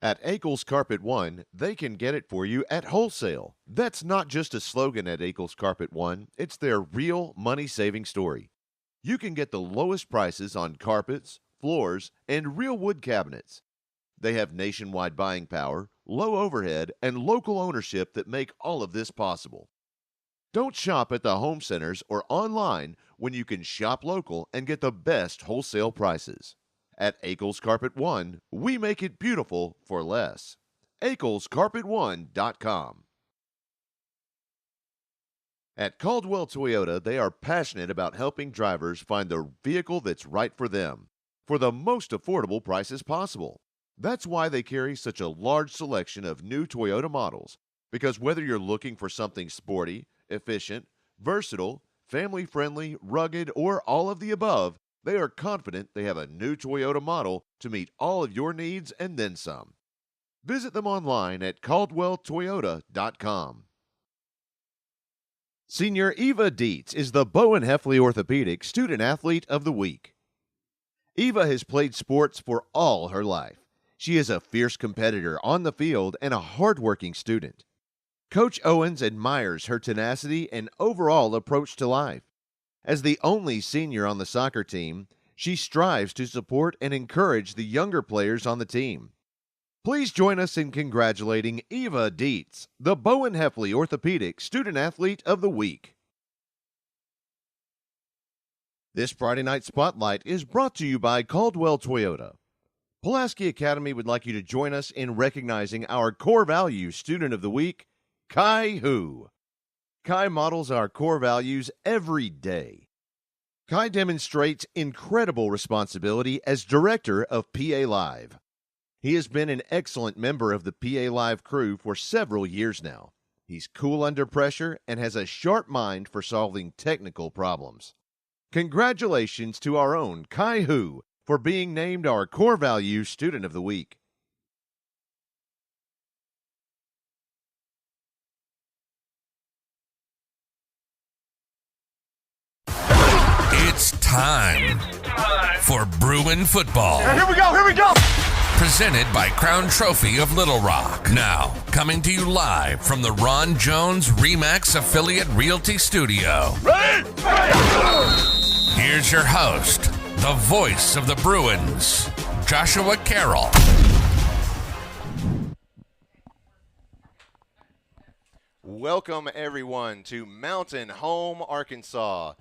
At Akel's Carpet One, they can get it for you at wholesale. That's not just a slogan at Akel's Carpet One, it's their real money-saving story. You can get the lowest prices on carpets, floors, and real wood cabinets. They have nationwide buying power, low overhead, and local ownership that make all of this possible. Don't shop at the home centers or online when you can shop local and get the best wholesale prices. At Akel's Carpet One, we make it beautiful for less. AkelsCarpet1.com. At Caldwell Toyota, they are passionate about helping drivers find the vehicle that's right for them for the most affordable prices possible. That's why they carry such a large selection of new Toyota models, because whether you're looking for something sporty, efficient, versatile, family-friendly, rugged, or all of the above, they are confident they have a new Toyota model to meet all of your needs and then some. Visit them online at CaldwellToyota.com. Senior Eva Dietz is the Bowen Heffley Orthopedic Student Athlete of the Week. Eva has played sports for all her life. She is a fierce competitor on the field and a hardworking student. Coach Owens admires her tenacity and overall approach to life. As the only senior on the soccer team, she strives to support and encourage the younger players on the team. Please join us in congratulating Eva Dietz, the Bowen Heffley Orthopedic Student Athlete of the Week. This Friday Night Spotlight is brought to you by Caldwell Toyota. Pulaski Academy would like you to join us in recognizing our core values Student of the Week, Kai Hu. Kai models our core values every day. Kai demonstrates incredible responsibility as director of PA Live. He has been an excellent member of the PA Live crew for several years now. He's cool under pressure and has a sharp mind for solving technical problems. Congratulations to our own Kai Hu for being named our core values Student of the Week. It's time for Bruin football. Here we go! Presented by Crown Trophy of Little Rock. Now, coming to you live from the Ron Jones RE/MAX Affiliate Realty Studio. Ready? Here's your host, the voice of the Bruins, Joshua Carroll. Welcome, everyone, to Mountain Home, Arkansas,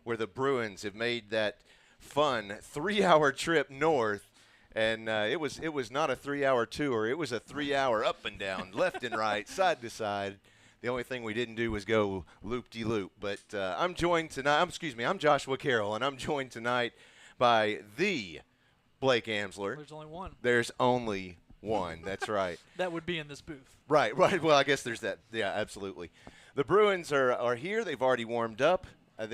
where the Bruins have made that fun 3-hour trip north. And it was not a 3-hour tour. It was a 3-hour up and down, left and right, side to side. The only thing we didn't do was go loop-de-loop. But I'm joined tonight. I'm Joshua Carroll, and I'm joined tonight by the Blake Amsler. There's only one. There's only one. That's right. That would be in this booth. Right. Well, I guess there's that. Yeah, absolutely. The Bruins are here. They've already warmed up. I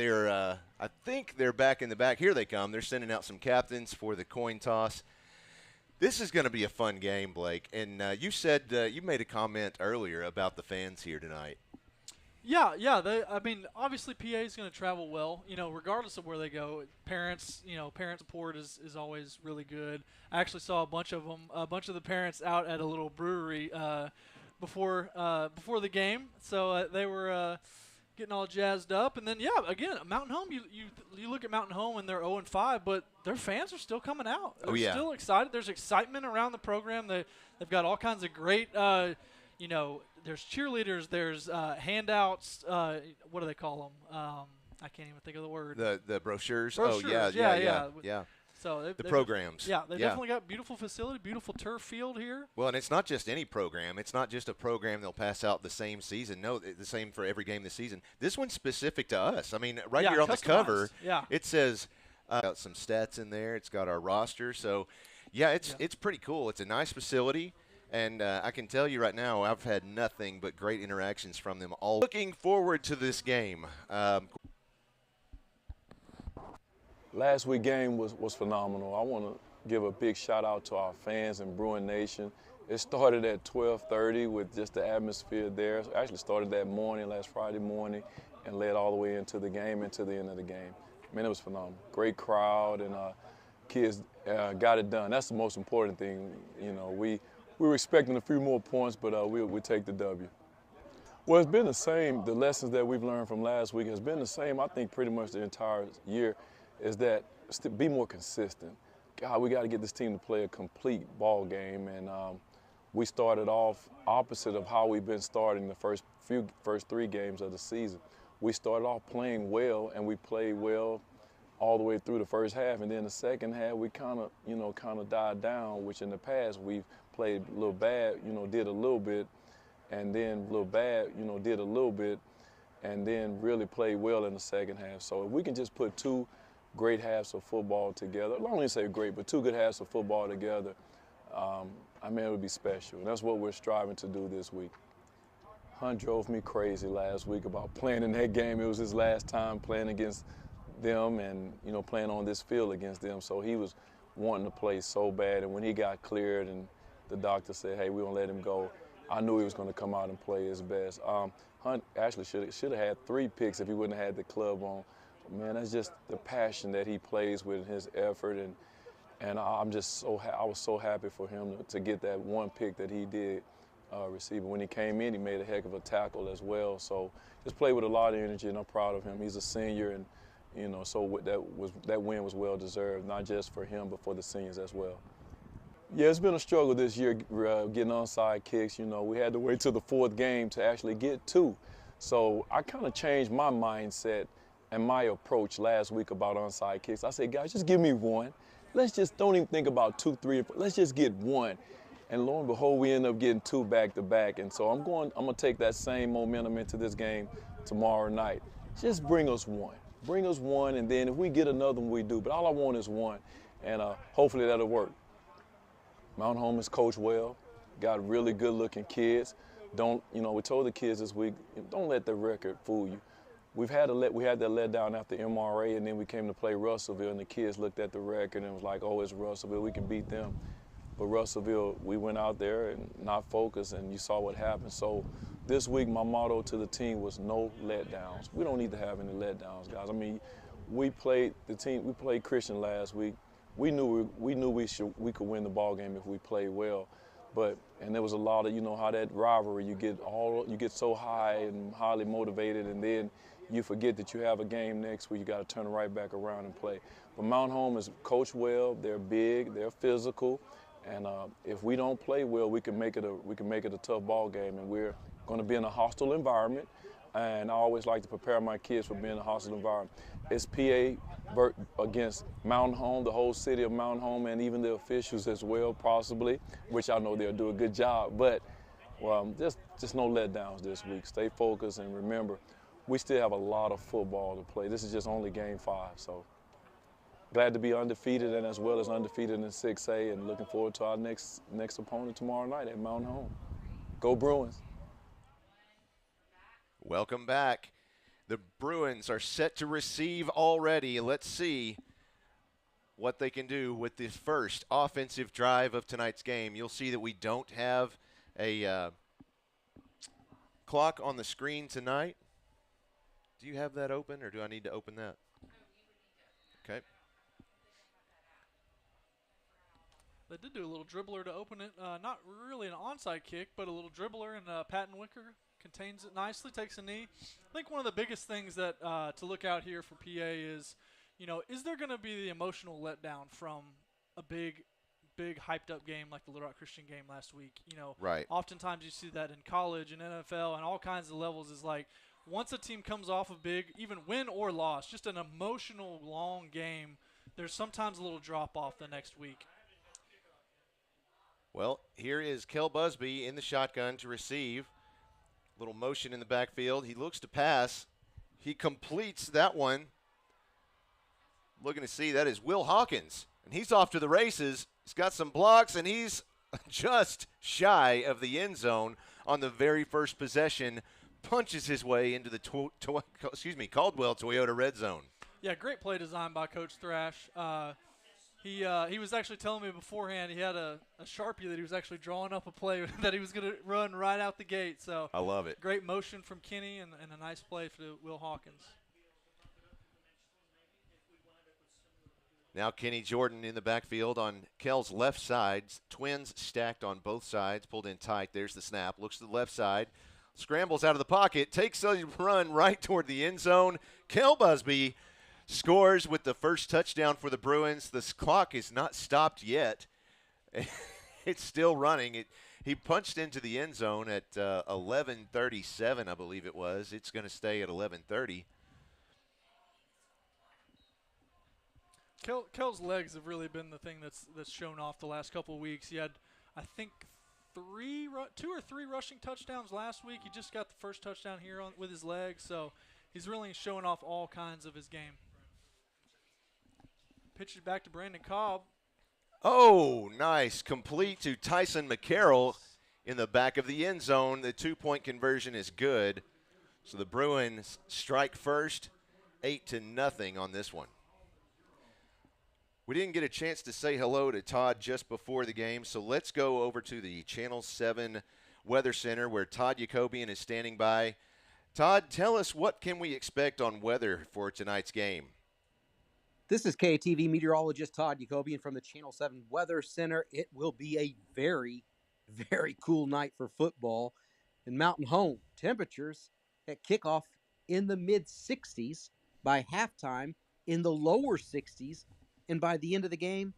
think they're back in the back. Here they come. They're sending out some captains for the coin toss. This is going to be a fun game, Blake. And you said you made a comment earlier about the fans here tonight. Yeah. Obviously PA is going to travel well. Regardless of where they go, parents support is always really good. I actually saw a bunch of the parents out at a little brewery before the game, so they were getting all jazzed up. And then again, Mountain Home. You look at Mountain Home and they're 0-5, but their fans are still coming out. They're still excited. There's excitement around the program. They've got all kinds of great. There's cheerleaders. There's handouts. What do they call them? I can't even think of the word. The brochures. Brochures. Oh yeah. So the programs. They definitely got beautiful facility, beautiful turf field here. Well, and it's not just any program. It's not just a program they'll pass out the same season. No, the same for every game this season. This one's specific to us. I mean, here on the cover, it says got some stats in there. It's got our roster. So, it's pretty cool. It's a nice facility. And I can tell you right now, I've had nothing but great interactions from them all. Looking forward to this game. Last week's game was phenomenal. I want to give a big shout out to our fans in Bruin Nation. It started at 12:30 with just the atmosphere there. So actually started that morning, last Friday morning, and led all the way into the game and to the end of the game. I mean, it was phenomenal. Great crowd, and kids got it done. That's the most important thing. We we were expecting a few more points, but we take the W. Well, it's been the same. The lessons that we've learned from last week has been the same, I think, pretty much the entire year, is that be more consistent. God, we got to get this team to play a complete ball game, and we started off opposite of how we've been starting the first 3 games of the season. We started off playing well, and we played well all the way through the first half, and then the second half we kind of died down, which in the past we've played a little bad, did a little bit, and then a little bad, did a little bit, and then really played well in the second half. So if we can just put 2 great halves of football together, I don't even say great, but 2 good halves of football together, it would be special. And that's what we're striving to do this week. Hunt drove me crazy last week about playing in that game. It was his last time playing against them and, playing on this field against them. So he was wanting to play so bad. And when he got cleared and the doctor said, hey, we're going to let him go, I knew he was going to come out and play his best. Hunt actually should have had 3 picks if he wouldn't have had the club on. But man, that's just the passion that he plays with and his effort. And I was so happy for him to get that 1 pick that he did receive. When he came in, he made a heck of a tackle as well. So just played with a lot of energy, and I'm proud of him. He's a senior, and so that win was well deserved, not just for him but for the seniors as well. Yeah, it's been a struggle this year getting onside kicks. We had to wait till the 4th game to actually get 2. So I kind of changed my mindset and my approach last week about onside kicks. I said, guys, just give me 1. Let's just don't even think about 2, 3, 4. Let's just get 1. And lo and behold, we end up getting 2 back-to-back. And so I'm going to take that same momentum into this game tomorrow night. Just bring us 1. Bring us 1, and then if we get another one, we do. But all I want is 1, and hopefully that'll work. Mount Home is coached well, got really good-looking kids. We told the kids this week, don't let the record fool you. We had that letdown after MRA, and then we came to play Russellville, and the kids looked at the record and was like, oh, it's Russellville, we can beat them. But Russellville, we went out there and not focused, and you saw what happened. So this week, my motto to the team was no letdowns. We don't need to have any letdowns, guys. We played Christian last week. We knew we could win the ball game if we played well, and there was a lot of how that rivalry, you get so high and highly motivated, and then you forget that you have a game next week. You got to turn right back around and play. But Mount Home is coached well. They're big. They're physical, and if we don't play well, we can make it a tough ball game, and we're going to be in a hostile environment. And I always like to prepare my kids for being in a hostile environment. It's PA against Mount Home, the whole city of Mount Home, and even the officials as well, possibly, which I know they'll do a good job. But just no letdowns this week. Stay focused, and remember, we still have a lot of football to play. This is just only game 5, so glad to be undefeated and as well as undefeated in 6A, and looking forward to our next opponent tomorrow night at Mount Home. Go Bruins. Welcome back. The Bruins are set to receive already. Let's see what they can do with this first offensive drive of tonight's game. You'll see that we don't have a clock on the screen tonight. Do you have that open, or do I need to open that? Okay. They did do a little dribbler to open it. Not really an onside kick, but a little dribbler, and Patton Wicker contains it nicely, takes a knee. I think one of the biggest things that to look out here for PA is, is there going to be the emotional letdown from a big hyped up game like the Little Rock Christian game last week? Right. Oftentimes you see that in college and NFL and all kinds of levels, is like once a team comes off a big, even win or loss, just an emotional long game, there's sometimes a little drop off the next week. Well, here is Kel Busby in the shotgun to receive. Little motion in the backfield. He looks to pass. He completes that one. Looking to see, that is Will Hawkins. And he's off to the races. He's got some blocks, and he's just shy of the end zone on the very first possession. Punches his way into the Caldwell Toyota red zone. Yeah, great play design by Coach Thrash. He was actually telling me beforehand he had a Sharpie that he was actually drawing up a play that he was going to run right out the gate. So I love it. Great motion from Kenny and a nice play for Will Hawkins. Now Kenny Jordan in the backfield on Kell's left side. Twins stacked on both sides, pulled in tight. There's the snap. Looks to the left side. Scrambles out of the pocket. Takes a run right toward the end zone. Kell Busby scores with the first touchdown for the Bruins. This clock is not stopped yet. It's still running. He punched into the end zone at 11:37, I believe it was. It's going to stay at 11:30. Kell's legs have really been the thing that's shown off the last couple of weeks. He had, I think, 2 or 3 rushing touchdowns last week. He just got the first touchdown here with his legs, so he's really showing off all kinds of his game. Pitches back to Brandon Cobb. Oh, nice. Complete to Tyson McCarroll in the back of the end zone. The 2-point conversion is good. So the Bruins strike first, 8-0 on this one. We didn't get a chance to say hello to Todd just before the game, so let's go over to the Channel 7 Weather Center where Todd Jacobian is standing by. Todd, tell us what can we expect on weather for tonight's game? This is KTV meteorologist Todd Jacobian from the Channel 7 Weather Center. It will be a very, very cool night for football in Mountain Home. Temperatures at kickoff in the mid-60s, by halftime in the lower 60s, and by the end of the game,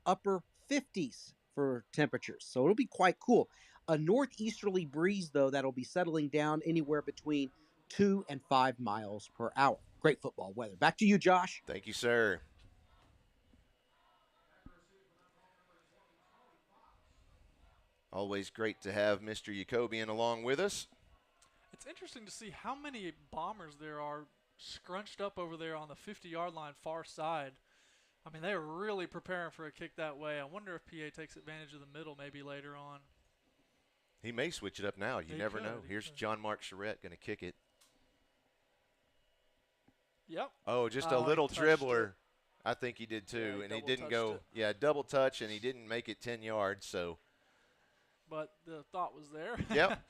upper 50s for temperatures. So it'll be quite cool. A northeasterly breeze, though, that'll be settling down anywhere between 2 and 5 miles per hour. Great football weather. Back to you, Josh. Thank you, sir. Always great to have Mr. Jacobian along with us. It's interesting to see how many Bombers there are scrunched up over there on the 50-yard line far side. I mean, they're really preparing for a kick that way. I wonder if PA takes advantage of the middle maybe later on. He may switch it up now. You never know. Here's John Mark Charette going to kick it. Yep. Oh, just a little dribbler. I think he did too. And he didn't go, double touch, and he didn't make it 10 yards. So. But the thought was there. Yep.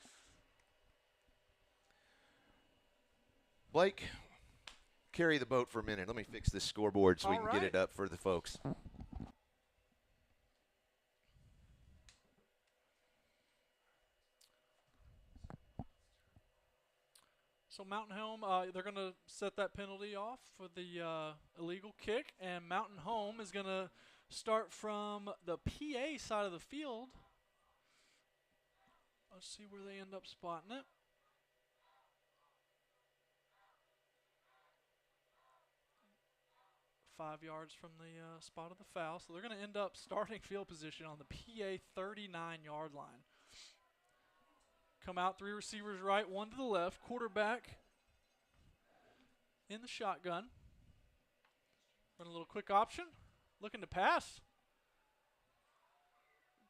Blake, carry the boat for a minute. Let me fix this scoreboard so we can get it up for the folks. So Mountain Home, they're going to set that penalty off for the illegal kick, and Mountain Home is going to start from the PA side of the field. Let's see where they end up spotting it. Five yards from the spot of the foul. So they're going to end up starting field position on the PA 39-yard line. Come out, 3 receivers right, 1 to the left. Quarterback in the shotgun. Run a little quick option. Looking to pass.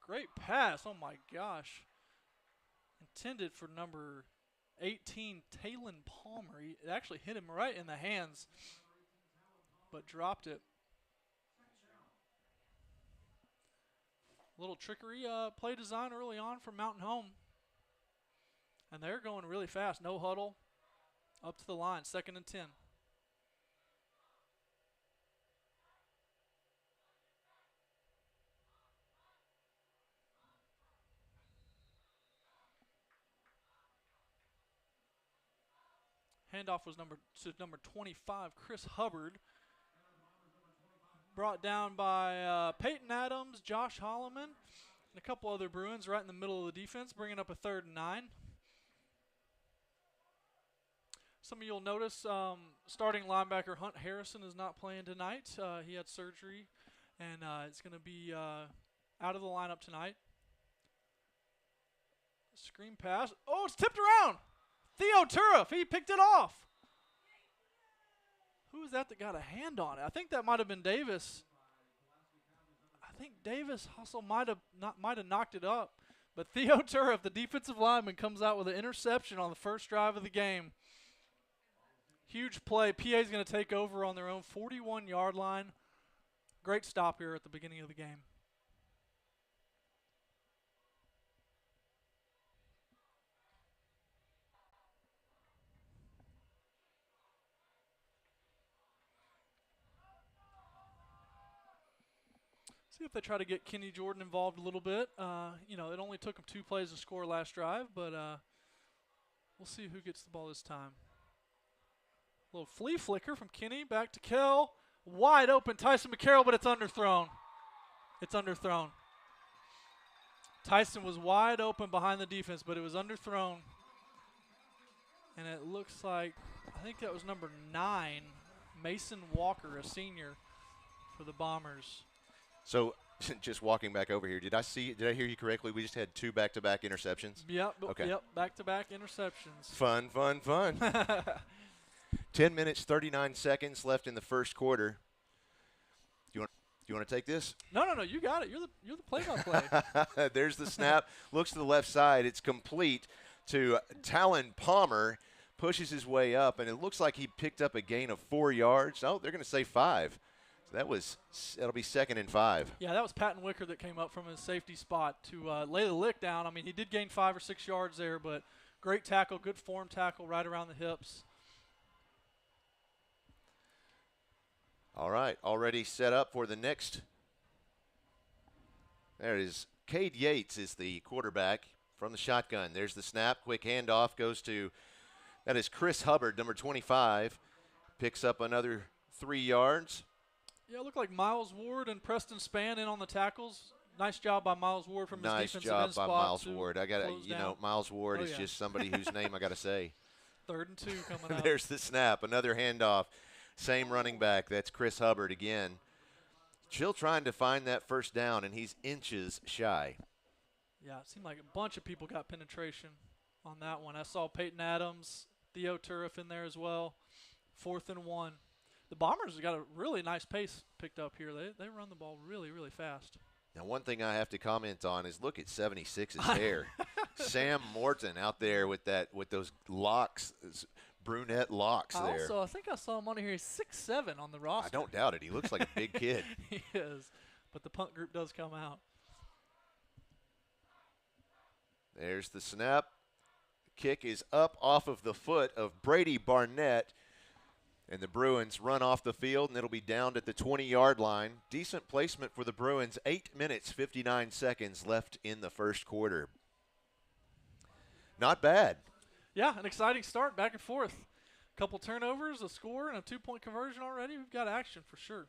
Great pass. Oh, my gosh. Intended for number 18, Talon Palmer. It actually hit him right in the hands, but dropped it. Little trickery play design early on from Mountain Home. And they're going really fast. No huddle. Up to the line. 2nd and 10. Handoff was to number 25, Chris Hubbard. Brought down by Peyton Adams, Josh Holloman, and a couple other Bruins right in the middle of the defense, bringing up a 3rd and 9. Some of you will notice starting linebacker Hunt Harrison is not playing tonight. He had surgery, and it's going to be out of the lineup tonight. Screen pass. Oh, it's tipped around. Theo Turif, he picked it off. Who was that got a hand on it? I think that might have been Davis. I think Davis Hustle might have knocked it up. But Theo Turif, the defensive lineman, comes out with an interception on the first drive of the game. Huge play. PA is going to take over on their own 41-yard line. Great stop here at the beginning of the game. See if they try to get Kenny Jordan involved a little bit. You know, it only took him 2 plays to score last drive, but we'll see who gets the ball this time. A little flea flicker from Kenny, back to Kell. Wide open, Tyson McCarroll, but it's underthrown. It's underthrown. Tyson was wide open behind the defense, but it was underthrown. And it looks like, I think that was number 9, Mason Walker, a senior for the Bombers. So, just walking back over here, did I hear you correctly? We just had 2 back-to-back interceptions? Yep. Okay. Yep, back-to-back interceptions. Fun. 10 minutes, 39 seconds left in the first quarter. Do you want to take this? No, you got it. You're the play-by-play. There's the snap. Looks to the left side. It's complete to Talon Palmer. Pushes his way up, and it looks like he picked up a gain of 4 yards. Oh, they're going to say 5. So that'll be 2nd and 5. Yeah, that was Patton Wicker that came up from his safety spot to lay the lick down. I mean, he did gain 5 or 6 yards there, but great tackle, good form tackle right around the hips. All right, already set up for the next. There it is. Cade Yates is the quarterback from the shotgun. There's the snap. Quick handoff goes to, that is Chris Hubbard, number 25. Picks up another 3 yards. Yeah, it looked like Miles Ward and Preston Spann in on the tackles. Nice job by Miles Ward from his defensive end spot. Nice job by Miles Ward. I got to, Miles Ward is just somebody whose name I got to say. 3rd and 2 coming up. There's the snap. Another handoff. Same running back. That's Chris Hubbard again. Still trying to find that first down, and he's inches shy. Yeah, it seemed like a bunch of people got penetration on that one. I saw Peyton Adams, Theo Turf in there as well. 4th and 1. The Bombers have got a really nice pace picked up here. They run the ball really, really fast. Now, one thing I have to comment on is look at 76's hair. Sam Morton out there with those locks, brunette locks there. Also, I think I saw him on here. He's 6'7" on the roster. I don't doubt it. He looks like a big kid. He is. But the punt group does come out. There's the snap. Kick is up off of the foot of Brady Barnett. And the Bruins run off the field, and it'll be down at the 20-yard line. Decent placement for the Bruins. 8 minutes, 59 seconds left in the first quarter. Not bad. Yeah, an exciting start, back and forth. A couple turnovers, a score, and a 2-point conversion already. We've got action for sure.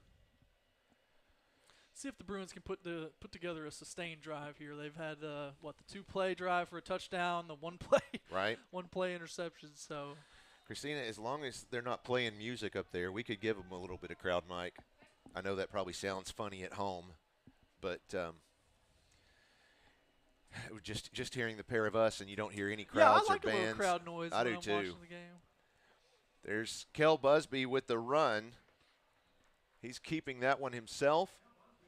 See if the Bruins can put together a sustained drive here. They've had the 2-play drive for a touchdown, the 1-play interception. So, Christina, as long as they're not playing music up there, we could give them a little bit of crowd mic. I know that probably sounds funny at home, but just hearing the pair of us and you don't hear any crowds I like or bands. A little crowd noise I when do I'm too. watching the game. There's Kel Busby with the run. He's keeping that one himself.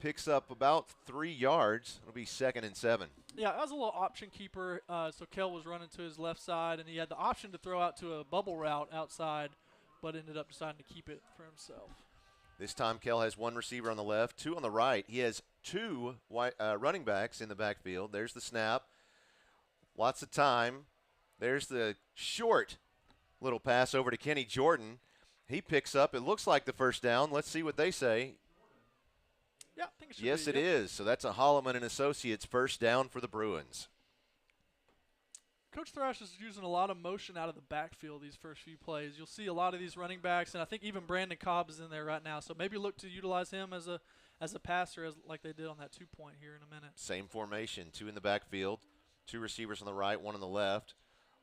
Picks up about 3 yards. It'll be 2nd and 7. Yeah, that was a little option keeper. So Kel was running to his left side, and he had the option to throw out to a bubble route outside, but ended up deciding to keep it for himself. This time Kel has 1 receiver on the left, 2 on the right. He has 2 running backs in the backfield. There's the snap. Lots of time. There's the short little pass over to Kenny Jordan. He picks up, it looks like the first down. Let's see what they say. Yeah, I think it should Yes, be. it is. So that's a Holloman and Associates first down for the Bruins. Coach Thrash is using a lot of motion out of the backfield these first few plays. You'll see a lot of these running backs, and I think even Brandon Cobb is in there right now. So maybe look to utilize him as a passer, like they did on that 2-point here in a minute. Same formation, 2 in the backfield, 2 receivers on the right, 1 on the left.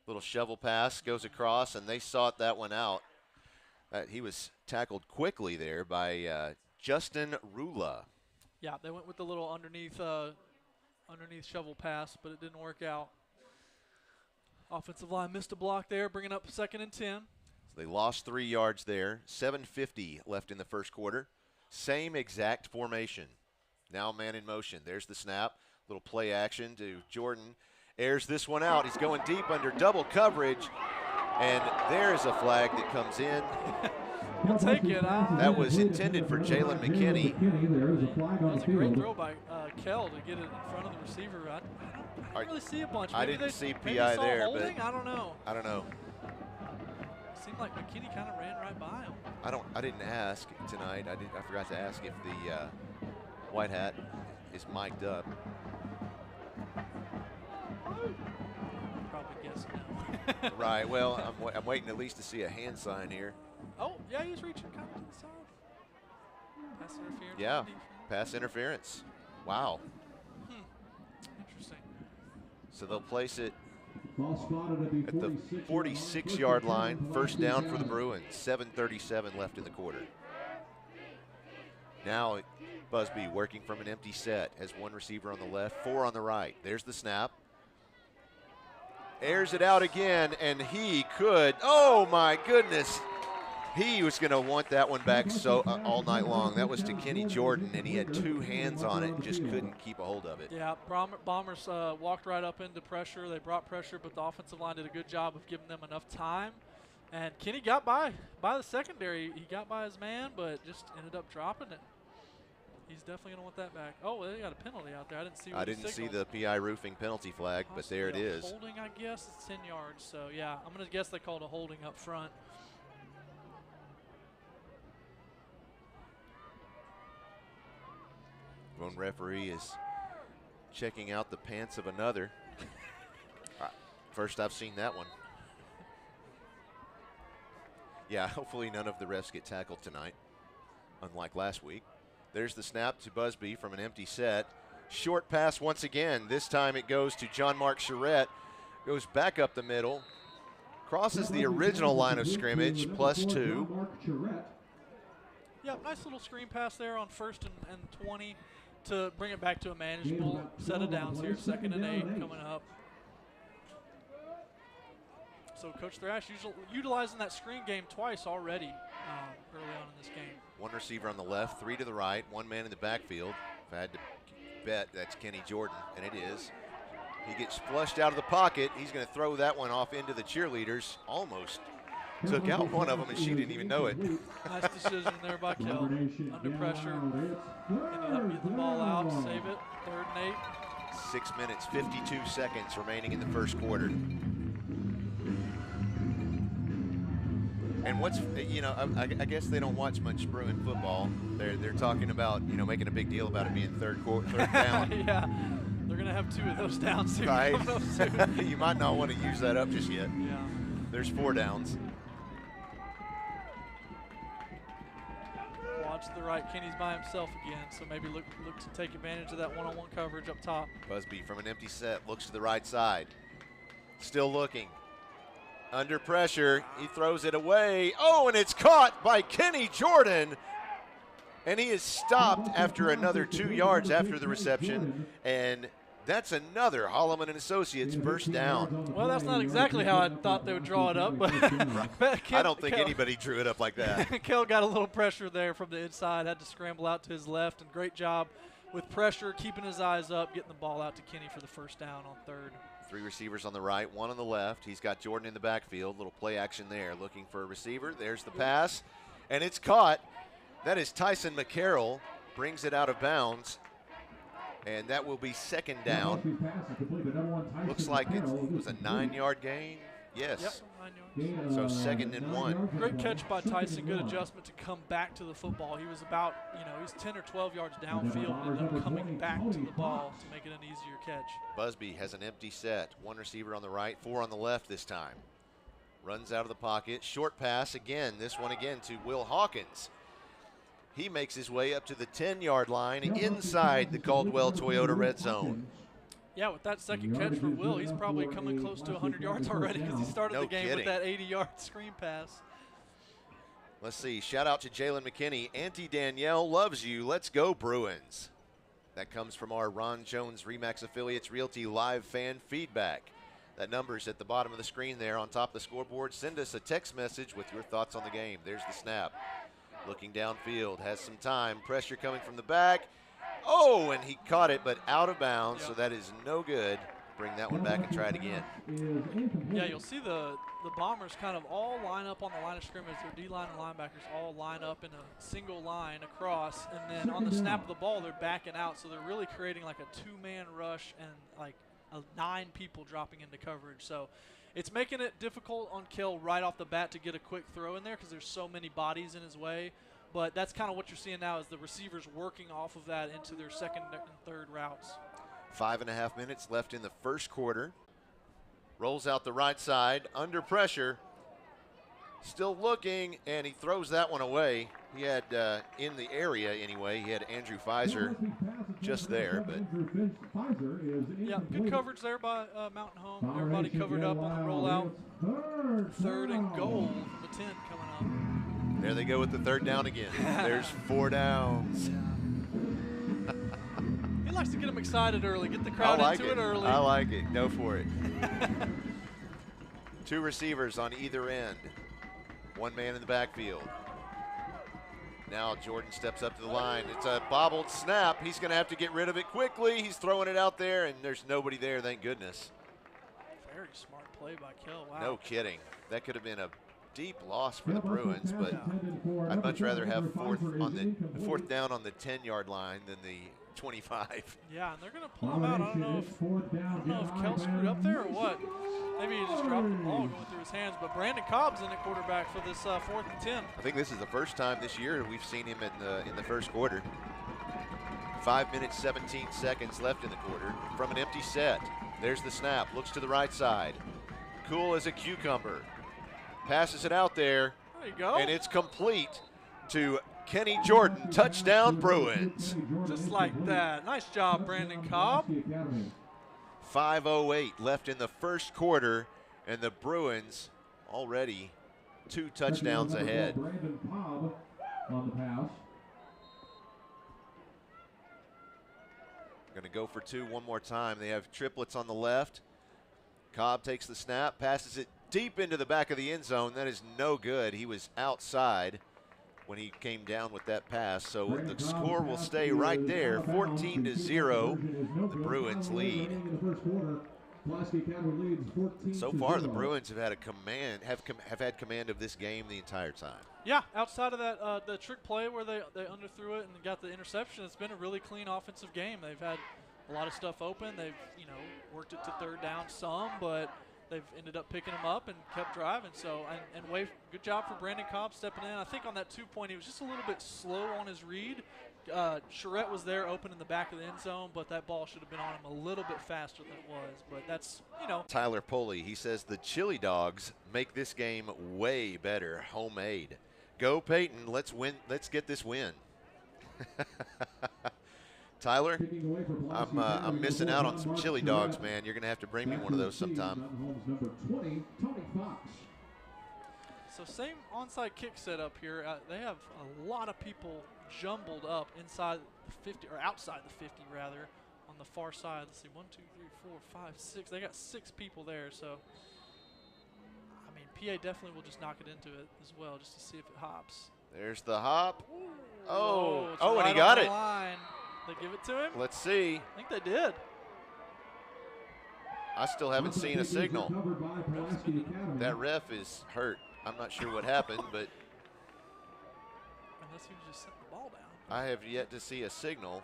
Little shovel pass goes across, and they sought that one out. He was tackled quickly there by Justin Rula. Yeah, they went with the little underneath shovel pass, but it didn't work out. Offensive line missed a block there, bringing up 2nd and 10. So they lost 3 yards there. 7:50 left in the first quarter. Same exact formation. Now man in motion. There's the snap. Little play action to Jordan. Airs this one out. He's going deep under double coverage. And there's a flag that comes in. We'll take it. That was intended for Jalen McKinney. That was a great throw by Kell to get it in front of the receiver. I didn't really see a bunch. I Maybe didn't see maybe PI saw there, holding? but I don't know. I don't know. Seemed like McKinney kind of ran right by him. I didn't ask tonight. I forgot to ask if White hat is mic'd up. Probably guessing now. Right. Well, I'm waiting at least to see a hand sign here. Oh, yeah, he's reaching kind of to the side. Pass interference. Yeah, on the defense. pass interference. Wow. Interesting. So they'll place it Ball spotted at the 46-yard line. First down for the Bruins. 7:37 left in the quarter. Now Busby working from an empty set. Has one receiver on the left, 4 on the right. There's the snap. Airs it out again, and he could. Oh, my goodness. He was going to want that one back all night long. That was to Kenny Jordan, and he had 2 hands on it and just couldn't keep a hold of it. Yeah, Bombers walked right up into pressure. They brought pressure, but the offensive line did a good job of giving them enough time. And Kenny got by the secondary. He got by his man, but just ended up dropping it. He's definitely going to want that back. Oh, they got a penalty out there. I didn't see the PI roofing penalty flag, but there it is. Holding, I guess. It's 10 yards. So, yeah, I'm going to guess they called a holding up front. One referee is checking out the pants of another. First I've seen that one. Yeah, hopefully none of the refs get tackled tonight, unlike last week. There's the snap to Busby from an empty set. Short pass once again. This time it goes to John Mark Charette. Goes back up the middle. Crosses the original line of scrimmage, +2. Yep, nice little screen pass there on 1st and 20 to bring it back to a manageable set of downs here. 2nd and 8 coming up. So Coach Thrash utilizing that screen game twice already early on in this game. One receiver on the left, 3 to the right, 1 man in the backfield. If I had to bet, that's Kenny Jordan, and it is. He gets flushed out of the pocket. He's going to throw that one off into the cheerleaders. Almost took out one of them, and she didn't even know it. Nice decision there by Kel. Under pressure. Ended up getting the ball out, save it. 3rd and 8. 6 minutes, 52 seconds remaining in the first quarter. And what's, I guess they don't watch much Bruin football. They're talking about, making a big deal about it being third down. Yeah, they're going to have 2 of those downs here. Right. You might not want to use that up just yet. Yeah. There's 4 downs. Watch the right. Kenny's by himself again, so maybe look to take advantage of that one-on-one coverage up top. Busby from an empty set looks to the right side. Still looking. Under pressure, he throws it away. Oh, and it's caught by Kenny Jordan. And he is stopped after another 2 yards after the reception. And that's another Holloman and Associates first down. Well, that's not exactly how I thought they would draw it up, but I don't think anybody drew it up like that. Kel got a little pressure there from the inside, had to scramble out to his left, and great job with pressure, keeping his eyes up, getting the ball out to Kenny for the first down on 3rd. 3 receivers on the right, 1 on the left. He's got Jordan in the backfield. Little play action there, looking for a receiver. There's the pass, and it's caught. That is Tyson McCarroll, brings it out of bounds, and that will be 2nd down. Looks like it was a 9-yard gain. Yes. Yep, 9 yards. So 2nd and 1. Great catch by Tyson. Good adjustment to come back to the football. He was about, he's 10 or 12 yards downfield and ended up coming back to the ball to make it an easier catch. Busby has an empty set. 1 receiver on the right, 4 on the left this time. Runs out of the pocket. Short pass again. This one again to Will Hawkins. He makes his way up to the 10-yard line inside the Caldwell Toyota red zone. Yeah, with that second catch for Will, he's probably coming close to 100 yards already because he started the game with that 80-yard screen pass. Let's see. Shout out to Jalen McKinney. Auntie Danielle loves you. Let's go, Bruins. That comes from our Ron Jones RE/MAX Affiliates Realty live fan feedback. That number's at the bottom of the screen there on top of the scoreboard. Send us a text message with your thoughts on the game. There's the snap. Looking downfield, has some time. Pressure coming from the back. Oh, and he caught it, but out of bounds, so that is no good. Bring that one back and try it again. Yeah, you'll see the Bombers kind of all line up on the line of scrimmage. Their D-line and linebackers all line up in a single line across, and then on the snap of the ball, they're backing out, so they're really creating like a 2-man rush and like 9 people dropping into coverage. So it's making it difficult on Kel right off the bat to get a quick throw in there because there's so many bodies in his way. But that's kind of what you're seeing now is the receivers working off of that into their second and third routes. 5.5 minutes left in the first quarter. Rolls out the right side, under pressure. Still looking, and he throws that one away. He had, in the area anyway, he had Andrew Pfizer just there. But yeah, good coverage there by Mountain Home. Everybody covered up on the rollout. 3rd and goal from the 10 coming up. There they go with the 3rd down again. There's 4 downs. He likes to get them excited early, get the crowd into it early. I like it. Go for it. 2 receivers on either end. 1 man in the backfield. Now Jordan steps up to the line. It's a bobbled snap. He's going to have to get rid of it quickly. He's throwing it out there, and there's nobody there, thank goodness. Very smart play by Kel. Wow. No kidding. That could have been a deep loss for the Bruins, but I'd much rather have 4th down on the 10-yard line than the 25. Yeah, and they're going to pull him out. I don't know if Kel screwed up there or what. Maybe he just dropped the ball going through his hands. But Brandon Cobb's in at quarterback for this 4th and 10. I think this is the first time this year we've seen him in the first quarter. 5 minutes, 17 seconds left in the quarter from an empty set. There's the snap. Looks to the right side. Cool as a cucumber. Passes it out there. There you go. And it's complete to Kenny Jordan. Touchdown, Bruins. Just like that. Nice job, Brandon Cobb. 5:08 left in the first quarter, and the Bruins already 2 touchdowns ahead. Brandon Cobb on the pass. Going to go for 2 one more time. They have triplets on the left. Cobb takes the snap, passes it deep into the back of the end zone. That is no good. He was outside when he came down with that pass. So the score will stay right there, 14-0. The Bruins lead. So far, the Bruins have had have had command of this game the entire time. Yeah, outside of that, the trick play where they underthrew it and got the interception, it's been a really clean offensive game. They've had a lot of stuff open. They've worked it to 3rd down some, but they've ended up picking them up and kept driving. So, and good job for Brandon Cobb stepping in. I think on that 2-point, he was just a little bit slow on his read. Charette was there open in the back of the end zone, but that ball should have been on him a little bit faster than it was. But that's, Tyler Poley, he says the chili dogs make this game way better, homemade. Go Peyton, let's win. Let's get this win. Tyler, I'm missing out on some chili dogs, man. You're going to have to bring me one of those sometime. So same onside kick setup here. They have a lot of people jumbled up inside the 50, or outside the 50 rather, on the far side. Let's see, 1, 2, 3, 4, 5, 6. They got 6 people there. So, I mean, PA definitely will just knock it into it as well, just to see if it hops. There's the hop. Oh, and right he got on it. the line. They give it to him? Let's see. I think they did. I still haven't seen a signal. That ref is hurt. I'm not sure what happened, but unless he was just setting the ball down. I have yet to see a signal.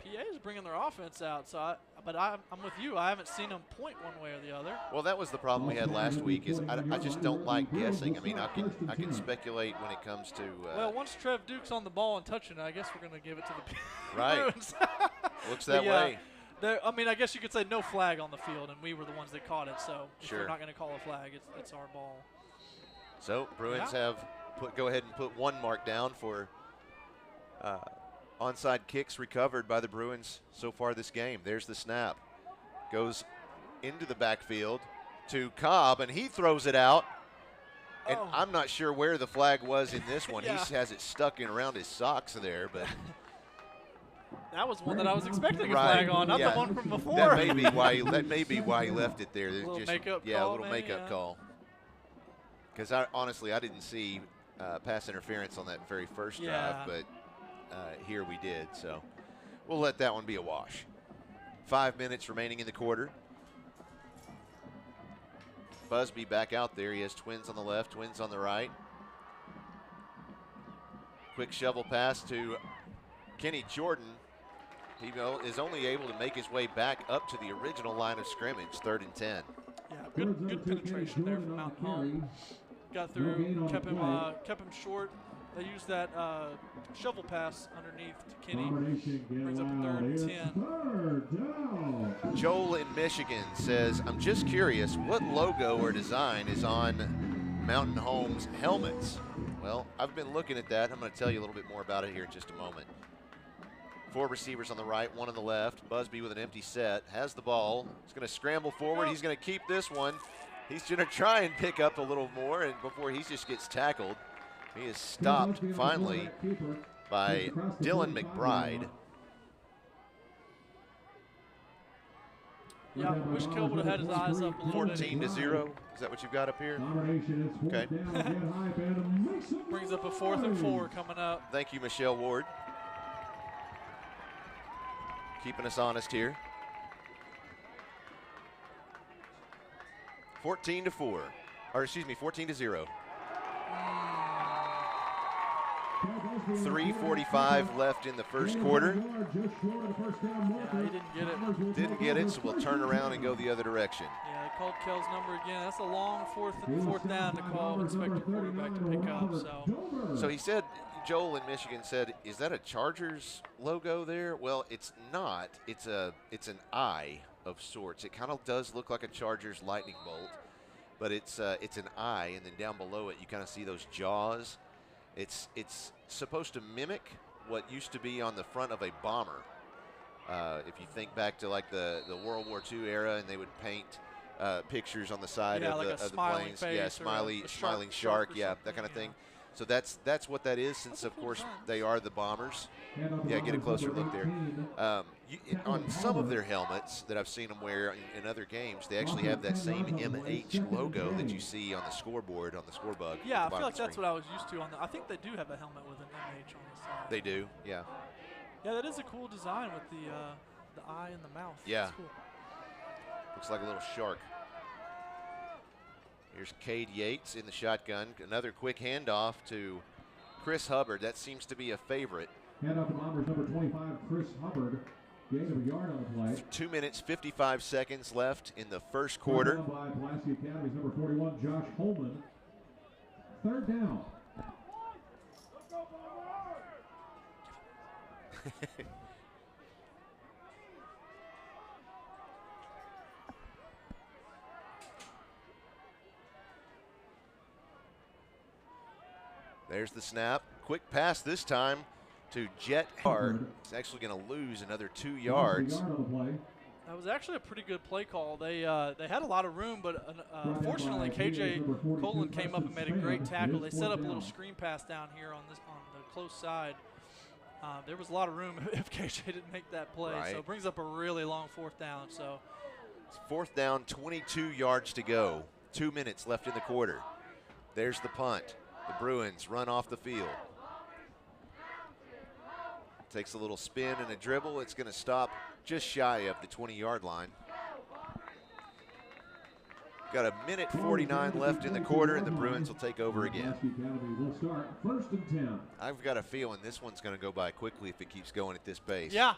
PA is bringing their offense out, so I'm with you. I haven't seen them point one way or the other. Well, that was the problem we had last week. Is I just don't like guessing. I mean, I can speculate when it comes to. Well, once Trev Duke's on the ball and touching it, I guess we're going to give it to the right. Bruins. Looks that way. I mean, I guess you could say no flag on the field, and we were the ones that caught it. So if sure. we're not going to call a flag, it's our ball. So Bruins have go ahead and put 1 mark down for. Onside kicks recovered by the Bruins so far this game. There's the snap. Goes into the backfield to Cobb, and he throws it out. And I'm not sure where the flag was in this one. He has it stuck in around his socks there, but that was one that I was expecting a flag on, not the one from before. That may be why he left it there. A little makeup call. Yeah, a little makeup call. Because honestly, I didn't see pass interference on that very first drive, but here we did, so we'll let that one be a wash. 5 minutes remaining in the quarter. Busby back out there. He has twins on the left, twins on the right. Quick shovel pass to Kenny Jordan. He is only able to make his way back up to the original line of scrimmage, 3rd and 10. Yeah, good penetration there from Mountain Home. got through, kept him short. They used that shovel pass underneath to Kenny. Brings up a 3rd and 10. Joel in Michigan says, I'm just curious, what logo or design is on Mountain Home's helmets? Well, I've been looking at that. I'm going to tell you a little bit more about it here in just a moment. 4 receivers on the right, 1 on the left. Busby with an empty set, has the ball. He's going to scramble forward. He's going to keep this one. He's going to try and pick up a little more, and before he just gets tackled, he is stopped finally by Dylan McBride. Yeah, I wish Kel would have had his eyes up a little 14-0. Is that what you've got up here? Okay. Brings up a 4th and 4 coming up. Thank you, Michelle Ward. Keeping us honest here. 14-4. Or excuse me, 14-0. 3:45 left in the first quarter. Yeah, he didn't get it. Didn't get it, so we'll turn around and go the other direction. Yeah, they called Kel's number again. That's a long fourth down to call, expect the quarterback to pick up. So he said, Joel in Michigan said, is that a Chargers logo there? Well, it's not. It's an eye of sorts. It kind of does look like a Chargers lightning bolt, but it's an eye, and then down below it you kind of see those jaws. It's supposed to mimic what used to be on the front of a bomber. If you think back to like the World War II era, and they would paint pictures on the side of the planes. Yeah, smiling shark, yeah, that kind of thing. So that's what that is, since of course they are the bombers. Yeah, get a closer look there. On some of their helmets that I've seen them wear in other games, they actually have that same MH logo that you see on the scoreboard, on the scorebug. Yeah, I feel like that's what I was used to. I think they do have a helmet with an MH on the side. They do, yeah. Yeah, that is a cool design with the eye and the mouth. Yeah. That's cool. Looks like a little shark. Here's Cade Yates in the shotgun. Another quick handoff to Chris Hubbard. That seems to be a favorite. Handoff to Bombers number 25, Chris Hubbard. Gain of a yard on the play. 2 minutes, 55 seconds left in the first quarter. By Pulaski Academy's number 41, Josh Holman. 3rd down. There's the snap. Quick pass this time to Jet Hart. He's actually going to lose another 2 yards. That was actually a pretty good play call. They had a lot of room, but unfortunately, KJ Colin came up and made a great tackle. They set up a little screen pass down here on the close side. There was a lot of room if KJ didn't make that play. Right. So it brings up a really long 4th down. So it's 4th down, 22 yards to go. 2 minutes left in the quarter. There's the punt. The Bruins run off the field. Takes a little spin and a dribble. It's going to stop just shy of the 20-yard line. Got a minute 49 left in the quarter, and the Bruins will take over again. I've got a feeling this one's going to go by quickly if it keeps going at this pace. Yeah,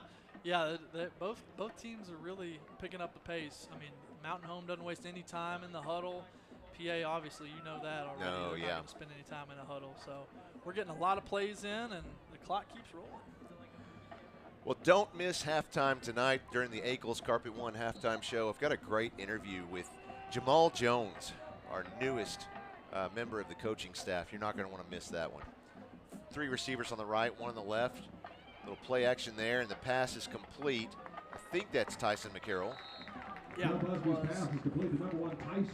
both teams are really picking up the pace. I mean, Mountain Home doesn't waste any time in the huddle. PA, obviously, you know that already. No, They're not going to spend any time in a huddle. So we're getting a lot of plays in, and the clock keeps rolling. Well, don't miss halftime tonight during the Akel's Carpet One halftime show. I've got a great interview with Jamal Jones, our newest member of the coaching staff. You're not going to want to miss that one. 3 receivers on the right, 1 on the left. Little play action there, and the pass is complete. I think that's Tyson McCarroll. Yeah,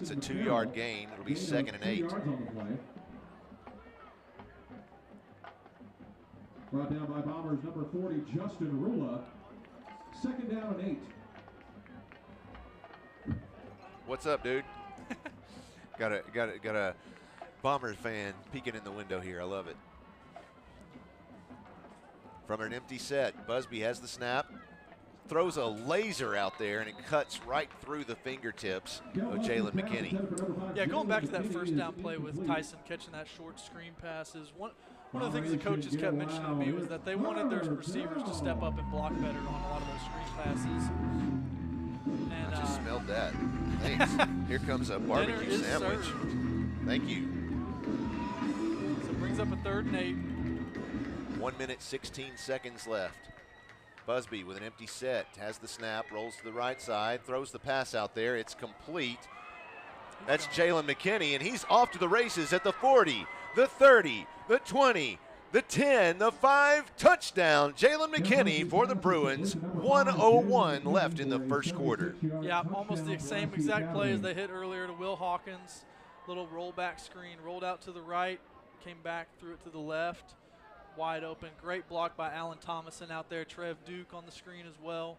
it's a 2-yard gain. It'll be 2nd and 8. Brought down by Bombers number 40, Justin Rula. 2nd down and 8. What's up, dude? got a Bombers fan peeking in the window here. I love it. From an empty set, Busby has the snap. Throws a laser out there, and it cuts right through the fingertips of Jalen McKinney. Yeah, going back to that 1st down play with Tyson catching that short screen pass is one of the things the coaches kept mentioning to me was that they wanted their receivers to step up and block better on a lot of those screen passes. And I just smelled that. Thanks. Here comes a barbecue sandwich. Served. Thank you. brings up a 3rd and 8. 1 minute, 16 seconds left. Busby with an empty set, has the snap, rolls to the right side, throws the pass out there. It's complete. That's Jalen McKinney, and he's off to the races at the 40, the 30, the 20, the 10, the 5. Touchdown, Jalen McKinney for the Bruins. 1:01 left in the first quarter. Yeah, almost the same exact play as they hit earlier to Will Hawkins. Little rollback screen, rolled out to the right, came back, threw it to the left. Wide open. Great block by Alan Thomason out there. Trev Duke on the screen as well.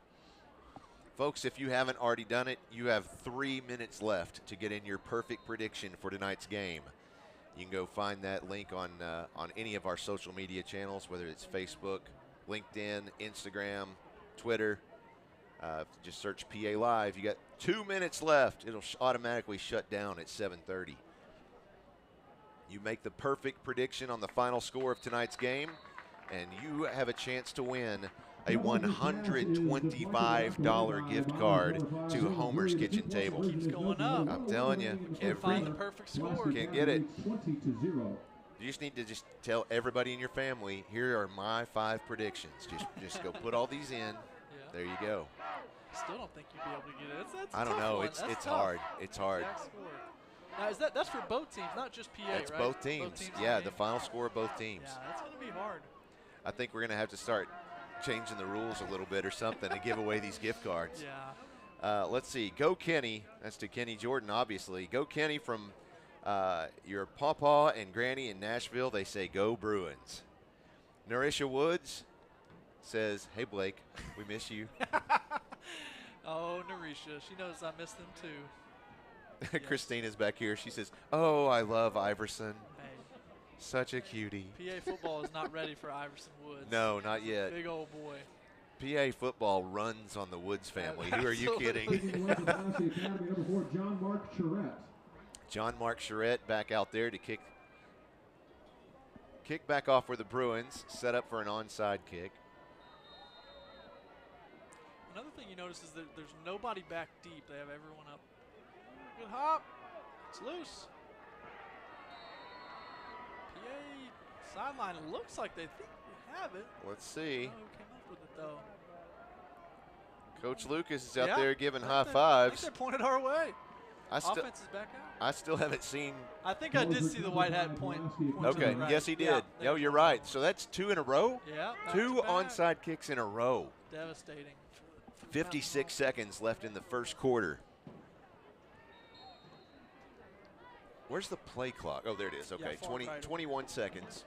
Folks, if you haven't already done it, you have 3 minutes left to get in your perfect prediction for tonight's game. You can go find that link on any of our social media channels, whether it's Facebook, LinkedIn, Instagram, Twitter. Just search PA Live. You got 2 minutes left. It'll automatically shut down at 7:30. You make the perfect prediction on the final score of tonight's game, and you have a chance to win a $125 gift card to Homer's Kitchen Table. Keeps going up. I'm telling you, Find the perfect score. Can't get it. You just need to just tell everybody in your family, here are my 5 predictions. Just go put all these in. Yeah. There you go. Still don't think you'd be able to get it. That's I don't know. It's tough. hard. It's hard. Exact score. Now, that's for both teams, not just PA, That's right? both teams. Yeah, the final score of both teams. Yeah, that's going to be hard. I think we're going to have to start changing the rules a little bit or something to give away these gift cards. Yeah. Let's see. Go Kenny. That's to Kenny Jordan, obviously. Go Kenny from your pawpaw and granny in Nashville. They say go Bruins. Narisha Woods says, hey, Blake, we miss you. Oh, Narisha. She knows I miss them too. Christina's back here. She says, oh, I love Iverson. Hey, Such a cutie. PA football is not ready for Iverson Woods. No, not yet. Big old boy. PA football runs on the Woods family. Who are you kidding? John Mark Charette. John Mark Charette back out there to kick back off for the Bruins, set up for an onside kick. Another thing you notice is that there's nobody back deep. They have everyone up. Good hop. It's loose. PA sideline. It looks like they think we have it. Let's see. Oh, who came up with it, though? Coach Lucas is out Yeah, there giving I high think fives. they're pointed our way. Offense is back out. I still haven't seen. I think I did see the white hat point to Okay, the right. yes, he did. Yeah, No, you're right. So that's 2 in a row? Yeah. 2 back-to-back. onside kicks in a row. Devastating. 56 seconds left in the first quarter. Where's the play clock? Oh, there it is. Okay, far right. 21 seconds.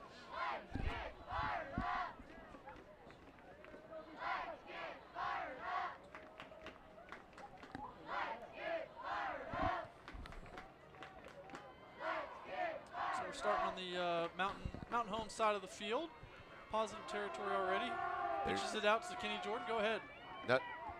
So we're starting on the Mountain Home side of the field. Positive territory already. Pitches it out to Kenny Jordan. Go ahead.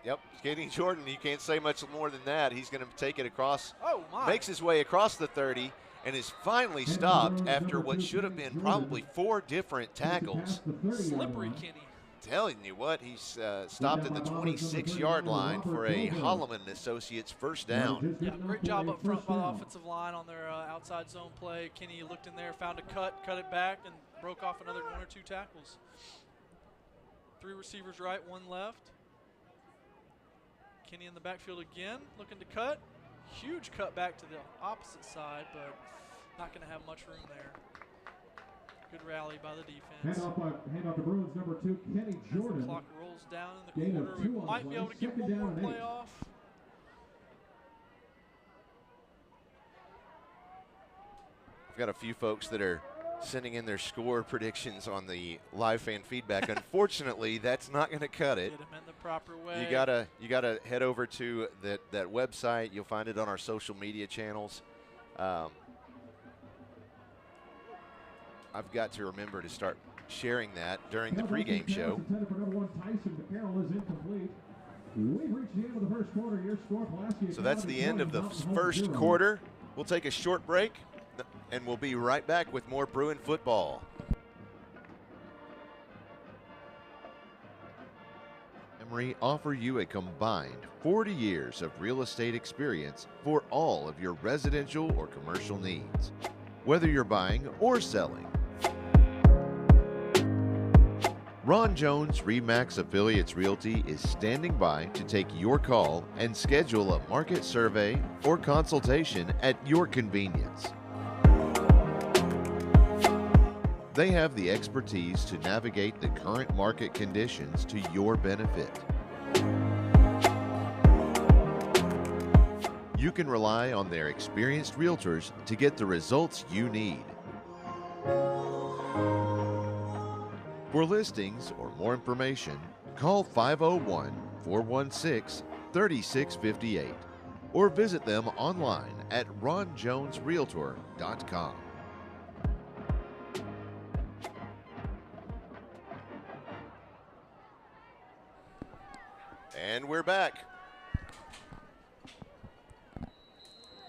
Yep, Kenny Jordan, you can't say much more than that. He's going to take it across, Oh, my. makes his way across the 30, and is finally stopped after what should have been probably 4 different tackles. Slippery Kenny. Telling you what, he's stopped at the 26-yard line for a Holloman Associates first down. Yeah, great job up front by the offensive line on their outside zone play. Kenny looked in there, found a cut it back, and broke off another 1 or 2 tackles. 3 receivers right, 1 left. Kenny in the backfield again, looking to cut. Huge cut back to the opposite side, but not going to have much room there. Good rally by the defense. Hand off to Bruins number 2, Kenny As the Jordan. clock rolls down in the Gain of quarter, 2 we on might play. be able to get Second one more down and play 8. off. I've got a few folks that are sending in their score predictions on the live fan feedback. Unfortunately, that's not going to cut it. Get him in the proper way. You gotta head over to that website. You'll find it on our social media channels. I've got to remember to start sharing that during the pregame show. Intended for number 1, Tyson DeCarroll is incomplete. We've reached the end of the first quarter. Your score, Pulaski So that's the end of the Academy, first 0. quarter. We'll take a short break, and we'll be right back with more Bruin football. Emory offer you a combined 40 years of real estate experience for all of your residential or commercial needs. Whether you're buying or selling, Ron Jones RE/MAX Affiliates Realty is standing by to take your call and schedule a market survey or consultation at your convenience. They have the expertise to navigate the current market conditions to your benefit. You can rely on their experienced realtors to get the results you need. For listings or more information, call 501-416-3658 or visit them online at ronjonesrealtor.com. And we're back.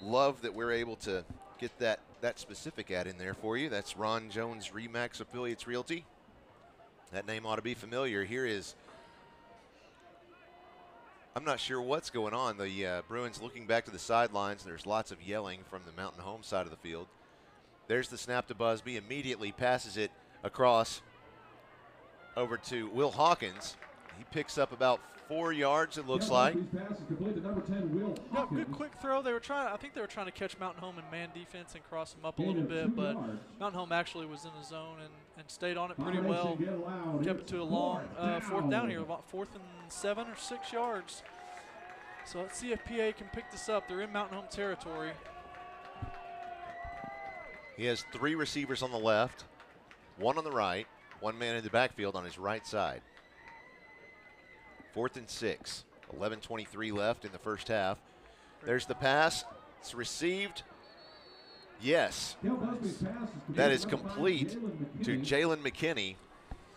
Love that we're able to get that specific ad in there for you. That's Ron Jones RE/MAX Affiliates Realty. That name ought to be familiar. Here is, I'm not sure what's going on. The Bruins looking back to the sidelines. There's lots of yelling from the Mountain Home side of the field. There's the snap to Busby. Immediately passes it across over to Will Hawkins. He picks up about 4 yards, it looks like. Yeah, good quick throw. I think they were trying to catch Mountain Home in man defense and cross them up a little bit, but Mountain Home actually was in the zone and stayed on it pretty well. Kept it to a long fourth down here, about 4th and 7 or 6 yards. So let's see if PA can pick this up. They're in Mountain Home territory. He has 3 receivers on the left, 1 on the right, 1 man in the backfield on his right side. 4th and 6, 11:23 left in the first half. There's the pass. It's received. Yes. That is complete to Jalen McKinney.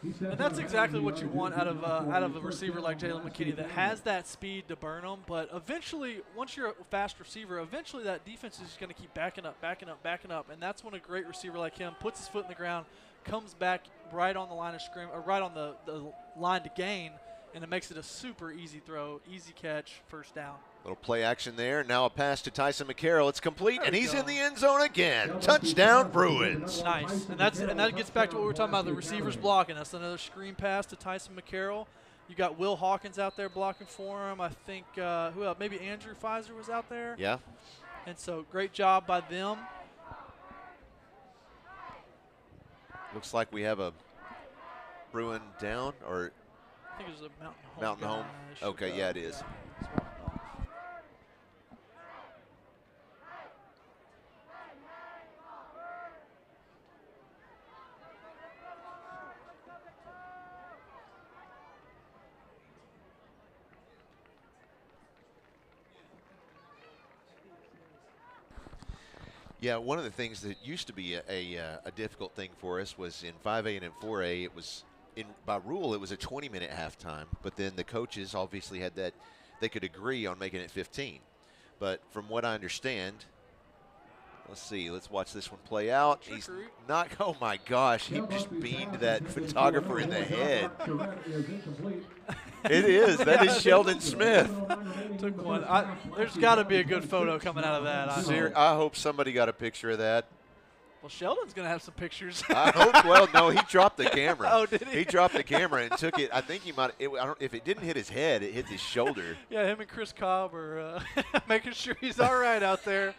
And that's exactly what you want out of a receiver like Jalen McKinney that has that speed to burn them. But eventually, once you're a fast receiver, eventually that defense is going to keep backing up. And that's when a great receiver like him puts his foot in the ground, comes back right on the line of scrimmage, or right on the line to gain, and it makes it a super easy throw, easy catch, first down. Little play action there. Now a pass to Tyson McCarroll. It's complete, and he's in the end zone again. Touchdown, Bruins. Nice, and that gets back to what we were talking about, the receivers blocking. That's another screen pass to Tyson McCarroll. You got Will Hawkins out there blocking for him. I think, who else? Maybe Andrew Pfizer was out there. Yeah. And so great job by them. Looks like we have a Bruin down, or I think it was a Mountain Home. Mountain Home. Okay, yeah, it is. Yeah. 'Yeah, one of the things that used to be a difficult thing for us was in 5A and in 4A, it was, by rule, it was a 20-minute halftime. But then the coaches obviously had that, they could agree on making it 15. But from what I understand, let's see, let's watch this one play out. He's not, oh my gosh, he just beamed that photographer in the head. It is. That is Sheldon Smith. Took one. There's got to be a good photo coming out of that. I hope somebody got a picture of that. Well, Sheldon's going to have some pictures. I hope. Well, no, he dropped the camera. Oh, did he? He dropped the camera and took it. I think he might. If it didn't hit his head, it hit his shoulder. Yeah, him and Chris Cobb are making sure he's all right out there.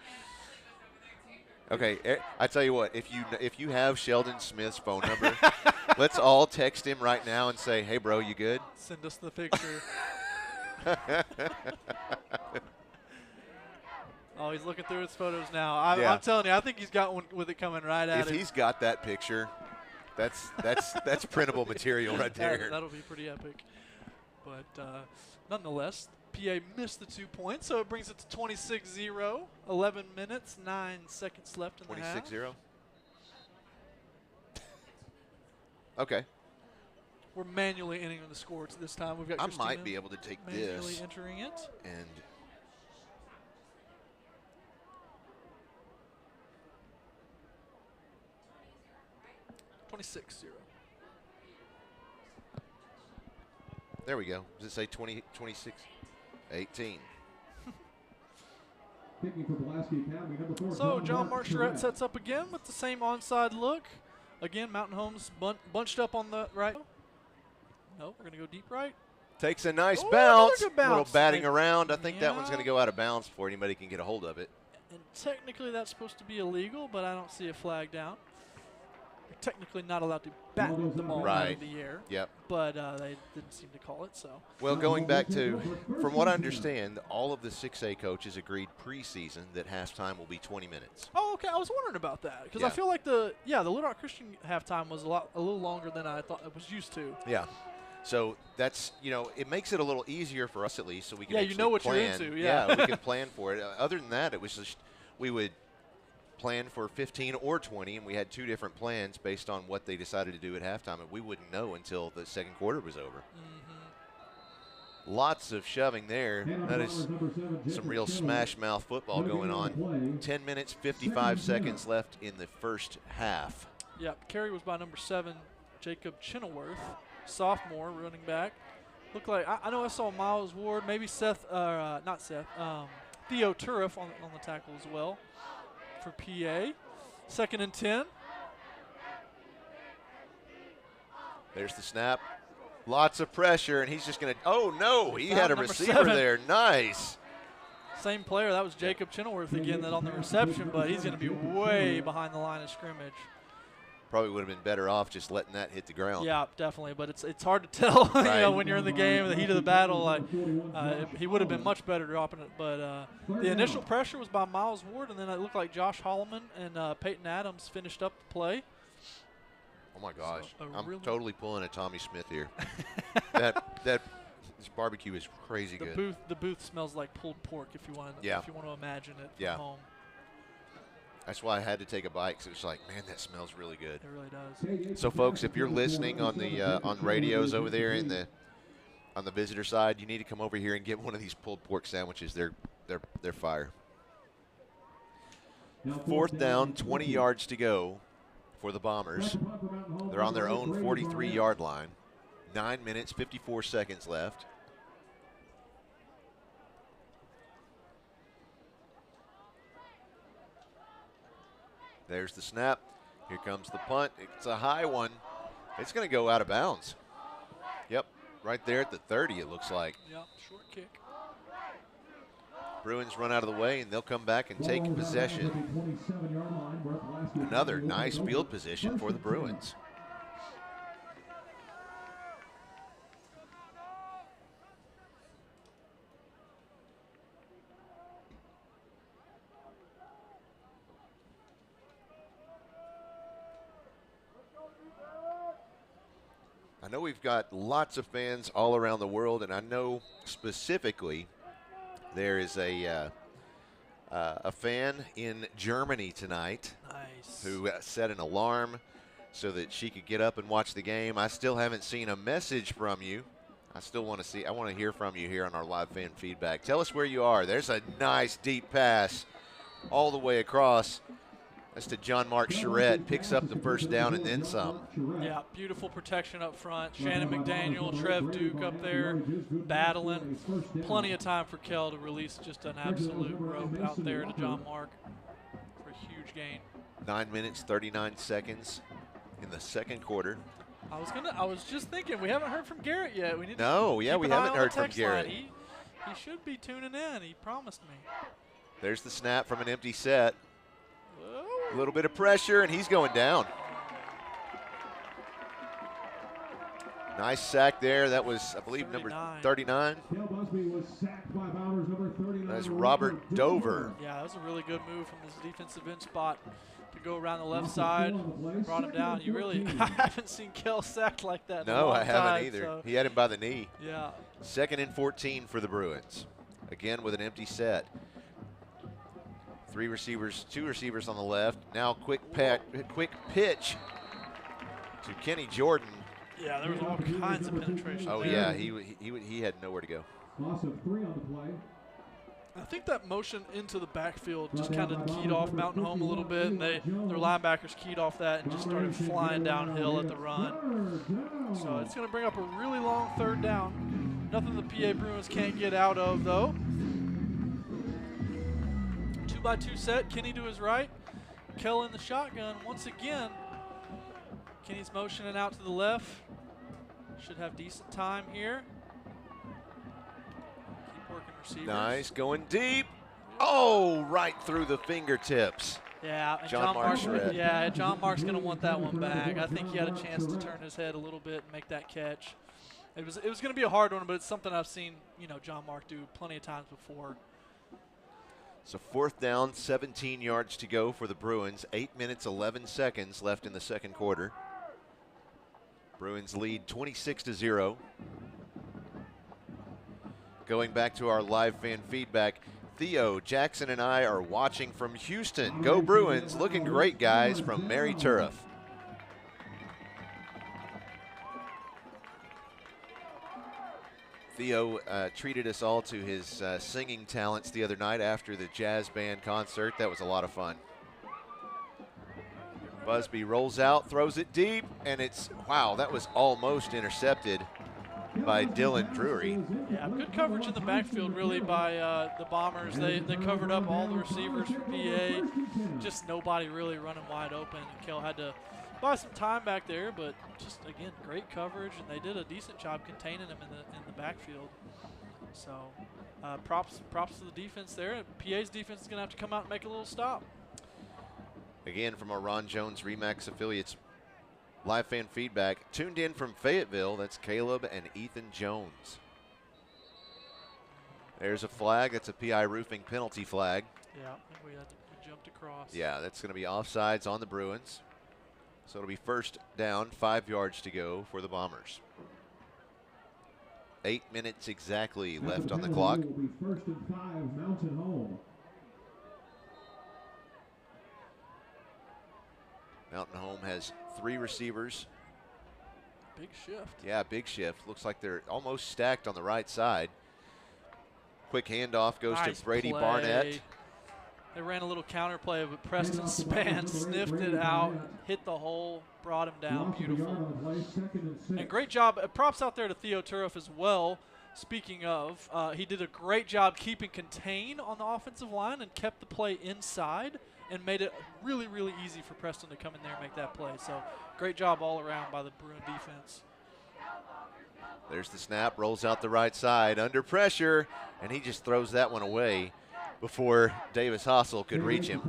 Okay, I tell you what. If you have Sheldon Smith's phone number, let's all text him right now and say, "Hey, bro, you good?" Send us the picture. Oh, he's looking through his photos now. I'm telling you, I think he's got one with it coming right at him. If he's got that picture, that's printable material right there. That'll be pretty epic. But nonetheless, PA missed the 2 points, so it brings it to 26-0. 11 minutes, 9 seconds left in the half. 26-0. Okay. We're manually entering the score this time. We've got Christina I might be able to take manually this entering it. and 26-0. there we go. Does it say 20, 26, 18? Kicking for Pulaski Academy, number 4. So John Marcheret sets up again with the same onside look. Again, Mountain Home's bunched up on the right. No, we're going to go deep right. Takes a nice Oh, bounce. another good bounce. Little batting They- around. I think that one's Yeah. going to go out of bounds before anybody can get a hold of it. And technically that's supposed to be illegal, but I don't see a flag down. You're technically not allowed to bat the ball out Right. of the air, Yep. but they didn't seem to call it. So Well, going back to, from what I understand, all of the 6A coaches agreed preseason that halftime will be 20 minutes. Oh, okay. I was wondering about that because I Yeah. feel like the Little Rock Christian halftime was a little longer than I thought it was used to. Yeah. So that's, it makes it a little easier for us at least, so we can Yeah, actually you know what you're plan. into, yeah. we can plan for it. Other than that, it was just we would plan for 15 or 20, and we had two different plans based on what they decided to do at halftime, and we wouldn't know until the second quarter was over. Lots of shoving there. That is some real smash mouth football going on. 10 minutes, 55 seconds left in the first half. Yep. Carry was by number 7, Jacob Chenoweth, sophomore running back. Looked like I know I saw Miles Ward, maybe Theo Turriff on the tackle as well for PA. 2nd and 10. There's the snap. Lots of pressure, and he's just going to – oh, no, he had a Number receiver 7. there. Nice. Same player. That was Jacob Chenoweth again that on the reception, but he's going to be way behind the line of scrimmage. Probably would have been better off just letting that hit the ground. Yeah, definitely. But it's hard to tell Right. when you're in the game, the heat of the battle. He would have been much better dropping it. But the initial pressure was by Miles Ward, and then it looked like Josh Holloman and Peyton Adams finished up the play. Oh, my gosh. So I'm really- totally pulling a Tommy Smith here. This barbecue is crazy good. The booth smells like pulled pork if you want to imagine it Yeah. from home. That's why I had to take a bite, because it was like, man, that smells really good. It really does. So, folks, if you're listening on the on radios over there on the visitor side, you need to come over here and get one of these pulled pork sandwiches. They're fire. 4th down, 20 yards to go for the Bombers. They're on their own 43-yard line. 9 minutes, 54 seconds left. There's the snap. Here comes the punt. It's a high one. It's going to go out of bounds. Yep, right there at the 30, it looks like. Yep, short kick. Bruins run out of the way, and they'll come back and take possession. Another nice field position for the Bruins. I know we've got lots of fans all around the world, and I know specifically there is a fan in Germany tonight Nice. who set an alarm so that she could get up and watch the game. I still haven't seen a message from you. I want to hear from you here on our live fan feedback. Tell us where you are. There's a nice deep pass all the way across. That's to John Mark Charette. Picks up the first down and then some. Yeah, beautiful protection up front. Shannon McDaniel, Trev Duke up there battling. Plenty of time for Kell to release just an absolute rope out there to John Mark for a huge gain. 9 minutes, 39 seconds in the second quarter. I was just thinking, we haven't heard from Garrett yet. We need No, to yeah, keep we an eye haven't on the heard from text line. Garrett. He should be tuning in. He promised me. There's the snap from an empty set. Whoa. A little bit of pressure, and he's going down. Nice sack there. That was, I believe, number 39. That's Robert Dover. Yeah, that was a really good move from this defensive end spot to go around the left side. Brought him down. I haven't seen Kell sacked like that in a No, long I haven't time, either. so, He had him by the knee. yeah. 2nd and 14 for the Bruins. Again with an empty set. Two receivers on the left. Now quick pitch to Kenny Jordan. Yeah, there was all kinds of penetration Oh, there. yeah, he had nowhere to go. Loss of 3 on the play. I think that motion into the backfield just kind of keyed off Mountain Home a little bit, and their linebackers keyed off that and just started flying downhill at the run. So it's going to bring up a really long 3rd down. Nothing the PA Bruins can't get out of, though. 2-by-2 set. Kenny to his right. Kell in the shotgun once again. Kenny's motioning out to the left. should have decent time here. Keep working receivers. Nice, going deep. Oh, right through the fingertips. Yeah, and John Mark's John Mark's going to want that one back. I think he had a chance to turn his head a little bit and make that catch. It was going to be a hard one, but it's something I've seen, John Mark do plenty of times before. So 4th down, 17 yards to go for the Bruins. 8 minutes, 11 seconds left in the second quarter. Bruins lead 26-0. Going back to our live fan feedback, Theo, Jackson, and I are watching from Houston. Go Bruins. Looking great, guys, from Mary Turriff. Theo treated us all to his singing talents the other night after the jazz band concert. That was a lot of fun. Busby rolls out, throws it deep, and wow, that was almost intercepted by Dylan Drury. Yeah, good coverage in the backfield, really, by the Bombers. They covered up all the receivers for PA. Just nobody really running wide open. And Kel had to buy some time back there, but just, again, great coverage, and they did a decent job containing him in the backfield. So props to the defense there. PA's defense is going to have to come out and make a little stop. Again, from our Ron Jones RE/MAX affiliates, live fan feedback. Tuned in from Fayetteville, that's Caleb and Ethan Jones. There's a flag. That's a PI roofing penalty flag. Yeah, I think we jumped across. Yeah, that's going to be offsides on the Bruins. So it'll be 1st down, 5 yards to go for the Bombers. 8 minutes exactly left on the clock. Will be 1st and 5, Mountain Home. Mountain Home has 3 receivers. Big shift. Yeah, big shift. Looks like they're almost stacked on the right side. Quick handoff goes Nice to Brady play. Barnett. They ran a little counter play, but Preston Spann sniffed it out, hit the hole, brought him down. Beautiful. And great job. Props out there to Theo Turriff as well. Speaking of, he did a great job keeping contain on the offensive line and kept the play inside and made it really, really easy for Preston to come in there and make that play. So great job all around by the Bruin defense. There's the snap, rolls out the right side, under pressure, and he just throws that one away before Davis Hossel could reach him.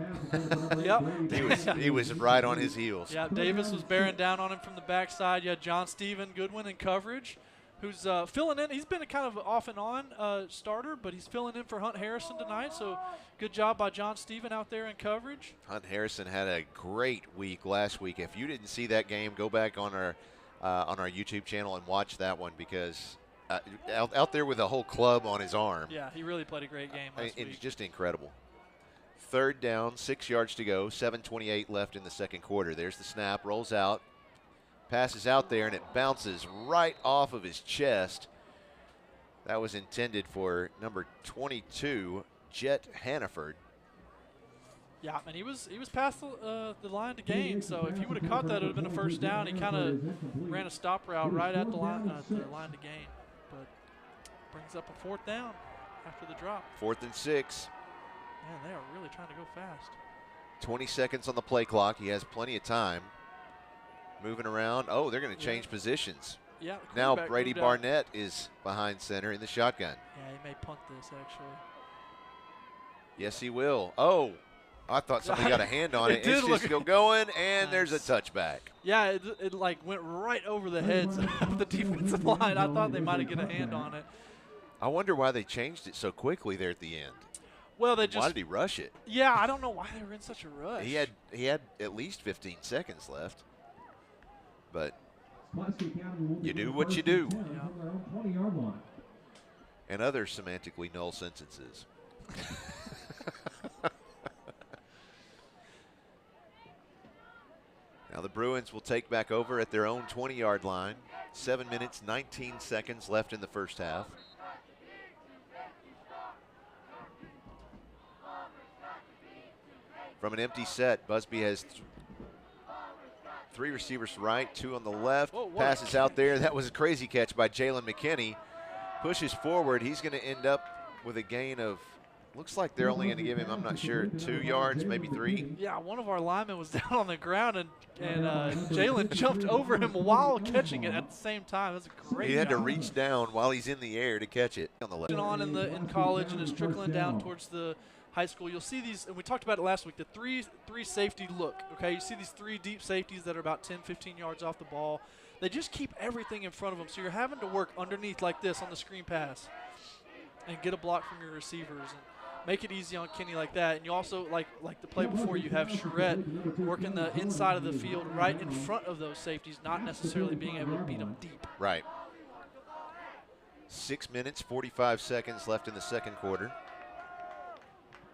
Yep. He was right on his heels. Yeah, Davis was bearing down on him from the backside. You had John Steven Goodwin in coverage, who's filling in. He's been a kind of off and on starter, but he's filling in for Hunt Harrison tonight. So good job by John Steven out there in coverage. Hunt Harrison had a great week last week. If you didn't see that game, go back on our YouTube channel and watch that one, because out there with a whole club on his arm. Yeah, he really played a great game last week. It's just incredible. 3rd down, 6 yards to go, 7:28 left in the second quarter. There's the snap, rolls out, passes out there, and it bounces right off of his chest. That was intended for number 22, Jet Hannaford. Yeah, and he was past the line to gain. So if he would have caught that, it would have been a 1st down. He kind of ran a stop route right at the line to gain, but brings up a 4th down after the drop. 4th and 6. Man, they are really trying to go fast. 20 seconds on the play clock. He has plenty of time. Moving around. Oh, they're going to change positions. Yeah. Now Brady Barnett is behind center in the shotgun. Yeah, he may punt this, actually. Yes, he will. Oh, I thought somebody got a hand on it. It's just still going, and there's a touchback. Yeah, it like went right over the heads of the defensive line. I thought they might have get a hand on it. I wonder why they changed it so quickly there at the end. Well, they just. Why did he rush it? Yeah, I don't know why they were in such a rush. He had at least 15 seconds left. But you do what you do. Yeah. And other semantically null sentences. Now the Bruins will take back over at their own 20-yard line. 7 minutes, 19 seconds left in the first half. From an empty set, Busby has 3 receivers right, 2 on the left. Whoa, passes out there. That was a crazy catch by Jalen McKinney. Pushes forward. He's going to end up with a gain of Looks like they're only going to give him, I'm not sure, 2 yards, maybe 3. Yeah, one of our linemen was down on the ground, and Jalen jumped over him while catching it at the same time. That's a great He had to job. reach down while he's in the air to catch it on the left. On in college, and it's trickling down towards the high school. You'll see these, and we talked about it last week, the three safety look. Okay, you see these 3 deep safeties that are about 10, 15 yards off the ball. They just keep everything in front of them, so you're having to work underneath like this on the screen pass and get a block from your receivers and make it easy on Kenny like that. And you also, like the play before, you have Charette working the inside of the field right in front of those safeties, not necessarily being able to beat them deep. Right. 6 minutes, 45 seconds left in the second quarter.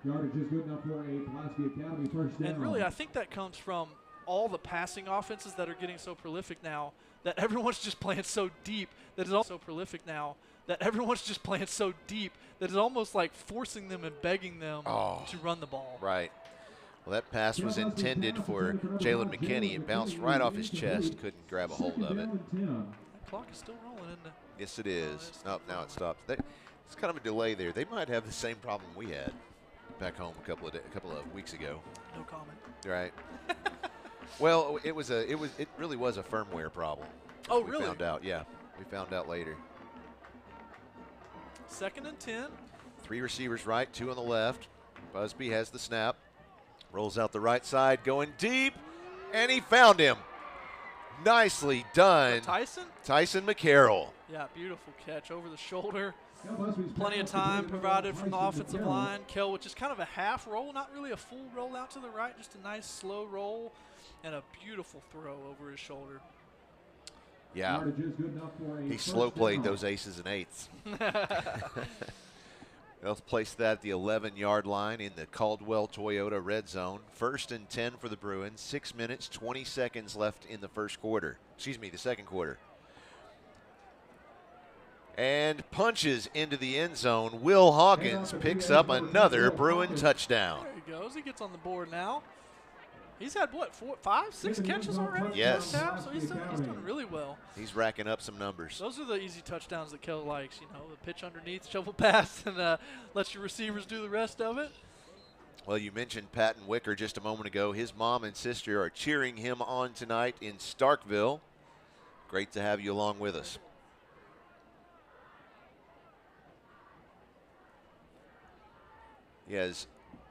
Yardage is good enough for a Pulaski Academy first down. And really, I think that comes from all the passing offenses that are getting so prolific now that everyone's just playing so deep that it's also prolific now that everyone's just playing so deep that it's almost like forcing them and begging them to run the ball. Right. Well, that pass was intended for Jalen McKinney. It bounced right off his chest. Couldn't grab a hold of it. That clock is still rolling, isn't it? Yes, it is. Oh, now it stops. It's kind of a delay there. They might have the same problem we had back home a couple of weeks ago. No comment. Right. Well, it really was a firmware problem. Oh, we really? Found out. Yeah, we found out later. 2nd and 10. 3 receivers right, 2 on the left. Busby has the snap. Rolls out the right side, going deep, and he found him. Nicely done. Tyson? Tyson McCarroll. Yeah, beautiful catch over the shoulder. Plenty of time provided from the offensive line. Kel with just kind of a half roll, not really a full roll out to the right, just a nice slow roll and a beautiful throw over his shoulder. Yeah, he slow played those aces and eights. They'll place that at the 11-yard line in the Caldwell Toyota red zone. 1st and 10 for the Bruins. 6 minutes, 20 seconds left in the the second quarter. And punches into the end zone. Will Hawkins picks up another Bruin touchdown. There he goes. He gets on the board now. He's had, what, 4, 5, 6 catches already? Yes. So he's doing really well. He's racking up some numbers. Those are the easy touchdowns that Kel likes, the pitch underneath, shovel pass, and let your receivers do the rest of it. Well, you mentioned Patton Wicker just a moment ago. His mom and sister are cheering him on tonight in Starkville. Great to have you along with us. He has,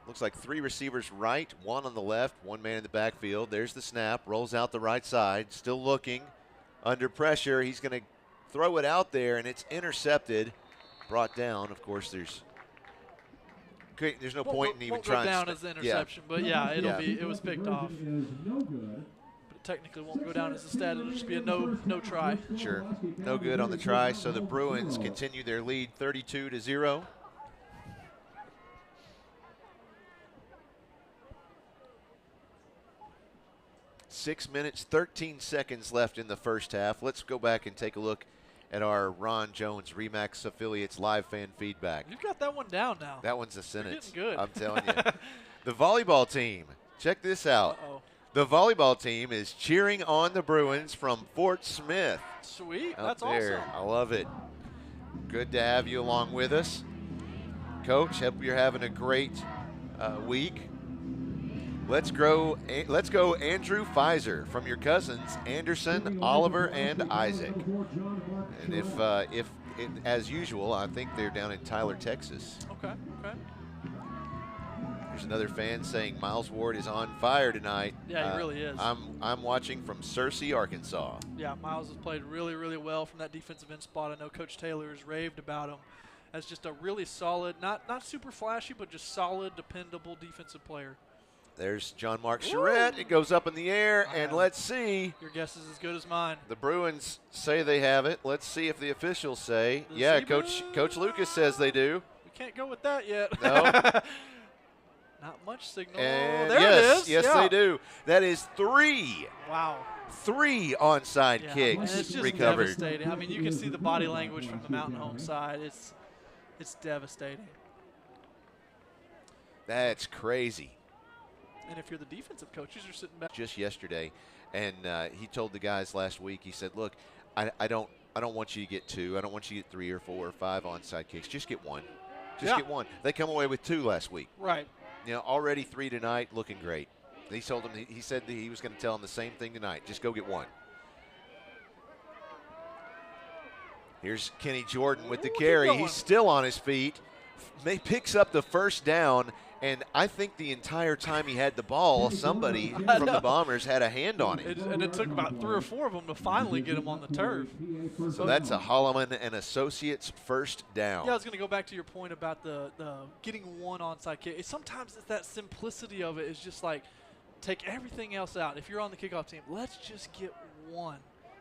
looks like 3 receivers right, 1 on the left, 1 man in the backfield. There's the snap, rolls out the right side, still looking, under pressure. He's going to throw it out there, and it's intercepted, brought down. Of course, there's no point in even trying. Won't go down as an interception, but it was picked off. But it technically won't go down as a stat. It'll just be a no try. Sure, no good on the try. So the Bruins continue their lead, 32-0. 6 minutes, 13 seconds left in the first half. Let's go back and take a look at our Ron Jones RE/MAX Affiliates live fan feedback. You've got that one down now. That one's a sentence. You're getting good. I'm telling you. The volleyball team, check this out. Uh-oh. The volleyball team is cheering on the Bruins from Fort Smith. Sweet. Up That's there. awesome. I love it. Good to have you along with us. Coach, hope you're having a great week. Let's go Andrew Pfizer from your cousins Anderson, Oliver, and Isaac. And if as usual, I think they're down in Tyler, Texas. Okay. There's another fan saying Miles Ward is on fire tonight. Yeah, he really is. I'm watching from Searcy, Arkansas. Yeah, Miles has played really, really well from that defensive end spot. I know Coach Taylor has raved about him as just a really solid, not super flashy, but just solid, dependable defensive player. There's John Mark Charette. It goes up in the air, and let's see. Your guess is as good as mine. The Bruins say they have it. Let's see if the officials say. Does Yeah, he Coach Lucas says they do. We can't go with that yet. No. Not much signal. And There yes, it is. yes, Yeah. They do. That is 3. Wow. 3 onside Yeah, kicks and it's just recovered. devastating. I mean, you can see the body language from the Mountain Home side. It's devastating. That's crazy. And if you're the defensive coaches, you're sitting back. Just yesterday, and he told the guys last week. He said, "Look, I don't want you to get 2. I don't want you to get 3 or 4 or 5 onside kicks. Just get 1. Just get one. They come away with 2 last week. Right. Already 3 tonight, looking great. He told him, he said that he was going to tell him the same thing tonight. Just go get one. Here's Kenny Jordan with the carry. He's still on his feet. Picks up the first down, and I think the entire time he had the ball, somebody from the Bombers had a hand on him. And it took about 3 or 4 of them to finally get him on the turf. So that's a Holloman and Associates first down. Yeah, I was going to go back to your point about the getting one onside kick. Sometimes it's that simplicity of it is just like, take everything else out. If you're on the kickoff team, let's just get one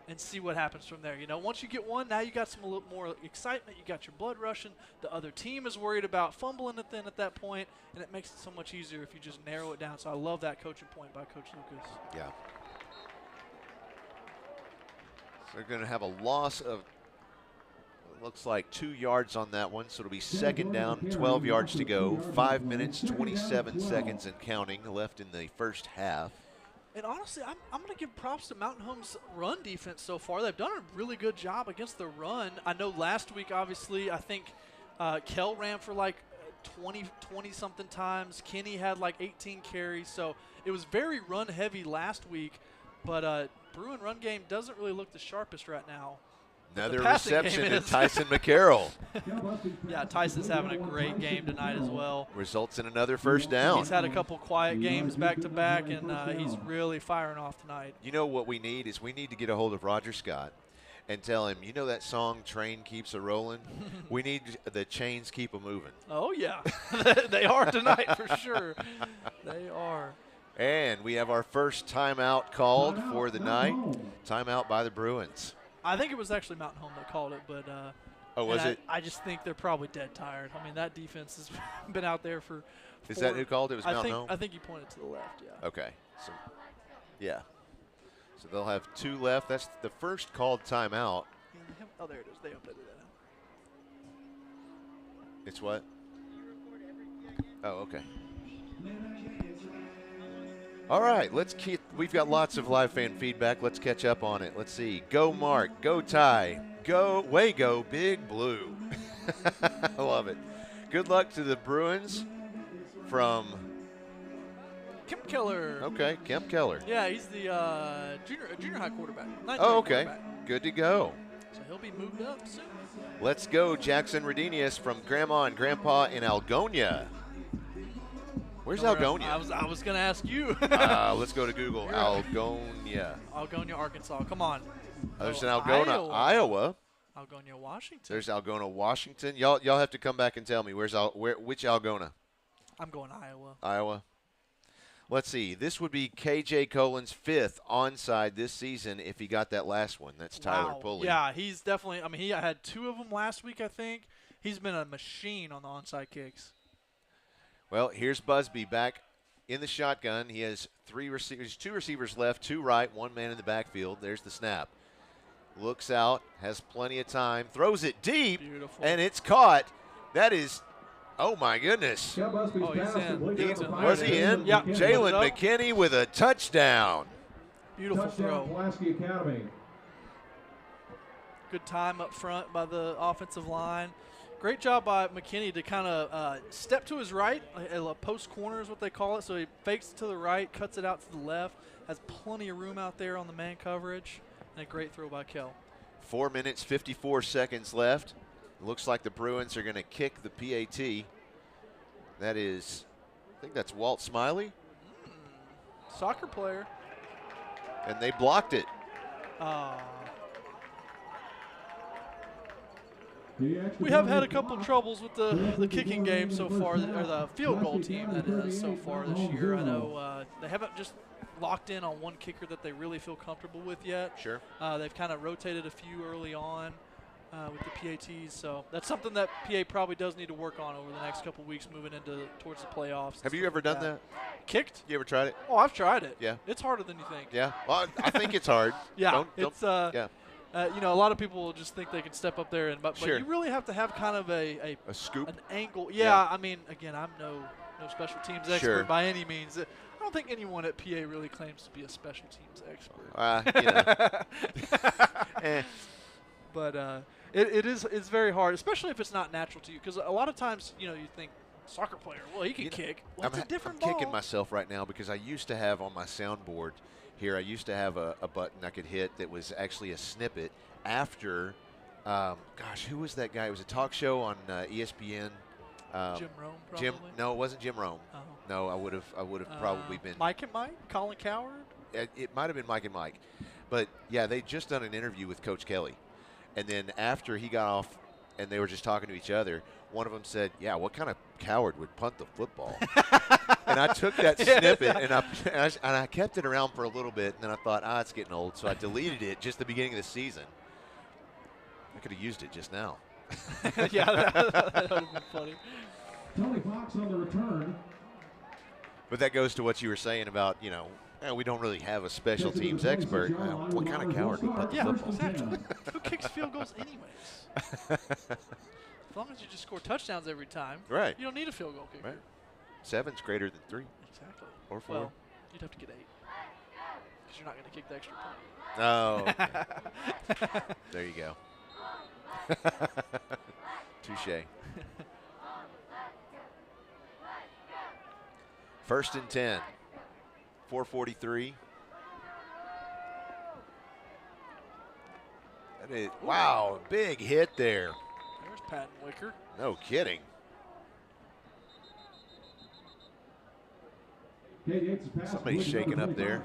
and see what happens from there. Once you get one, now you got a little more excitement. You got your blood rushing. The other team is worried about fumbling it then at that point, and it makes it so much easier if you just narrow it down. So I love that coaching point by Coach Lucas. Yeah. So they're going to have a loss of, it looks like 2 yards on that one, so it'll be second down, 12 yards to go, 5 minutes, 27 seconds and counting left in the first half. And honestly, I'm going to give props to Mountain Home's run defense so far. They've done a really good job against the run. I know last week, obviously, I think Kell ran for like 20-something times. Kenny had like 18 carries. So it was very run-heavy last week. But Bruin run game doesn't really look the sharpest right now. Another reception to Tyson McCarroll. Yeah, Tyson's having a great game tonight as well. Results in another first down. He's had a couple quiet games back-to-back, and he's really firing off tonight. What we need is we need to get a hold of Roger Scott and tell him, that song Train Keeps a Rolling? We need the chains keep a moving. Oh, yeah. They are tonight for sure. They are. And we have our first timeout called for the night. Timeout by the Bruins. I think it was actually Mountain Home that called it, but was it? I just think they're probably dead tired. I mean, that defense has been out there for. Is that who called it? It was Mountain Home? I think you pointed to the left. Yeah. Okay. So, yeah. So they'll have 2 left. That's the first called timeout. Yeah, oh, there it is. They updated that. It's what? Oh, okay. All right, we've got lots of live fan feedback. Let's catch up on it. Let's see. Go Mark, go Ty, go Big Blue. I love it. Good luck to the Bruins from Kemp Keller. Okay, Kemp Keller. Yeah, he's the junior high quarterback. Oh, okay. Good to go. So he'll be moved up soon. Let's go, Jackson Redenius from Grandma and Grandpa in Algonia. Where's Algonia? I was going to ask you. Let's go to Google. Algonia. Algonia, Arkansas. Come on. There's an Algona, Iowa. Algonia, Washington. There's Algona, Washington. Y'all have to come back and tell me which Algona. I'm going Iowa. Iowa. Let's see. This would be KJ Colin's 5th onside this season if he got that last one. That's Tyler Pulley. Yeah, he's definitely. I mean, he had 2 of them last week, I think. He's been a machine on the onside kicks. Well, here's Busby back in the shotgun. He has 3 receivers, 2 receivers left, 2 right, 1 man in the backfield. There's the snap. Looks out, has plenty of time, throws it deep, Beautiful. And it's caught. That is, oh my goodness. Oh, he's in. Was he in? Yeah. Jalen McKinney with a touchdown. Beautiful throw. Pulaski Academy. Good time up front by the offensive line. Great job by McKinney to kind of step to his right. A post corner is what they call it. So he fakes it to the right, cuts it out to the left, has plenty of room out there on the man coverage, and a great throw by Kell. 4 minutes, 54 seconds left. Looks like the Bruins are going to kick the PAT. That is, I think that's Walt Smiley. Soccer player. And they blocked it. We have had a couple troubles with the kicking game so far, or the field goal team, that is, so far this year. I know they haven't just locked in on one kicker that they really feel comfortable with yet. Sure. They've kind of rotated a few early on with the PATs, so that's something that PA probably does need to work on over the next couple weeks moving towards the playoffs. Have you ever done that? Kicked? You ever tried it? Oh, I've tried it. Yeah. It's harder than you think. Yeah. Well, I think it's hard. Yeah. Yeah. A lot of people will just think they can step up there, but Sure. you really have to have kind of a scoop, an angle. Yeah, I mean, again, I'm no special teams expert Sure. by any means. I don't think anyone at PA really claims to be a special teams expert. Eh. But It's very hard, especially if it's not natural to you. Because a lot of times, you think soccer player, well, he can kick. Well, it's a different ball. I'm kicking myself right now because I used to have on my soundboard here, I used to have a button I could hit that was actually a snippet after, who was that guy? It was a talk show on ESPN. Jim Rome, probably. No, it wasn't Jim Rome. Oh. No, I would have probably been. Mike and Mike? Colin Coward? It might have been Mike and Mike. But, yeah, they just done an interview with Coach Kelly. And then after he got off and they were just talking to each other, one of them said, yeah, what kind of coward would punt the football? And I took that snippet and I kept it around for a little bit, and then I thought, it's getting old. So I deleted it just the beginning of the season. I could have used it just now. Yeah, that would have been funny. Tony Fox on the return. But that goes to what you were saying about, we don't really have a special teams expert. What kind of coward would punt the football? Exactly. Who kicks field goals anyways? As long as you just score touchdowns every time, right? You don't need a field goal kicker. Right. 7's greater than 3. Exactly. Or 4. Well, you'd have to get 8 because you're not going to kick the extra point. Oh. There you go. Touche. 1st and 10. 4:43. Wow, big hit there. There's Patton Wicker. No kidding. Somebody's shaking up there.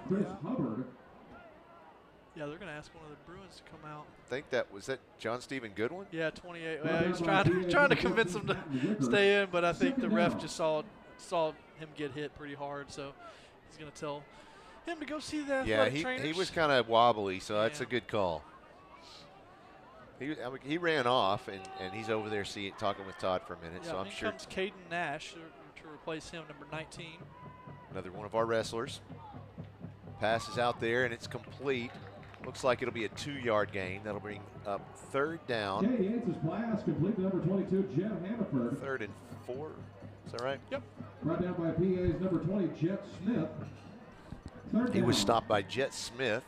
Yeah, they're going to ask one of the Bruins to come out. I think that was John Stephen Goodwin? Yeah, 28. Well, he was trying to convince him to stay in, but I think the ref just saw him get hit pretty hard, so he's going to tell him to go see the athletic trainers. He was kind of wobbly, so that's a good call. He ran off, and he's over there talking with Todd for a minute. Yeah, so I'm sure comes Caden Nash to replace him, number 19. Another one of our wrestlers. Pass is out there, and it's complete. Looks like it'll be a 2-yard gain. That'll bring up 3rd down. Katie Yates' pass complete to number 22, Jet Hannaford. 3rd and 4. Is that right? Yep. Brought down by PA's number 20, Jet Smith. He was stopped by Jet Smith.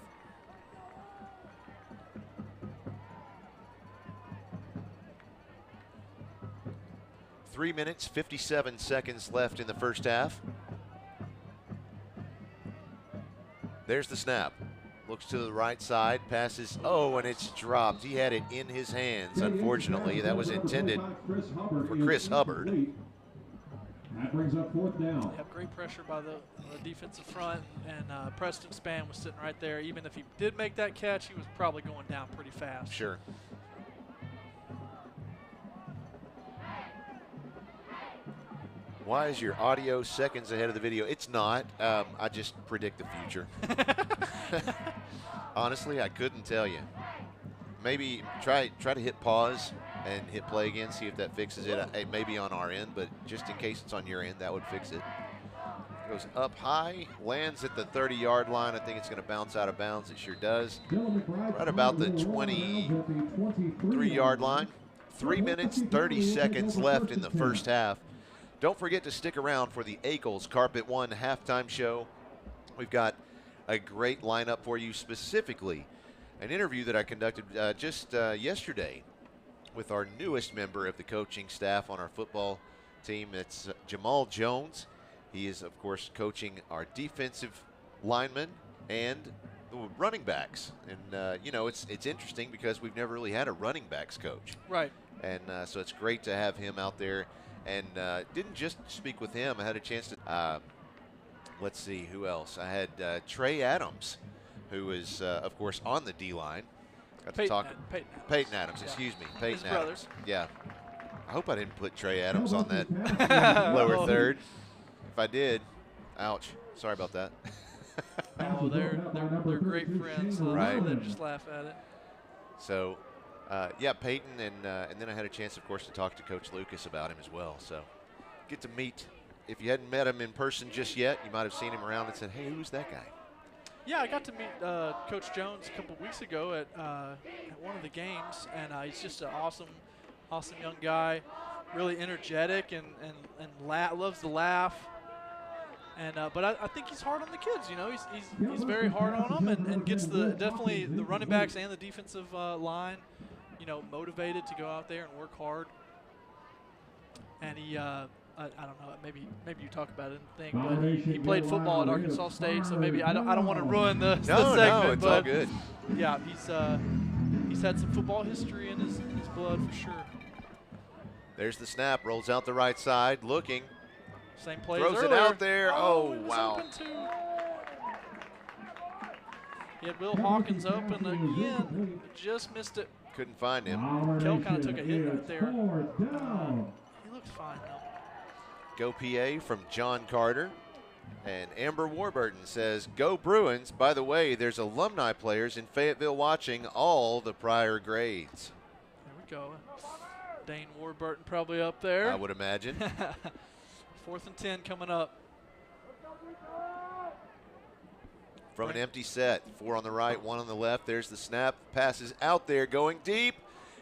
Three minutes, 57 seconds left in the first half. There's the snap. Looks to the right side, passes, and it's dropped. He had it in his hands, unfortunately. That was intended for Chris Hubbard. That brings up 4th down. Have great pressure by the defensive front, and Preston Spann was sitting right there. Even if he did make that catch, he was probably going down pretty fast. Sure. Why is your audio seconds ahead of the video? It's not. I just predict the future. Honestly, I couldn't tell you. Maybe try to hit pause and hit play again, see if that fixes it. It may be on our end, but just in case it's on your end, that would fix it. Goes up high, lands at the 30-yard line. I think it's going to bounce out of bounds. It sure does. Right about the 23-yard line. 3 minutes, 30 seconds left in the first half. Don't forget to stick around for the Ackles Carpet One halftime show. We've got a great lineup for you, specifically an interview that I conducted just yesterday with our newest member of the coaching staff on our football team. It's Jamal Jones. He is, of course, coaching our defensive linemen and the running backs. And, it's interesting because we've never really had a running backs coach. Right. And so it's great to have him out there. And didn't just speak with him. I had a chance to, let's see, who else? I had Trey Adams, who is, of course, on the D-line. Got to talk. Peyton Adams, excuse me. Peyton His Adams. brothers. Yeah. I hope I didn't put Trey Adams on that lower third. If I did, ouch. Sorry about that. Oh, they're great friends. So right. They just laugh at it. So, Peyton, and then I had a chance, of course, to talk to Coach Lucas about him as well. So, get to meet. If you hadn't met him in person just yet, you might have seen him around and said, "Hey, who's that guy?" Yeah, I got to meet Coach Jones a couple weeks ago at one of the games, and he's just an awesome young guy, really energetic and loves to laugh. And but I think he's hard on the kids. He's very hard on them, and gets definitely the running backs and the defensive line motivated to go out there and work hard. And he, I don't know, maybe you talk about it and think, but he played football at Arkansas State, so maybe I don't want to ruin the segment. No, it's but all good. Yeah, he's had some football history in his blood for sure. There's the snap, rolls out the right side, looking. Same play Throws as it earlier. out there. Oh, it was wow. open too. He had Will Hawkins open again, just missed it. Couldn't find him. Kell kind of took a hit right there. Fourth down. He looks fine though. Go PA from John Carter. And Amber Warburton says, go Bruins. By the way, there's alumni players in Fayetteville watching all the prior grades. There we go. Dane Warburton probably up there. I would imagine. 4th and 10 coming up. From an empty set. 4 on the right, 1 on the left. There's the snap. Passes out there, going deep.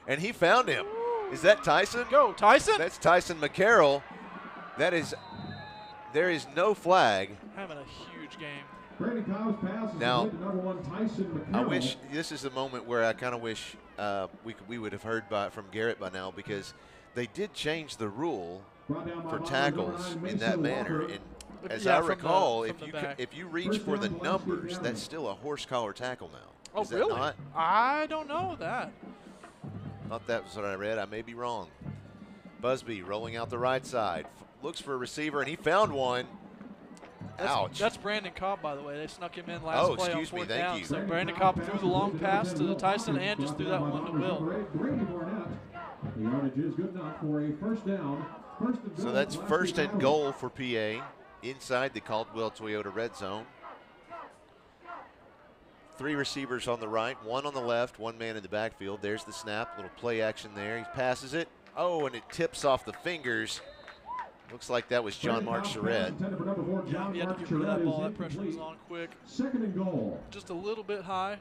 And he found him. Is that Tyson? Go, Tyson. That's Tyson McCarroll. There is no flag. Having a huge game. Brandon Cobb's pass is Now, to number 1 Tyson I McCarroll. wish this is the moment where I kind of wish we would have heard from Garrett by now, because they did change the rule Brought down by for number tackles 9, in Mason that manner. Walker. And as Yeah, I from recall, the if back. you reach First for the down, Pulaski numbers, Academy. that's still a horse collar tackle now. Oh, Is that really? not? I don't know that. Thought that was what I read. I may be wrong. Busby rolling out the right side. Looks for a receiver, and he found one. Ouch. That's Brandon Cobb, by the way. They snuck him in last play on excuse me, 4th thank down. you. So Brandon Cobb threw the long pass to Tyson and just threw that one to Will. Brady Barnett. The yardage is good enough for a first down. First and So goal, that's Pulaski first and Academy. goal for PA inside the Caldwell Toyota red zone. 3 receivers on the right, 1 on the left, 1 man in the backfield. There's the snap, little play action there. He passes it. Oh, and it tips off the fingers. Looks like that was John Mark Charette. Intended for number 4, Yeah, John he had to Mark get rid of that Charette ball. is That pressure was incomplete. on quick. Second and goal. Just a little bit high.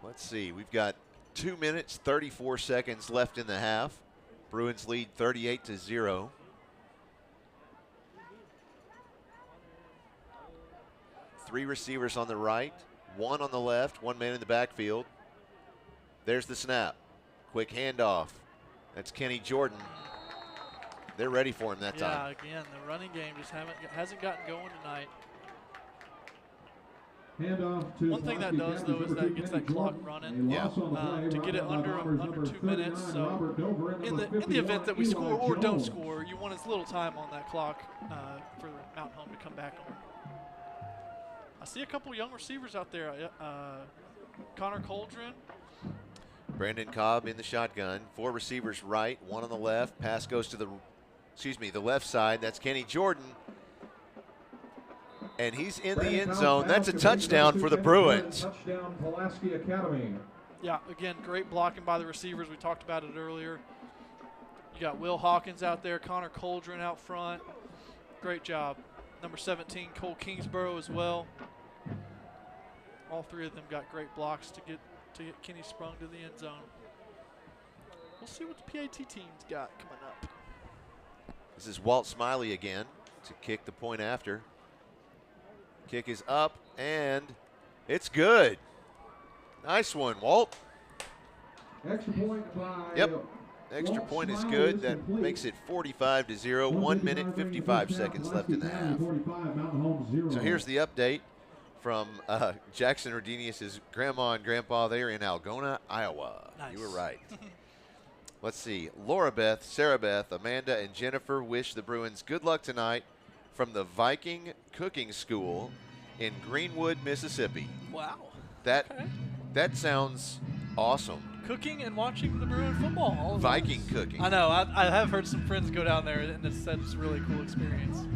Let's see, we've got 2 minutes, 34 seconds left in the half. Bruins lead 38-0. Three receivers on the right, 1 on the left, 1 man in the backfield. There's the snap. Quick handoff. That's Kenny Jordan. They're ready for him that Yeah, time. again, the running game just hasn't gotten going tonight. Handoff to One thing that Pulaski does, though, is Academy, that gets Kenny that clock Jordan. running. Yeah. A loss on the play, To brought get it down by under Bombers under number 2 minutes. 39, So Robert Dover, and in number the event that we 51, score or Eli don't Jones. score, you want as little time on that clock for Mountain Home to come back on. I see a couple young receivers out there. Connor Coldren. Brandon Cobb in the shotgun. 4 receivers right, 1 on the left. Pass goes to the left side. That's Kenny Jordan. And he's in the end zone. That's a touchdown for the Bruins. Touchdown, Pulaski Academy. Yeah, again, great blocking by the receivers. We talked about it earlier. You got Will Hawkins out there, Connor Coldren out front. Great job. Number 17, Cole Kingsborough as well. All 3 of them got great blocks to get Kenny sprung to the end zone. We'll see what the PAT team's got coming up. This is Walt Smiley again to kick the point after. Kick is up, and it's good. Nice one, Walt. Extra point by. Yep. Extra Walt point is Smiley good. is That complete. makes it 45-0. 1 minute, 55 seconds left in the half. So here's the update from Jackson Rodenius' grandma and grandpa there in Algona, Iowa. Nice. You were right. Let's see. Laura Beth, Sarah Beth, Amanda, and Jennifer wish the Bruins good luck tonight from the Viking Cooking School in Greenwood, Mississippi. Wow. That Okay. that sounds awesome. Cooking and watching the Bruin football. All of Viking those. cooking. I know. I have heard some friends go down there, and it's said it's a really cool experience.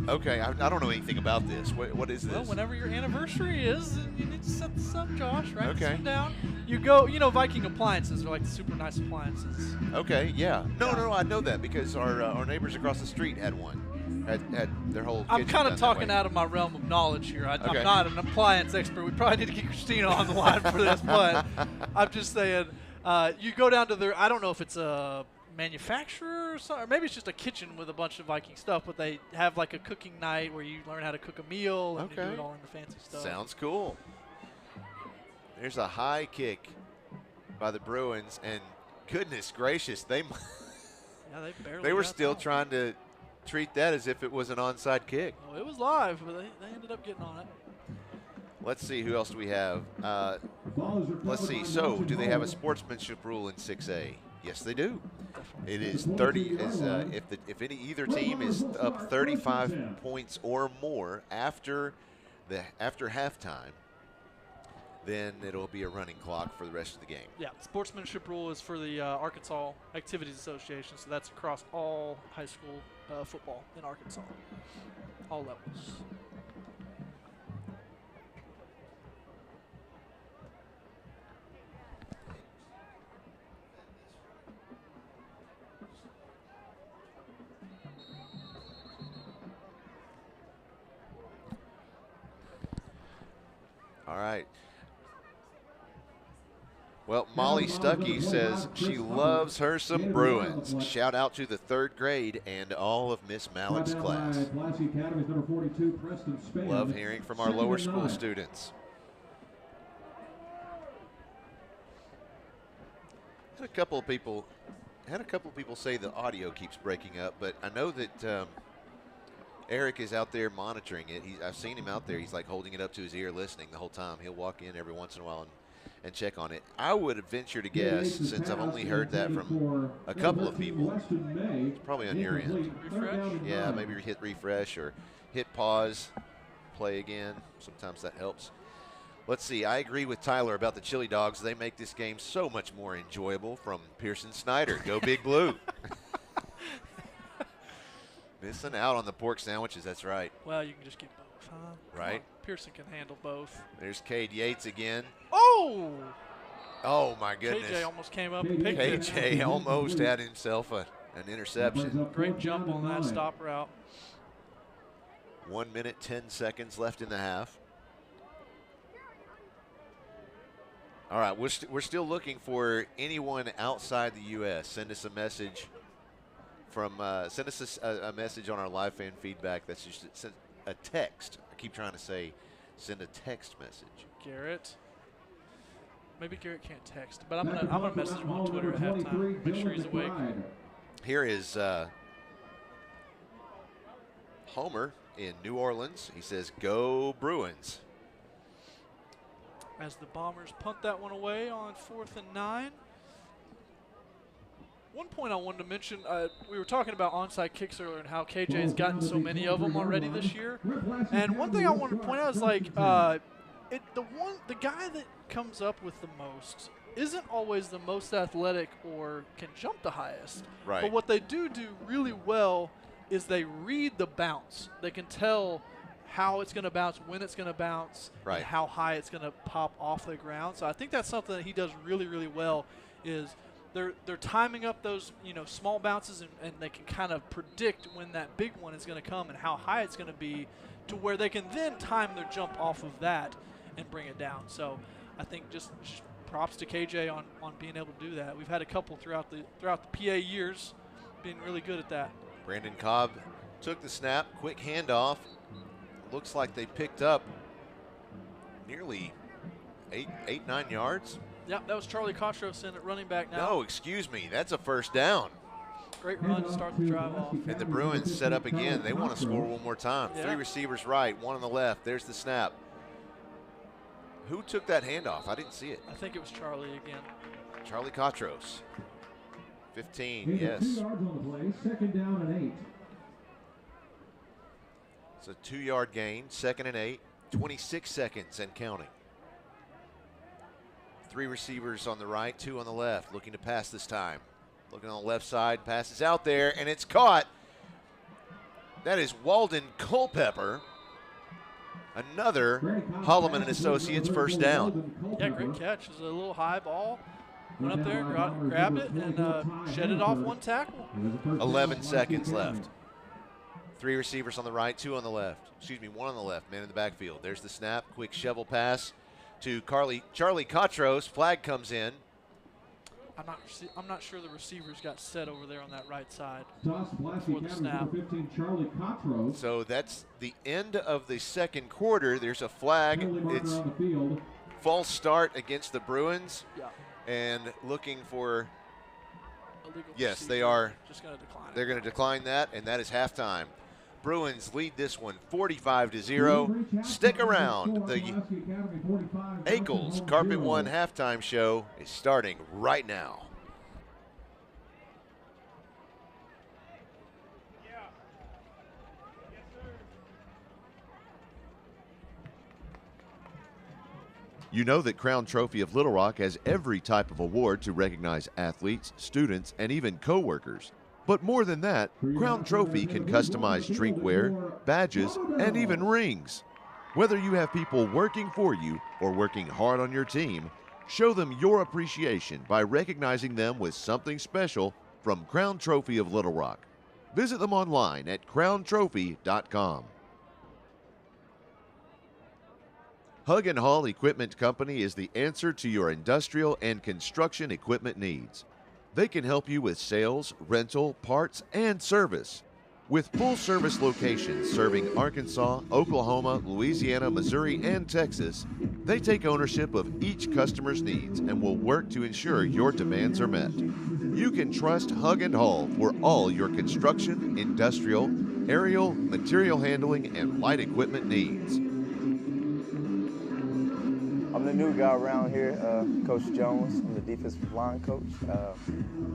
Okay, I don't know anything about this. What is this? Well, whenever your anniversary is, you need to set this up, Josh, right? Okay. Sit down. You go, Viking appliances are like the super nice appliances. Okay, yeah. No, I know that because our neighbors across the street had one. Had their whole I'm kitchen kind done of that talking way. out of my realm of knowledge here. Okay. I'm not an appliance expert. We probably need to get Christina on the line for this, but I'm just saying, you go down to their, I don't know if it's a manufacturer or something, or maybe it's just a kitchen with a bunch of Viking stuff, but they have like a cooking night where you learn how to cook a meal and you do Okay. it all in the fancy stuff. Sounds cool. There's a high kick by the Bruins, and goodness gracious, Yeah, they barely. they were got still that. trying to treat that as if it was an onside kick. Oh, it was live, but they ended up getting on it. Let's see, who else do we have? Let's see. So, do they have a sportsmanship rule in 6A? Yes, they do. It is 30. If either team is up 35 points or more after halftime, then it'll be a running clock for the rest of the game. Yeah, sportsmanship rule is for the Arkansas Activities Association, so that's across all high school football in Arkansas, all levels. All right. Well, Molly Stuckey says she loves her some Bruins. Shout out to the 3rd grade and all of Miss Mallett's class. Pulaski Academy's number 42, Preston Spann. Love hearing from our lower school students. Had a couple of people say the audio keeps breaking up, but I know that Eric is out there monitoring it. I've seen him out there. He's like holding it up to his ear, listening the whole time. He'll walk in every once in a while and check on it. I would venture to guess, since I've only heard that from a couple of people, it's probably on your end. Refresh? Yeah, maybe hit refresh or hit pause, play again. Sometimes that helps. Let's see. I agree with Tyler about the chili dogs. They make this game so much more enjoyable. From Pearson Snyder. Go Big Blue. Missing out on the pork sandwiches. That's right. Well, you can just get both, huh? Right. Pearson can handle both. There's Cade Yates again. Oh! Oh, my goodness. KJ almost came up and picked it. KJ almost had himself an interception. Great jump on that stop route. 1 minute, 10 seconds left in the half. All right, we're still looking for anyone outside the U.S. Send us a message send us a message on our live fan feedback. That's just send a text. I keep trying to say send a text message. Garrett. Maybe Garrett can't text, but I'm gonna message him on Twitter at halftime. Make sure he's awake. Here is Homer in New Orleans. He says, "Go Bruins." As the Bombers punt that one away on 4th and 9. One point I wanted to mention, we were talking about onside kicks earlier and how KJ has gotten so many of them already this year. And one thing I wanted to point out is like the guy that comes up with the most isn't always the most athletic or can jump the highest. Right. But what they do really well is they read the bounce. They can tell how it's going to bounce, when it's going to bounce, right, and how high it's going to pop off the ground. So I think that's something that he does really, really well is they're timing up those small bounces and they can kind of predict when that big one is going to come and how high it's going to be to where they can then time their jump off of that and bring it down. So I think just props to KJ on being able to do that. We've had a couple throughout the PA years being really good at that. Brandon Cobb took the snap, quick handoff. Looks like they picked up nearly 9 yards. Yeah, that was Charlie Kotros in at running back now. No, excuse me. That's a first down. Great run to start the drive off. And the Bruins set up again. They want to score one more time. Yeah. 3 receivers right, 1 on the left. There's the snap. Who took that handoff? I didn't see it. I think it was Charlie again. Charlie Kotros. 15, yes. 2 yards on the play, 2nd down and 8. It's a 2-yard gain, 2nd and 8, 26 seconds and counting. 3 receivers on the right, 2 on the left, looking to pass this time. Looking on the left side, passes out there, and it's caught. That is Walden Culpepper. Another Holloman and Associates first down. Yeah, great catch. It was a little high ball. Went up there, grabbed it, and shed it off one tackle. 11 seconds left. 3 receivers on the right, 2 on the left. Excuse me, 1 on the left, man in the backfield. There's the snap, quick shovel pass to Charlie Kotros. Flag comes in. I'm not sure the receivers got set over there on that right side Before the snap. 15, Charlie Kotros. So that's the end of the second quarter. There's a flag. It's false start against the Bruins Yeah. and looking for Illegal yes, they procedure. are. Just going to decline it. They're going to decline that, and that is halftime. Bruins lead this one 45-0. Stick around. The Ankles Carpet One halftime show is starting right now. You know that Crown Trophy of Little Rock has every type of award to recognize athletes, students, and even co-workers. But more than that, Crown Trophy can customize drinkware, badges, and even rings. Whether you have people working for you or working hard on your team, show them your appreciation by recognizing them with something special from Crown Trophy of Little Rock. Visit them online at crowntrophy.com. Hug and Haul Equipment Company is the answer to your industrial and construction equipment needs. They can help you with sales, rental, parts, and service. With full-service locations serving Arkansas, Oklahoma, Louisiana, Missouri, and Texas, they take ownership of each customer's needs and will work to ensure your demands are met. You can trust Hug and Haul for all your construction, industrial, aerial, material handling, and light equipment needs. I'm the new guy around here, Coach Jones. I'm the defensive line coach.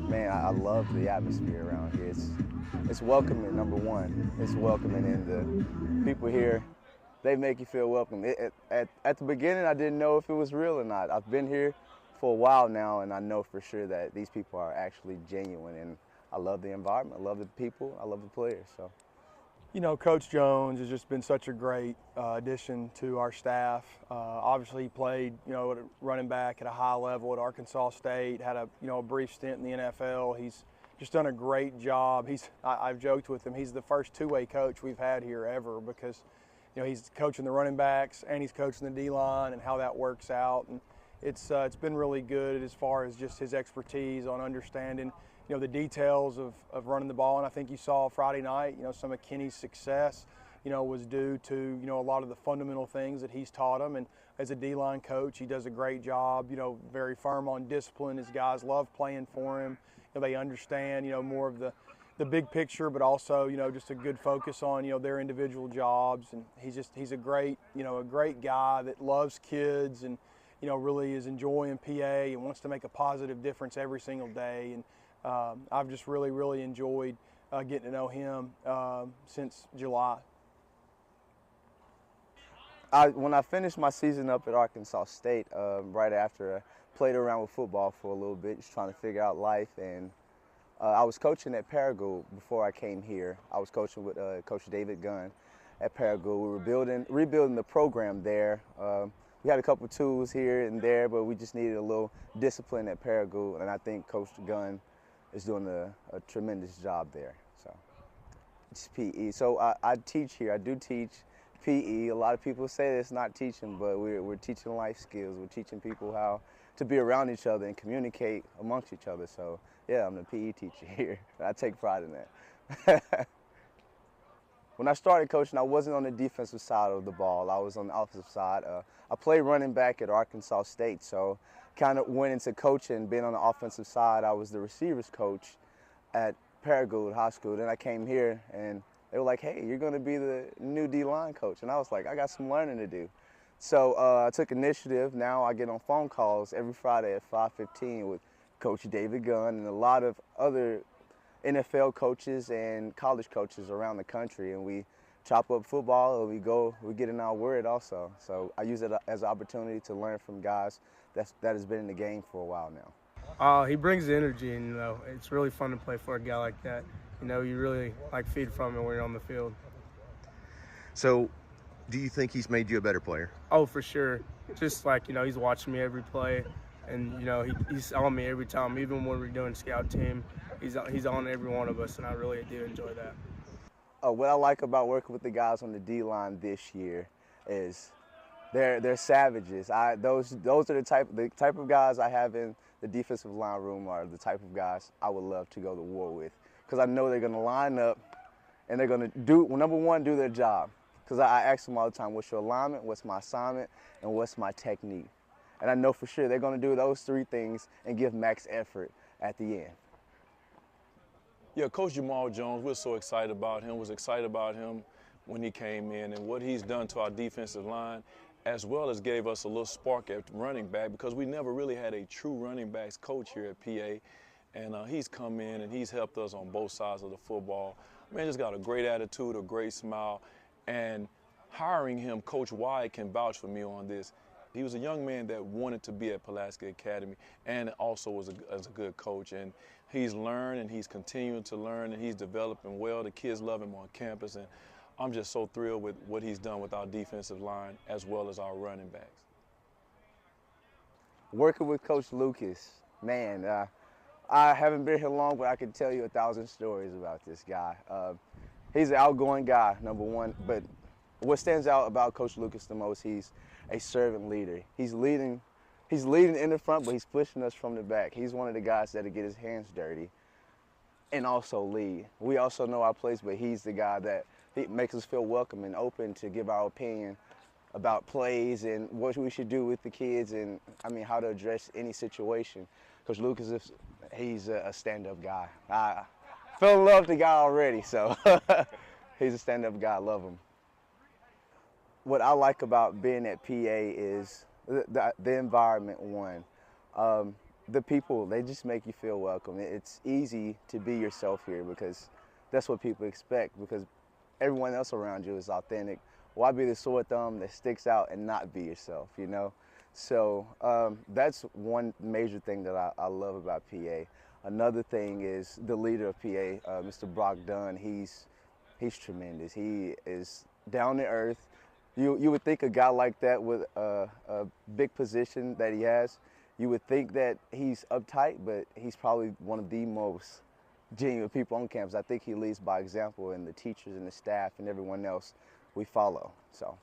Man, I love the atmosphere around here. It's welcoming, number one. It's welcoming, and the people here, they make you feel welcome. At the beginning, I didn't know if it was real or not. I've been here for a while now, and I know for sure that these people are actually genuine, and I love the environment, I love the people, I love the players. So. You know, Coach Jones has just been such a great addition to our staff. Obviously, he played, at a running back at a high level at Arkansas State, had a brief stint in the NFL. He's just done a great job. I've joked with him, he's the first two-way coach we've had here ever because, he's coaching the running backs and he's coaching the D-line and how that works out. And it's been really good as far as just his expertise on understanding the details of running the ball. And I think you saw Friday night, some of Kenny's success, was due to, a lot of the fundamental things that he's taught him. And as a D-line coach, he does a great job, very firm on discipline. His guys love playing for him. They understand, more of the big picture, but also, just a good focus on, their individual jobs. And he's a great, a great guy that loves kids and, really is enjoying PA and wants to make a positive difference every single day. And I've just really, really enjoyed getting to know him since July. When I finished my season up at Arkansas State, right after I played around with football for a little bit, just trying to figure out life, and I was coaching at Paragould before I came here. I was coaching with Coach David Gunn at Paragould. We were rebuilding the program there. We had a couple tools here and there, but we just needed a little discipline at Paragould, and I think Coach Gunn is doing a tremendous job there. So it's PE. So I teach here. I do teach PE. A lot of people say it's not teaching, but we're teaching life skills. We're teaching people how to be around each other and communicate amongst each other. So yeah, I'm the PE teacher here. I take pride in that. When I started coaching, I wasn't on the defensive side of the ball. I was on the offensive side. I played running back at Arkansas State, so kind of went into coaching, being on the offensive side. I was the receivers coach at Paragould High School. Then I came here and they were like, hey, you're going to be the new D-line coach. And I was like, I got some learning to do. So I took initiative. Now I get on phone calls every Friday at 5:15 with Coach David Gunn and a lot of other NFL coaches and college coaches around the country. And we chop up football and we get in our word also. So I use it as an opportunity to learn from guys that has been in the game for a while now. He brings the energy, and it's really fun to play for a guy like that. You really feed from him when you're on the field. So, do you think he's made you a better player? Oh, for sure. Just he's watching me every play, and he's on me every time. Even when we're doing scout team, he's on every one of us, and I really do enjoy that. What I like about working with the guys on the D-line this year is they're savages. Those are the type of guys I have in the defensive line room are the type of guys I would love to go to war with, because I know they're going to line up and they're going to do their job. Because I ask them all the time, what's your alignment, what's my assignment, and what's my technique? And I know for sure they're going to do those 3 things and give max effort at the end. Yeah, Coach Jamal Jones, we're so excited about him. Was excited about him when he came in and what he's done to our defensive line, as well as gave us a little spark at running back, because we never really had a true running backs coach here at PA. And he's come in and he's helped us on both sides of the football. Man, just got a great attitude, a great smile. And hiring him, Coach Wyatt can vouch for me on this. He was a young man that wanted to be at Pulaski Academy and also was a good coach. And he's learned and he's continuing to learn and he's developing well. The kids love him on campus. And I'm just so thrilled with what he's done with our defensive line as well as our running backs. Working with Coach Lucas, man, I haven't been here long, but I can tell you 1,000 stories about this guy. He's an outgoing guy, number one, but what stands out about Coach Lucas the most, he's a servant leader. He's leading in the front, but he's pushing us from the back. He's one of the guys that'll get his hands dirty and also lead. We also know our place, but he's the guy that he makes us feel welcome and open to give our opinion about plays and what we should do with the kids and, how to address any situation. Coach Lucas, he's a stand-up guy. I fell in love with the guy already, so he's a stand-up guy. I love him. What I like about being at PA is the environment, one. The people, they just make you feel welcome. It's easy to be yourself here because that's what people expect, because everyone else around you is authentic. Why be the sore thumb that sticks out and not be yourself, you know? So that's one major thing that I love about PA. Another thing is the leader of PA, Mr. Brock Dunn. He's tremendous. He is down to earth. You would think a guy like that with a big position that he has, you would think that he's uptight, but he's probably one of the most genuine people on campus. I think he leads by example, and the teachers and the staff and everyone else we follow. So.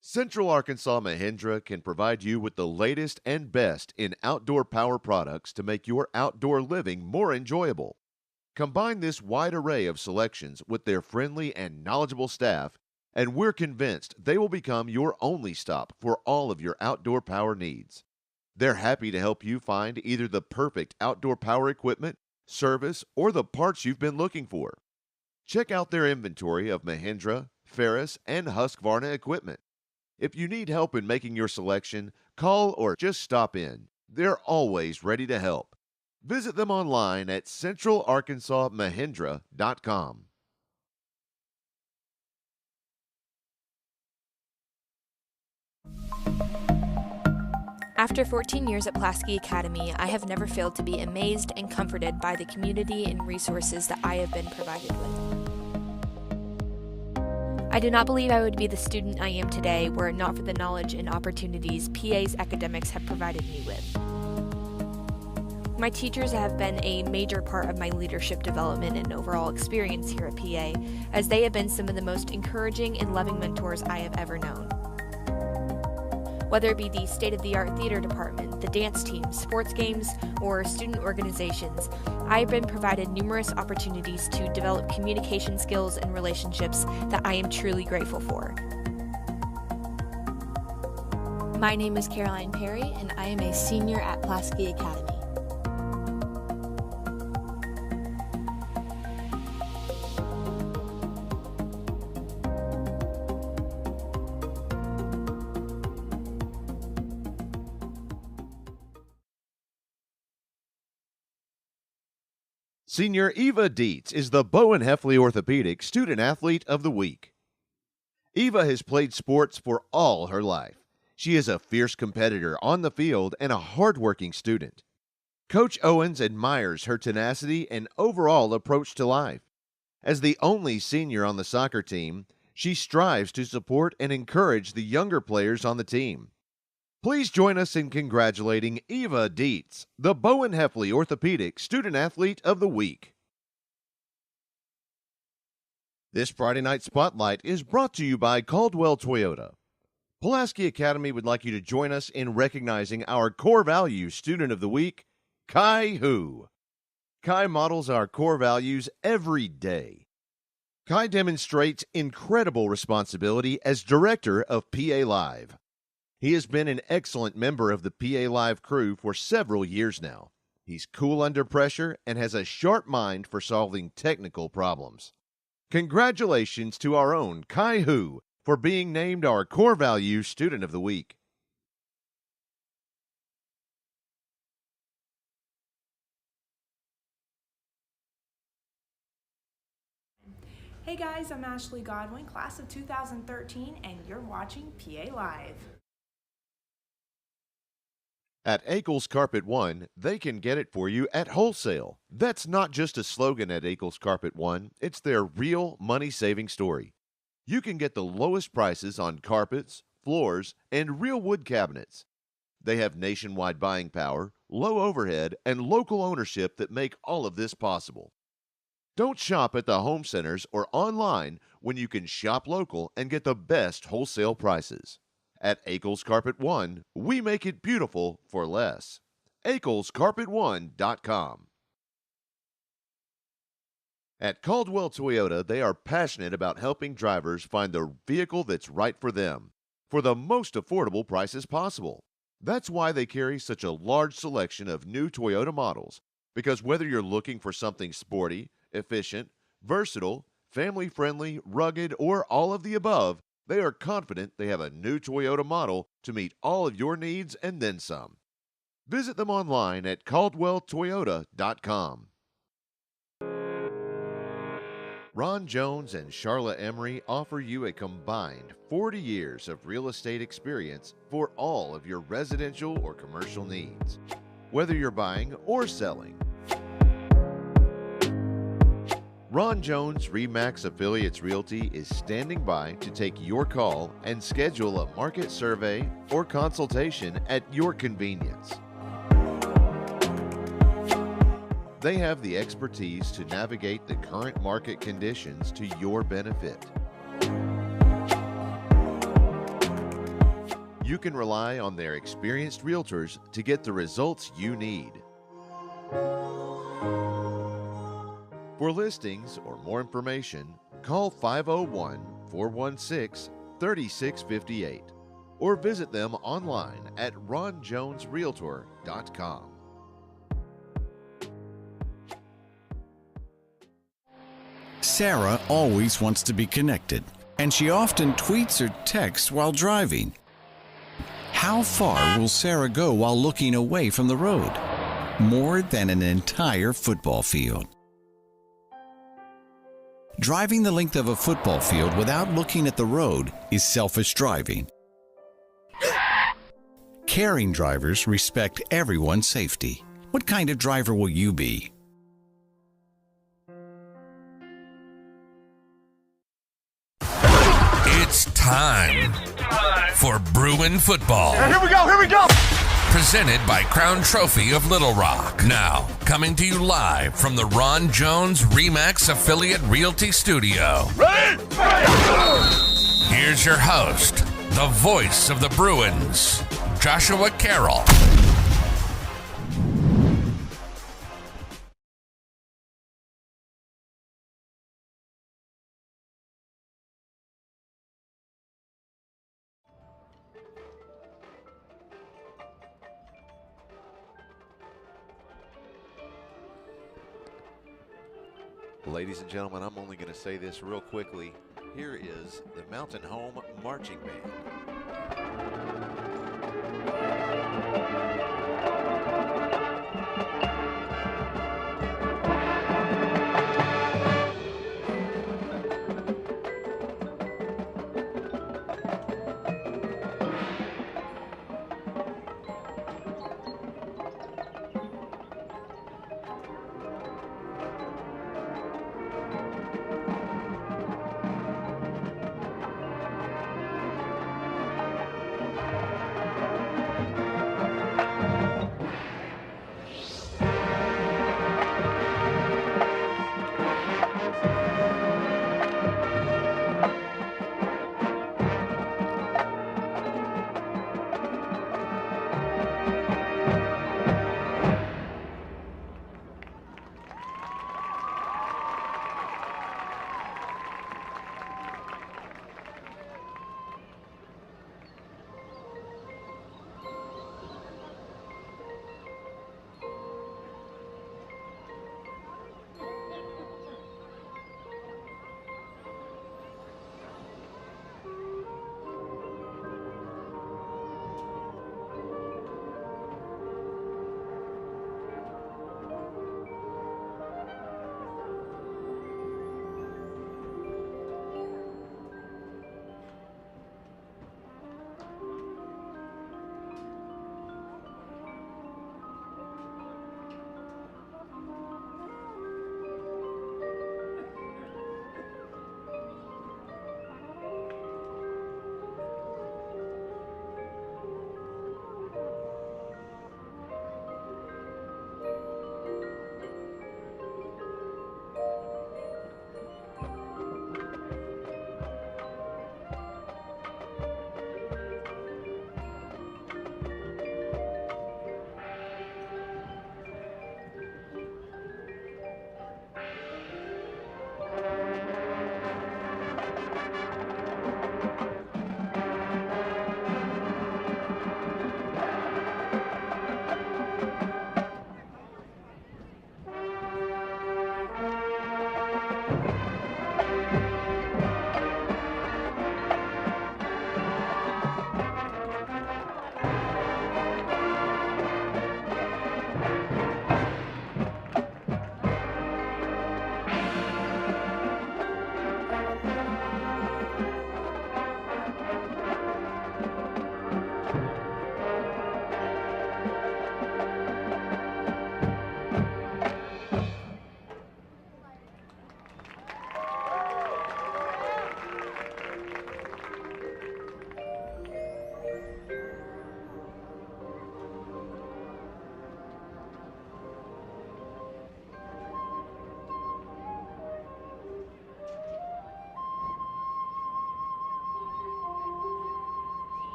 Central Arkansas Mahindra can provide you with the latest and best in outdoor power products to make your outdoor living more enjoyable. Combine this wide array of selections with their friendly and knowledgeable staff, and we're convinced they will become your only stop for all of your outdoor power needs. They're happy to help you find either the perfect outdoor power equipment, service, or the parts you've been looking for. Check out their inventory of Mahindra, Ferris, and Husqvarna equipment. If you need help in making your selection, call or just stop in. They're always ready to help. Visit them online at centralarkansasmahindra.com. After 14 years at Pulaski Academy, I have never failed to be amazed and comforted by the community and resources that I have been provided with. I do not believe I would be the student I am today were it not for the knowledge and opportunities PA's academics have provided me with. My teachers have been a major part of my leadership development and overall experience here at PA, as they have been some of the most encouraging and loving mentors I have ever known. Whether it be the state-of-the-art theater department, the dance team, sports games, or student organizations, I have been provided numerous opportunities to develop communication skills and relationships that I am truly grateful for. My name is Caroline Perry, and I am a senior at Pulaski Academy. Senior Eva Dietz is the Bowen Heffley Orthopedic Student Athlete of the Week. Eva has played sports for all her life. She is a fierce competitor on the field and a hardworking student. Coach Owens admires her tenacity and overall approach to life. As the only senior on the soccer team, she strives to support and encourage the younger players on the team. Please join us in congratulating Eva Dietz, the Bowen Heffley Orthopedic Student Athlete of the Week. This Friday Night Spotlight is brought to you by Caldwell Toyota. Pulaski Academy would like you to join us in recognizing our core value Student of the Week, Kai Hu. Kai models our core values every day. Kai demonstrates incredible responsibility as director of PA Live. He has been an excellent member of the PA Live crew for several years now. He's cool under pressure and has a sharp mind for solving technical problems. Congratulations to our own Kai Hu for being named our Core Values Student of the Week. Hey guys, I'm Ashley Godwin, class of 2013, and you're watching PA Live. At Akel's Carpet One, they can get it for you at wholesale. That's not just a slogan at Akel's Carpet One, it's their real money-saving story. You can get the lowest prices on carpets, floors, and real wood cabinets. They have nationwide buying power, low overhead, and local ownership that make all of this possible. Don't shop at the home centers or online when you can shop local and get the best wholesale prices. At Akel's Carpet One, we make it beautiful for less. AkelsCarpet1.com. At Caldwell Toyota, they are passionate about helping drivers find the vehicle that's right for them for the most affordable prices possible. That's why they carry such a large selection of new Toyota models, because whether you're looking for something sporty, efficient, versatile, family-friendly, rugged, or all of the above, they are confident they have a new Toyota model to meet all of your needs and then some. Visit them online at CaldwellToyota.com. Ron Jones and Charlotte Emery offer you a combined 40 years of real estate experience for all of your residential or commercial needs, whether you're buying or selling. Ron Jones RE/MAX Affiliates Realty is standing by to take your call and schedule a market survey or consultation at your convenience. They have the expertise to navigate the current market conditions to your benefit. You can rely on their experienced realtors to get the results you need. For listings or more information, call 501-416-3658 or visit them online at ronjonesrealtor.com. Sarah always wants to be connected, and she often tweets or texts while driving. How far will Sarah go while looking away from the road? More than an entire football field. Driving the length of a football field without looking at the road is selfish driving. Caring drivers respect everyone's safety. What kind of driver will you be? It's time for Bruin football. Here we go! Presented by Crown Trophy of Little Rock. Now, coming to you live from the Ron Jones RE/MAX Affiliate Realty Studio. Ready? Here's your host, the voice of the Bruins, Joshua Carroll. Ladies and gentlemen, I'm only going to say this real quickly. Here is the Mountain Home Marching Band.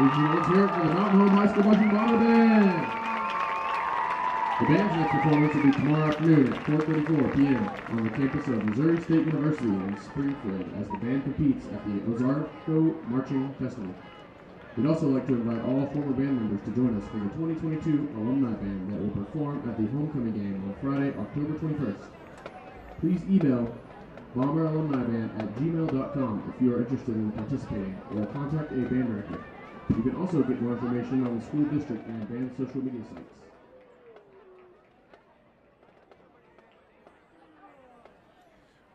let's hear it for the Mountain Home High School Marching Honor Band. The band's next performance will be tomorrow afternoon at 4:34 p.m. on the campus of Missouri State University in Springfield as the band competes at the Ozarko Marching Festival. We'd also like to invite all former band members to join us for the 2022 alumni band that will perform at the homecoming game on Friday, October 21st. Please email bomberalumniband@gmail.com if you are interested in participating, or contact a band director. You can also get more information on the school district and band social media sites.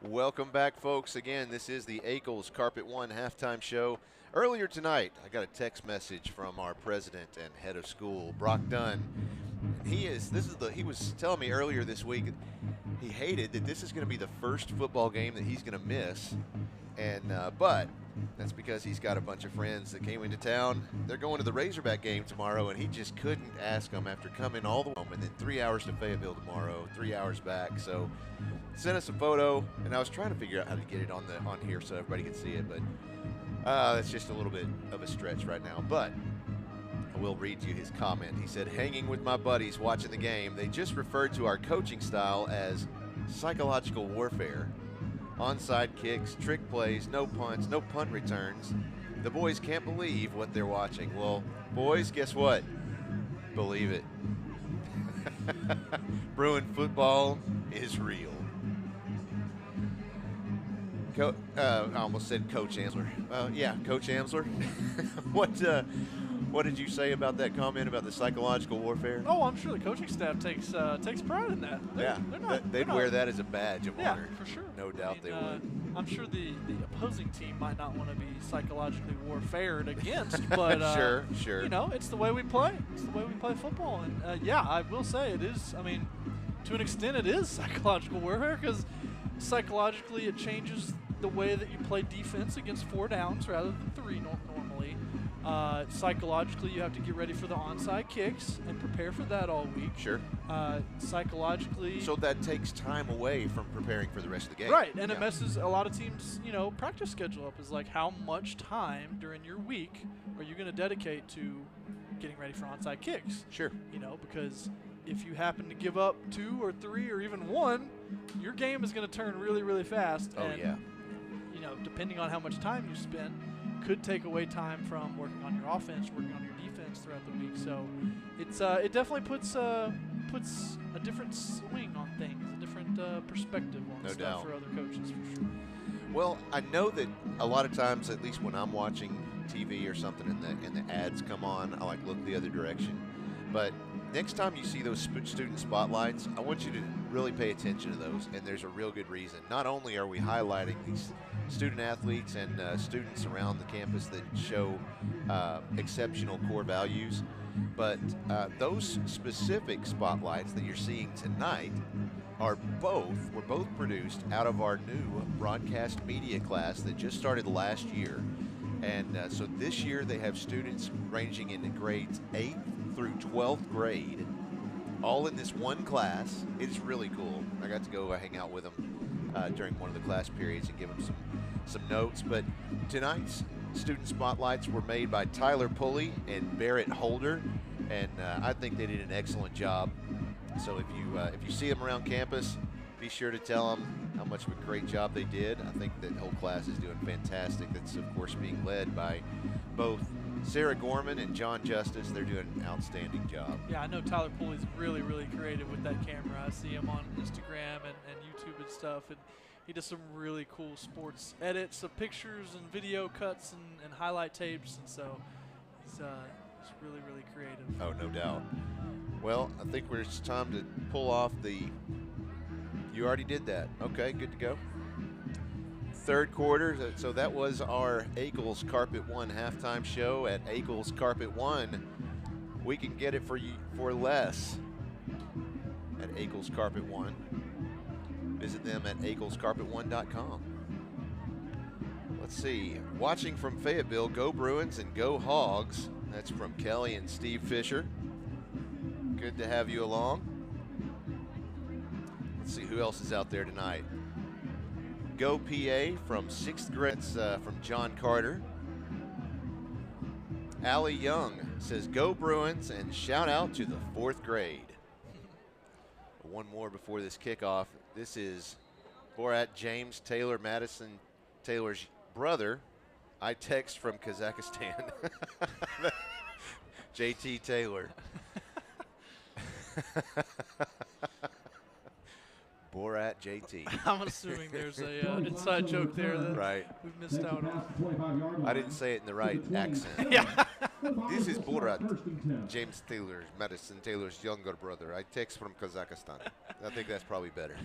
Welcome back, folks. Again, this is the Ackles Carpet One halftime show. Earlier tonight, I got a text message from our president and head of school, Brock Dunn. He was telling me earlier this week he hated that this is going to be the first football game that he's going to miss, and but that's because he's got a bunch of friends that came into town. They're going to the Razorback game tomorrow, and he just couldn't ask them after coming all the way home, and then 3 hours to Fayetteville tomorrow, 3 hours back. So sent us a photo, and I was trying to figure out how to get it on here so everybody can see it, but that's just a little bit of a stretch right now. But I will read you his comment. He said, "Hanging with my buddies watching the game, they just referred to our coaching style as psychological warfare. Onside kicks, trick plays, no punts, no punt returns. The boys can't believe what they're watching." Well, boys, guess what? Believe it. Bruin football is real. I almost said Coach Amsler. Yeah, Coach Amsler. What did you say about that comment about the psychological warfare? Oh, I'm sure the coaching staff takes pride in that. They'd wear that as a badge of honor. Yeah, for sure. No doubt they would. I'm sure the opposing team might not want to be psychologically warfared against, but sure. You know, it's the way we play. It's the way we play football, and yeah, I will say it is. I mean, to an extent, it is psychological warfare because psychologically it changes the way that you play defense against 4 downs rather than 3 normally. Psychologically, you have to get ready for the onside kicks and prepare for that all week. Sure. Psychologically. So that takes time away from preparing for the rest of the game. Right, and it messes a lot of teams, practice schedule up. Is like, how much time during your week are you going to dedicate to getting ready for onside kicks? Sure. Because if you happen to give up 2 or 3 or even 1, your game is going to turn really, really fast. Oh, yeah. Depending on how much time you spend, could take away time from working on your offense, working on your defense throughout the week. So it definitely puts a different swing on things, a different perspective on stuff for other coaches, for sure. Well, I know that a lot of times, at least when I'm watching TV or something and the ads come on, I look the other direction. But next time you see those student spotlights, I want you to really pay attention to those, and there's a real good reason. Not only are we highlighting these student athletes and students around the campus that show exceptional core values, but those specific spotlights that you're seeing tonight were both produced out of our new broadcast media class that just started last year. And so this year they have students ranging in grades 8th through 12th grade, all in this one class. It's really cool. I got to go hang out with them during one of the class periods and give them some notes. But tonight's student spotlights were made by Tyler Pulley and Barrett Holder, and I think they did an excellent job. So if you see them around campus, be sure to tell them how much of a great job they did. I think that whole class is doing fantastic. That's, of course, being led by both Sarah Gorman and John Justice. They're doing an outstanding job. Yeah, I know Tyler Pulley's really, really creative with that camera. I see him on Instagram and YouTube and stuff, and he does some really cool sports edits of pictures and video cuts and highlight tapes, and so he's really, really creative. Oh, no doubt. Well, I think it's time to pull off the... You already did that. Okay, good to go. Third quarter, so that was our Ackles Carpet One halftime show at Ackles Carpet One. We can get it for you for less at Ackles Carpet One. Visit them at acklescarpet1.com. Let's see. Watching from Fayetteville, go Bruins and go Hogs. That's from Kelly and Steve Fisher. Good to have you along. Let's see who else is out there tonight. Go PA from 6th grade. That's from John Carter. Allie Young says, "Go Bruins," and shout out to the 4th grade. One more before this kickoff. This is Borat James Taylor, Madison Taylor's brother. I text from Kazakhstan. JT Taylor. Borat JT. I'm assuming there's a inside joke there that we've missed out on. I didn't say it in the right accent. Yeah. This is Borat, James Taylor, Madison Taylor's younger brother. I text from Kazakhstan. I think that's probably better.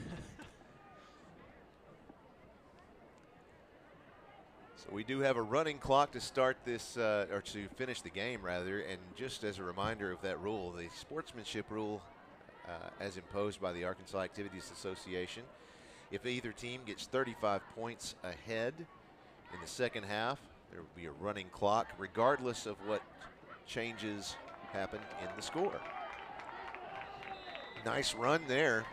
So we do have a running clock to start this, or to finish the game, rather. And just as a reminder of that rule, the sportsmanship rule, as imposed by the Arkansas Activities Association, if either team gets 35 points ahead in the second half, there will be a running clock, regardless of what changes happen in the score. Nice run there.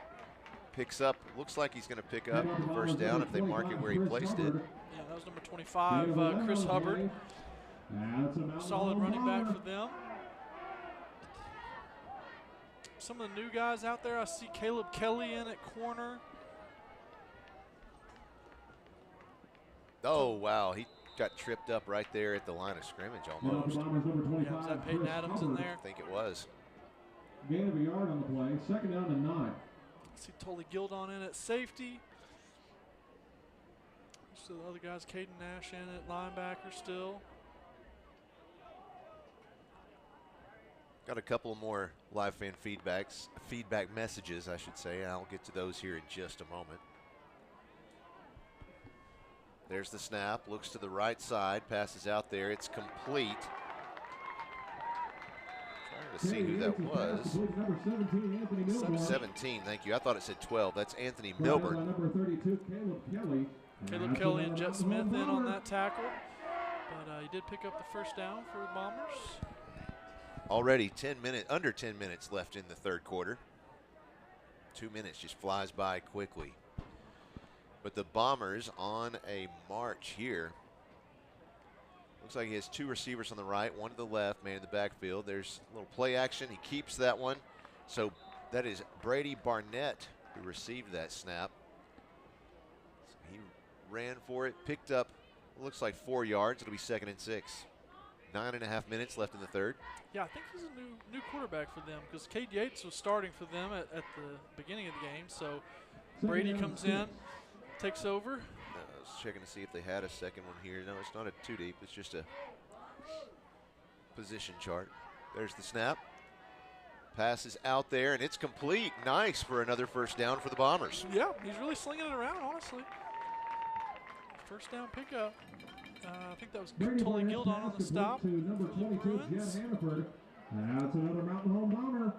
Picks up, looks like he's going to pick up the first down if they mark it where he placed it. Yeah, that was number 25, Chris Hubbard. Solid running back for them. Some of the new guys out there, I see Caleb Kelly in at corner. Oh, wow. He got tripped up right there at the line of scrimmage almost. Yeah, was that Peyton Adams in there? I think it was. Gain of a yard on the play. 2nd down and 9. I see Tully Gildon in at safety. So the other guys, Caden Nash in at linebacker still. Got a couple more live fan feedback messages, I should say. I'll get to those here in just a moment. There's the snap, looks to the right side, passes out there. It's complete. Trying to see who that was. Number 17, thank you. I thought it said 12. That's Anthony Milburn. Number 32, Caleb Kelly. Caleb Kelly and Jet Smith in on that tackle. But he did pick up the first down for the Bombers. Already under 10 minutes left in the third quarter. 2 minutes just flies by quickly. But the Bombers on a march here. Looks like he has 2 receivers on the right, 1 to the left, man in the backfield. There's a little play action. He keeps that one. So that is Brady Barnett who received that snap. So he ran for it, picked up, looks like 4 yards. It'll be 2nd and 6. 9.5 minutes left in the third. Yeah, I think he's a new quarterback for them because Cade Yates was starting for them at the beginning of the game. So Brady comes in, takes over. I was checking to see if they had a second one here. No, it's not a 2 deep. It's just a position chart. There's the snap. Pass is out there, and it's complete. Nice for another first down for the Bombers. Yeah, he's really slinging it around, honestly. First down pickup. I think that was Tully Gildon on the stop. Number 22, Jed Hannaford. That's another Mountain Home Bomber.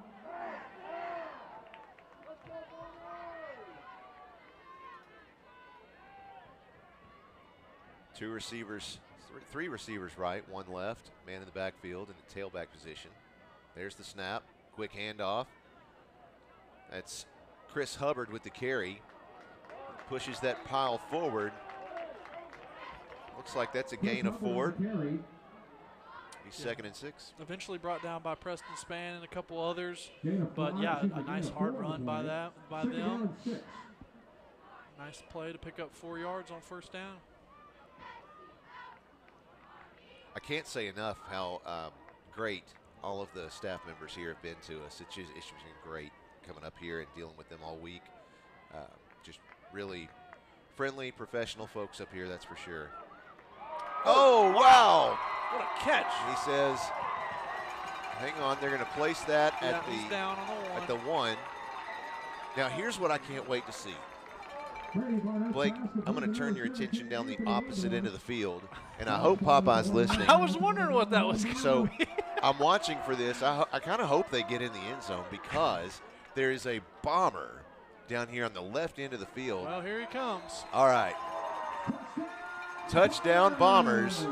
Three receivers right, 1 left. Man in the backfield in the tailback position. There's the snap. Quick handoff. That's Chris Hubbard with the carry. Pushes that pile forward. Looks like that's a gain of 4. He's 2nd and 6. Eventually brought down by Preston Spann and a couple others. But yeah, a nice hard run by them. Nice play to pick up 4 yards on first down. I can't say enough how great all of the staff members here have been to us. It's been great coming up here and dealing with them all week. Just really friendly, professional folks up here, that's for sure. Oh, wow. What a catch. He says, hang on, they're going to place that he's down on at the 1. Now, here's what I can't wait to see. Blake, I'm going to turn your attention down the opposite end of the field, and I hope Popeye's listening. I was wondering what that was going to be. I'm watching for this. I kind of hope they get in the end zone because there is a bomber down here on the left end of the field. Well, here he comes. All right. Touchdown Bombers.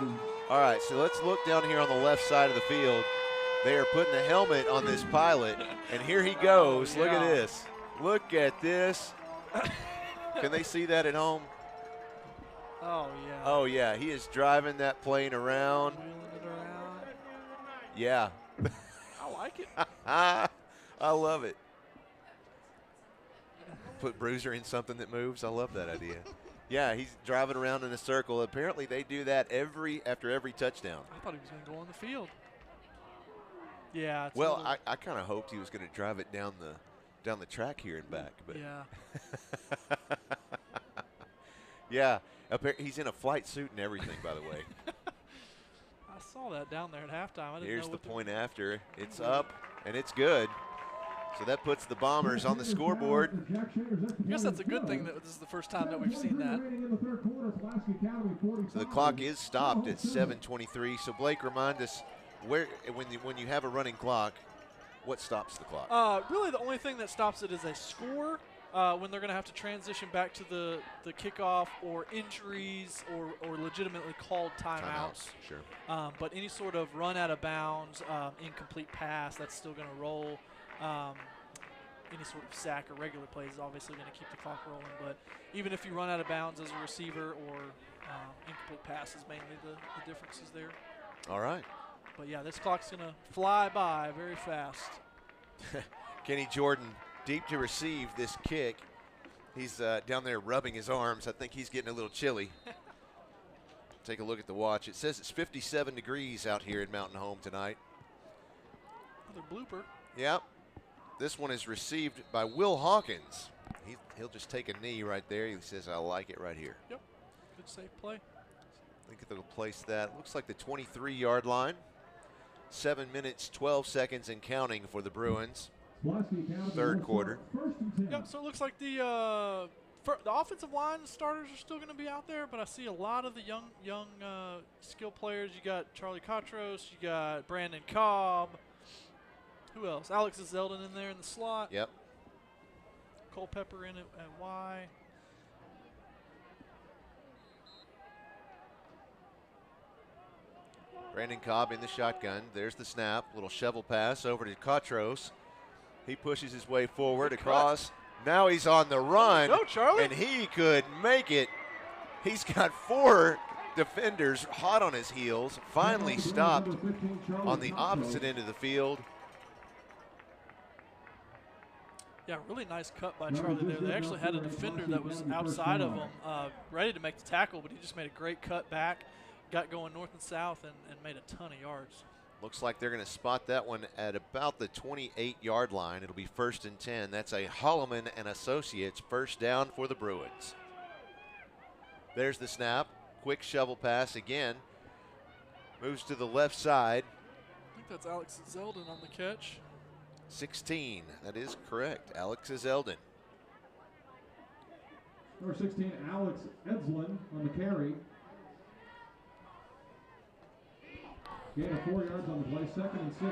All right, so let's look down here on the left side of the field. They are putting the helmet on this pilot, and here he goes. Look at this. Look at this. Can they see that at home? Oh, yeah. Oh, yeah. He is driving that plane around. Wheeling it around. Yeah. I like it. I love it. Put Bruiser in something that moves. I love that idea. Yeah, he's driving around in a circle. Apparently, they do that after every touchdown. I thought he was going to go on the field. Yeah. It's Well, I kind of hoped he was going to drive it down the track here and back. But yeah. Yeah. He's in a flight suit and everything, by the way. I saw that down there at halftime. I didn't Here's know the what point after. It's up, and it's good. So that puts the Bombers on the scoreboard. I guess that's a good thing that this is the first time that we've seen that. So the clock is stopped at 7:23. So Blake, remind us when you have a running clock, what stops the clock? Really, the only thing that stops it is a score. When they're going to have to transition back to the kickoff, or injuries, or legitimately called timeouts. Sure. But any sort of run out of bounds, incomplete pass, that's still going to roll. Any sort of sack or regular play is obviously going to keep the clock rolling. But even if you run out of bounds as a receiver, or incomplete pass is mainly the differences there. All right. But, yeah, this clock's going to fly by very fast. Kenny Jordan deep to receive this kick. He's down there rubbing his arms. I think he's getting a little chilly. Take a look at the watch. It says it's 57 degrees out here in Mountain Home tonight. Another blooper. Yep. This one is received by Will Hawkins. He'll just take a knee right there. He says, I like it right here. Yep. Good safe play. I think they'll place that. Looks like the 23-yard line. 7 minutes, 12 seconds and counting for the Bruins. Third quarter. Yep, so it looks like the offensive line starters are still going to be out there, but I see a lot of the young skill players. You got Charlie Cotros, you got Brandon Cobb. Who else? Alex Zeldin in there in the slot. Yep. Culpepper in at Y. Brandon Cobb in the shotgun. There's the snap. Little shovel pass over to Cotros. He pushes his way forward across. Now he's on the run. Go, Charlie. And he could make it. He's got 4 defenders hot on his heels. Finally stopped on the opposite end of the field. Yeah, really nice cut by Charlie there. They actually had a defender that was outside of him, ready to make the tackle, but he just made a great cut back, got going north and south, and made a ton of yards. Looks like they're going to spot that one at about the 28-yard line. It'll be 1st and 10. That's a Holloman and Associates first down for the Bruins. There's the snap. Quick shovel pass again. Moves to the left side. I think that's Alex Zeldin on the catch. 16. That is correct. Alex Zeldin. Number 16, Alex Edslin on the carry. Gain of 4 yards on the play, 2nd and 6.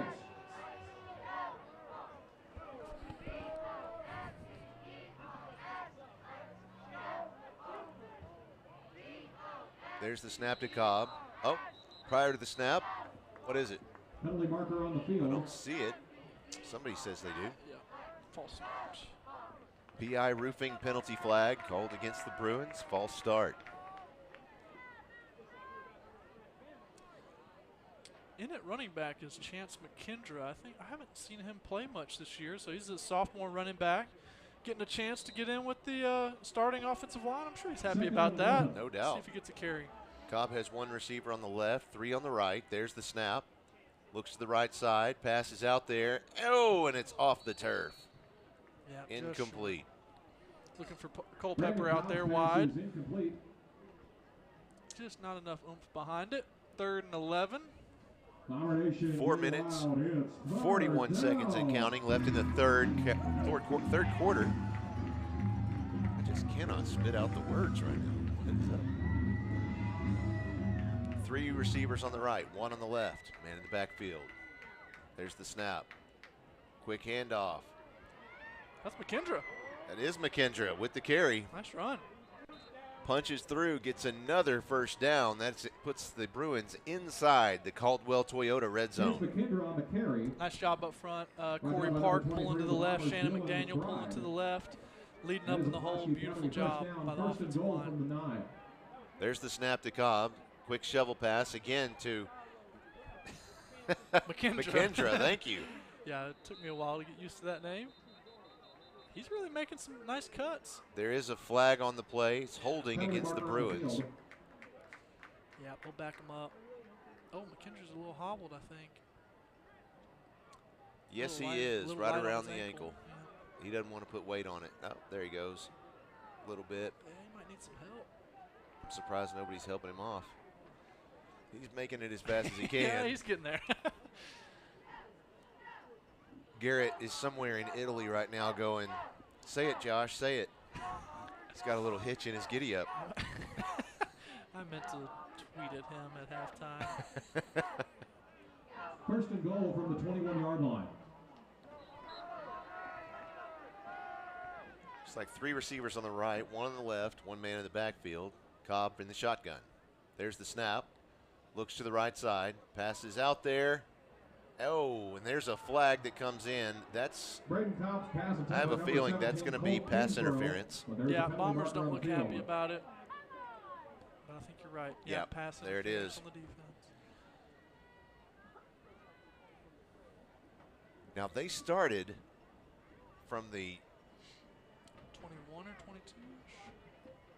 There's the snap to Cobb. Oh, prior to the snap, what is it? Penalty marker on the field. I don't see it. Somebody says they do. Yeah, false start. PI roofing penalty flag called against the Bruins. False start. In at running back is Chance McKendra. I haven't seen him play much this year, so he's a sophomore running back, getting a chance to get in with the starting offensive line. I'm sure he's happy about that. No doubt. See if he gets a carry. Cobb has 1 receiver on the left, 3 on the right. There's the snap. Looks to the right side, passes out there. Oh, and it's off the turf. Yeah, incomplete. Looking for Culpepper out there wide. Just not enough oomph behind it. 3rd and 11. 4 minutes, 41 seconds and counting left in the third quarter. I just cannot spit out the words right now. What is that? 3 receivers on the right, 1 on the left. Man in the backfield. There's the snap. Quick handoff. That's McKendra. That is McKendra with the carry. Nice run. Punches through, gets another first down. That puts the Bruins inside the Caldwell Toyota red zone. Nice job up front. Corey Park pulling to the left. Shannon McDaniel pulling to the left. Leading up in the hole. Beautiful job by the offensive line. There's the snap to Cobb. Quick shovel pass again to McKendra, thank you. Yeah, it took me a while to get used to that name. He's really making some nice cuts. There is a flag on the play. It's holding against the Bruins. Yeah, we'll back him up. Oh, McKendra's a little hobbled, I think. Yes, he is, right around the ankle. Yeah. He doesn't want to put weight on it. Oh, there he goes. A little bit. Yeah, he might need some help. I'm surprised nobody's helping him off. He's making it as fast as he can. Yeah, he's getting there. Garrett is somewhere in Italy right now going, say it, Josh, say it. He's got a little hitch in his giddy-up. I meant to tweet at him at halftime. First and goal from the 21-yard line. It's like 3 receivers on the right, 1 on the left, 1 man in the backfield. Cobb in the shotgun. There's the snap. Looks to the right side. Passes out there. Oh, and there's a flag that comes in. That's, I have a feeling that's going to be pass interference. Yeah, Bombers don't look happy about it. But I think you're right. Yeah, pass there it is. On the defense. Now, they started from the 21 or 22-ish?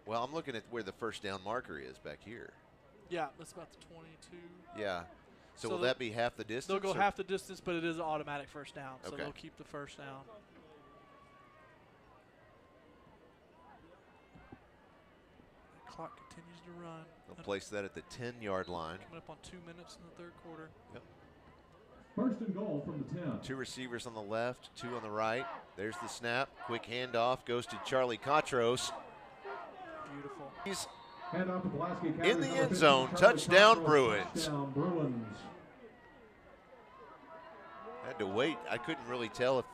Well, I'm looking at where the first down marker is back here. Yeah, that's about the 22. Yeah. So will that be half the distance? They'll go half the distance, but it is an automatic first down. So okay. They'll keep the first down. The clock continues to run. They'll place that at the 10-yard line. Coming up on 2 minutes in the third quarter. Yep. First and goal from the 10. 2 receivers on the left, 2 on the right. There's the snap. Quick handoff goes to Charlie Katros. Beautiful. He's Handoff to Pulaski Academy in the end zone. Touchdown, Bruins. Touchdown, Bruins. Had to wait. I couldn't really tell if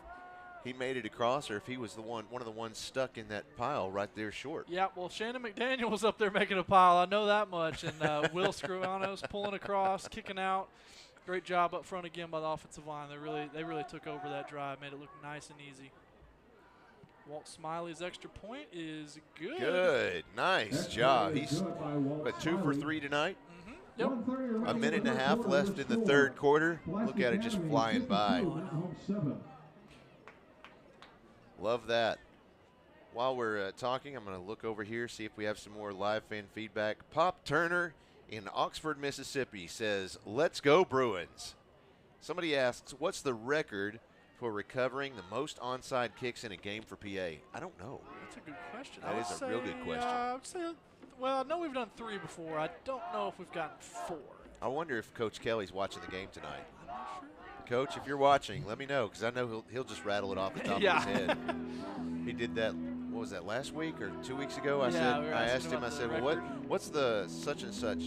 he made it across or if he was the one of the ones stuck in that pile right there short. Yeah, well, Shannon McDaniel was up there making a pile. I know that much. And Will Scrivano's pulling across, kicking out. Great job up front again by the offensive line. They really took over that drive, made it look nice and easy. Walt Smiley's extra point is good. Good. Nice job. He's 2 for 3 tonight. Yep. A minute and a half left in the third quarter. Look at it just flying by. Love that. While we're talking, I'm going to look over here, see if we have some more live fan feedback. Pop Turner in Oxford, Mississippi says, "Let's go Bruins." Somebody asks, what's the record for recovering the most onside kicks in a game for PA? I don't know. That's a good question. That is a real good question. I would say, well, I know we've done 3 before. I don't know if we've gotten 4. I wonder if Coach Kelly's watching the game tonight. I'm not sure. Coach, if you're watching, let me know, because I know he'll just rattle it off the top of his head. He did that, what was that, last week or 2 weeks ago? I asked him, I said, well, what's the such and such,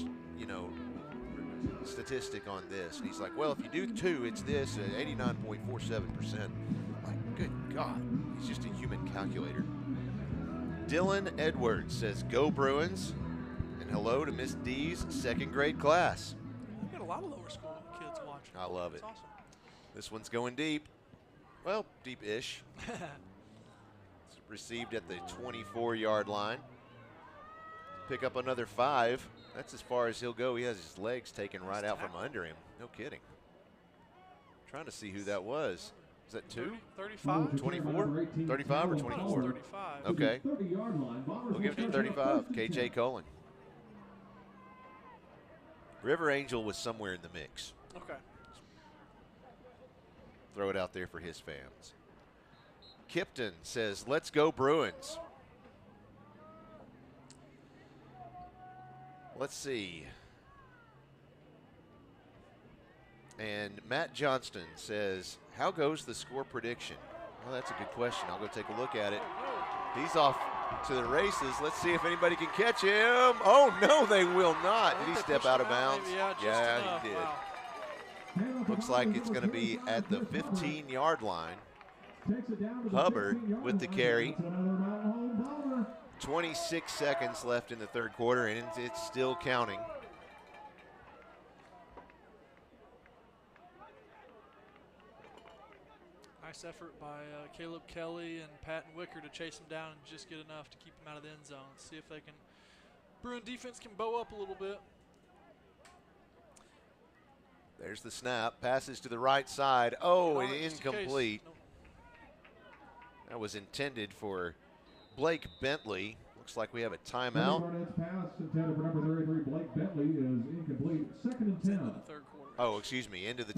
statistic on this? And he's like, well, if you do 2, it's this, 89.47%. Like, good God, he's just a human calculator. Dylan Edwards says, "Go Bruins," and hello to Miss D's second grade class. We've got a lot of lower school kids watching. I love it. That's awesome. This one's going deep. Well, deep-ish. It's received at the 24-yard line. Pick up another 5. That's as far as he'll go. He has his legs taken right out from under him. No kidding. Trying to see who that was. Is that 2? 35? 24? 35 or 24? 35. Okay. We'll give it to 35. KJ Colin. River Angel was somewhere in the mix. Okay. Throw it out there for his fans. Kipton says, "Let's go Bruins." Let's see. And Matt Johnston says, "How goes the score prediction?" Well, that's a good question. I'll go take a look at it. He's off to the races. Let's see if anybody can catch him. Oh, no, they will not. Did he step out of bounds? Yeah, he did. Wow. Looks like it's going to be at the 15-yard line. Hubbard with the carry. 26 seconds left in the third quarter, and it's still counting. Nice effort by Caleb Kelly and Patton Wicker to chase him down and just get enough to keep him out of the end zone. See if they can, Bruin defense can bow up a little bit. There's the snap. Passes to the right side. Oh, and Just in case. incomplete. Nope. That was intended for Blake Bentley. Looks like we have a timeout. Barnett's pass intended for number 33, Blake Bentley, is incomplete. Second and 10. Into the third quarter. Oh, excuse me, into the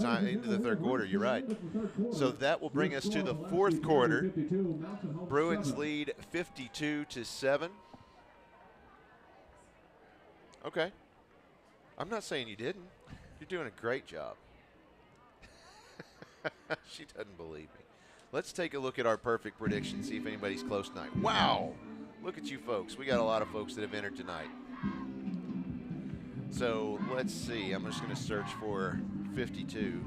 third quarter. You're right. So that will bring us to the fourth quarter. Bruins lead 52-7. Okay. I'm not saying you didn't. You're doing a great job. She doesn't believe me. Let's take a look at our perfect prediction, see if anybody's close tonight. Wow! Look at you folks. We got a lot of folks that have entered tonight. So let's see. I'm just going to search for 52.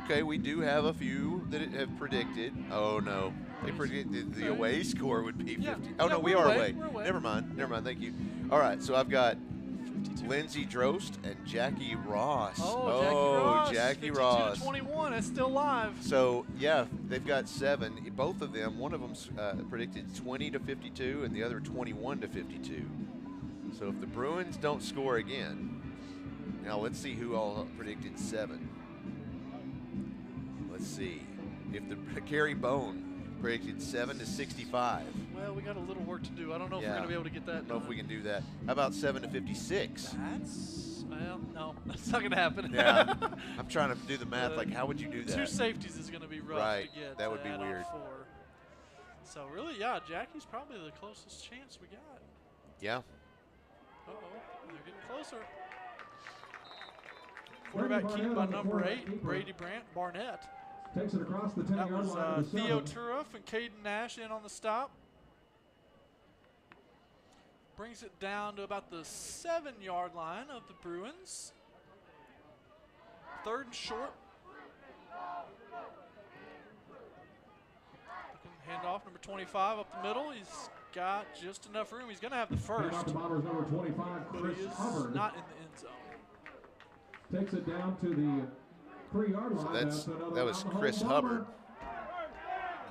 Okay, we do have a few that have predicted. Oh, no. They predicted the away score would be 50. Yeah. Oh, Yeah, no, we we're are away. away. We're away. Never mind. Thank you. All right, so I've got Lindsay Drost and Jackie Ross. Jackie Ross. 22-21. It's still live. So, yeah, they've got 7. Both of them, one of them predicted 20-52 and the other 21-52. So if the Bruins don't score again, now let's see who all predicted 7. Let's see. If the Kerry Bone predicted 7-65. Well, we got a little work to do. I don't know if we're going to be able to get that I don't know done. if we can do that. How about 7-56? No, that's not going to happen. Yeah, I'm trying to do the math. Like, how would you do that? 2 safeties is going to be rough Right, to get. that would be add on weird. 4. So really, yeah, Jackie's probably the closest chance we got. Yeah. Uh-oh, they're getting closer. Quarterback keep by number 8, Brady Barnett. Takes it across the 10-yard That was line. Theo Turuff and Caden Nash in on the stop. Brings it down to about the 7-yard line of the Bruins. 3rd and short. Hand off, number 25 up the middle. He's got just enough room. He's going to have the first. Hand off to Bombers number 25, Chris He is Hubbard. not in the end zone. Takes it down to the 3-yard line. So that was Chris Hubbard.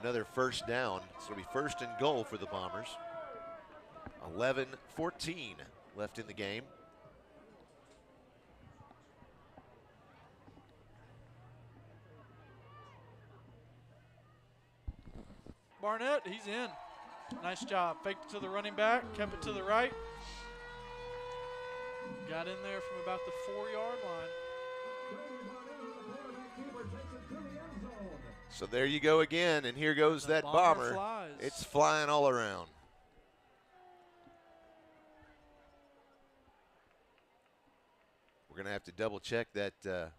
Another first down. So it'll be 1st and goal for the Bombers. 11-14 left in the game. Barnett, he's in. Nice job. Faked it to the running back, kept it to the right. Got in there from about the 4-yard line. So there you go again, and here goes that bomber. Flies. It's flying all around. We're going to have to double check that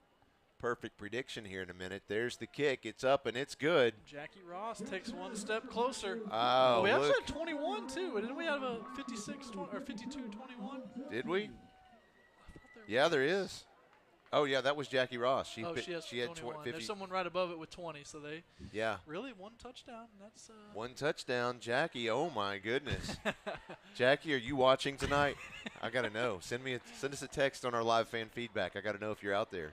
perfect prediction here in a minute. There's the kick. It's up and it's good. Jackie Ross takes 1 step closer. Oh, we actually look. had 21 too. Didn't we have a 56 or 52-21? Did we? Yeah, there is. Oh, yeah, that was Jackie Ross. She has 21. There's someone right above it with 20, so they really 1 touchdown. That's 1 touchdown, Jackie. Oh my goodness. Jackie, are you watching tonight? I got to know. Send us a text on our live fan feedback. I got to know if you're out there.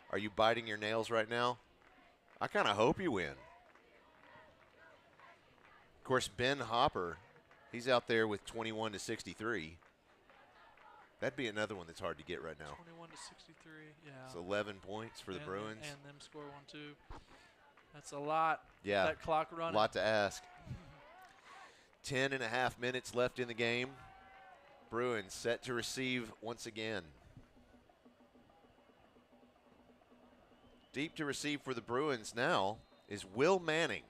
Are you biting your nails right now? I kind of hope you win. Of course, Ben Hopper, he's out there with 21-63. That'd be another one that's hard to get right now. 21-63, yeah. It's 11 points for the Bruins. And them score 1 too. That's a lot. Yeah. That clock running. A lot to ask. 10.5 minutes left in the game. Bruins set to receive once again. Deep to receive for the Bruins now is Will Manning.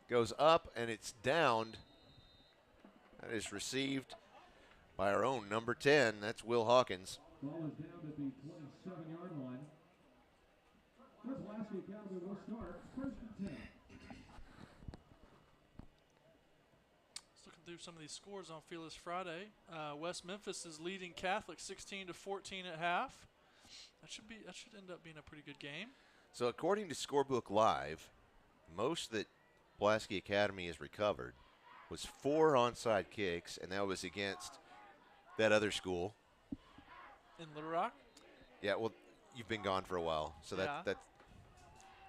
Goes up and it's downed. That is received by our own number 10. That's Will Hawkins. Ball is down at the 27-yard line. Pulaski Academy will start 1st and 10. Let's looking through some of these scores on Fearless Friday. West Memphis is leading Catholic 16-14 at half. That should end up being a pretty good game. So according to Scorebook Live, most that Pulaski Academy has recovered was 4 onside kicks, and that was against that other school. In Little Rock? Yeah, well, you've been gone for a while, so Yeah. that's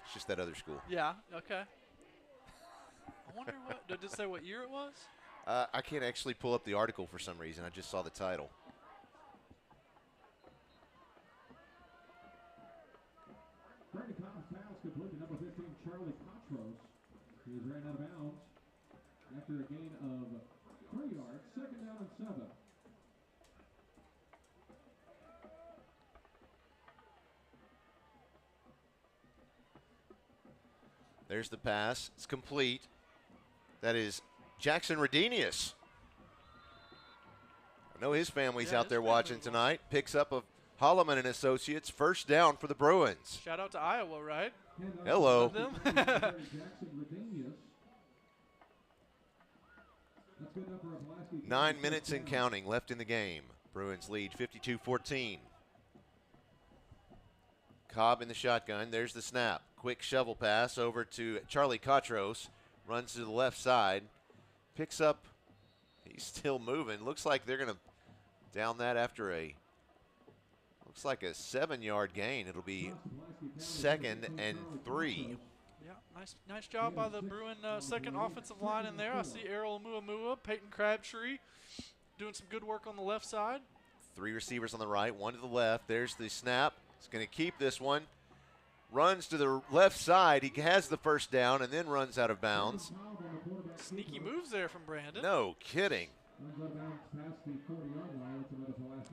it's just that other school. Yeah, okay. I wonder what, did it say what year it was? I can't actually pull up the article for some reason. I just saw the title. Brandon Cobb's pass complete to number 15, Charlie Cotros. He was ran out of bounds after a gain of 3 yards, 2nd down and 7. There's the pass. It's complete. That is Jackson Redenius. I know his family's out there watching tonight. Picks up a Holloman and Associates first down for the Bruins. Shout out to Iowa, right? Hello. 9 minutes and counting left in the game. Bruins lead 52-14. Cobb in the shotgun. There's the snap. Quick shovel pass over to Charlie Cotros. Runs to the left side. Picks up. He's still moving. Looks like they're going to down that after looks like a 7-yard gain. It'll be 2nd and 3. Yeah, nice job by the Bruin second offensive line in there. I see Errol Muamua, Peyton Crabtree doing some good work on the left side. 3 receivers on the right, 1 to the left. There's the snap. He's going to keep this one. Runs to the left side. He has the first down and then runs out of bounds. Sneaky moves there from Brandon. No kidding.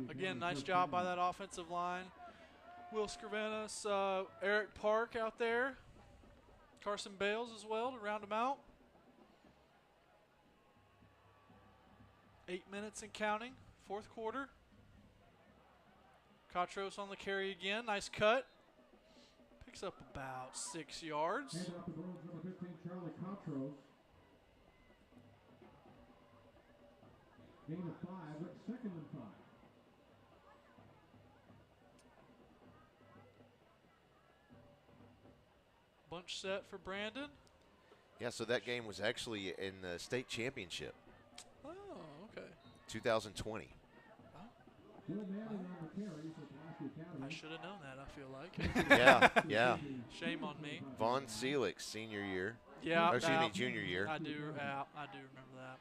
Again, nice job by that offensive line. Will Scrivenis, Eric Park out there. Carson Bales as well to round him out. 8 minutes and counting, 4th quarter. Cotros on the carry again, nice cut. Picks up about 6 yards. Hand off the Bruins, number 15, Charlie Cotros. Gain of 5, 2nd and 5. Bunch set for Brandon. Yeah, so that game was actually in the state championship. Oh, okay. 2020. I should have known that, I feel like. Yeah. Shame on me. Von Seelig, senior year. Yeah. Or excuse me, junior year. I do remember that.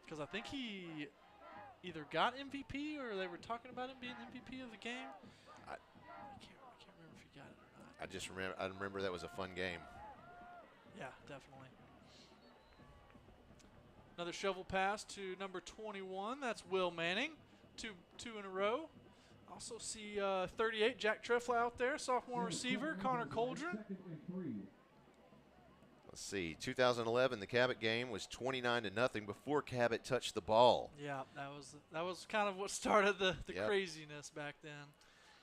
Because I think he either got MVP or they were talking about him being MVP of the game. I can't remember if he got it or not. I remember that was a fun game. Yeah, definitely. Another shovel pass to number 21. That's Will Manning. Two in a row. Also see 38, Jack Trefla out there, sophomore receiver, Connor Coldren. Let's see, 2011, the Cabot game was 29-0 before Cabot touched the ball. Yeah, that was kind of what started the Yep. craziness back then.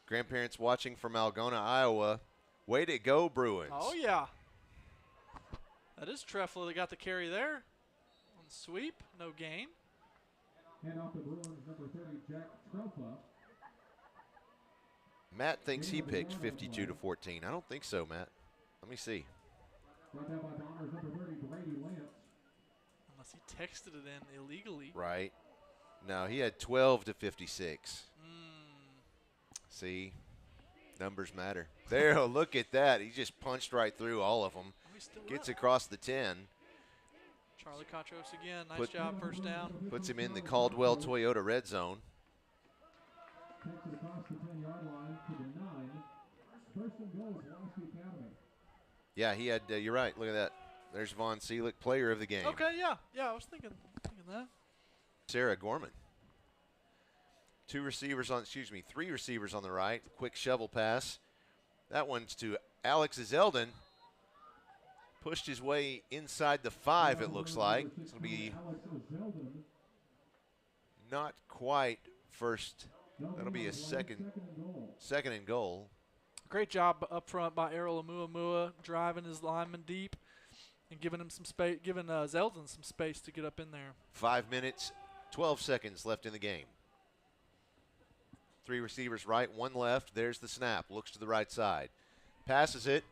Grandparents watching from Algona, Iowa. Way to go, Bruins. Oh, yeah. That is Trefla that got the carry there. On the sweep, no gain. Hand off the Bruins, number 30, Jack Trefla. Matt thinks he picked 52-14. I don't think so, Matt. Let me see. Brought down by Bombers, number 30, Brady Lance. Unless he texted it in illegally. Right. No, he had 12-56. See, numbers matter. There, look at that. He just punched right through all of them. Gets across the 10. Charlie Cotros again. Nice job, first down. Puts him in the Caldwell Toyota red zone. Takes it across the 10-yard line to the 9. First and goal, Pulaski Academy. Yeah, he had, you're right, look at that. There's Von Seelig, player of the game. Okay, yeah, I was thinking that. Sarah Gorman. Three receivers on the right. Quick shovel pass. That one's to Alex Zeldin. Pushed his way inside the 5, it looks like. This will be not quite first. That'll be a second and goal. Great job up front by Errol Muamua, driving his lineman deep and giving him some space, giving Zeldin some space to get up in there. 5 minutes, 12 seconds left in the game. 3 receivers right, 1 left. There's the snap. Looks to the right side. Passes it.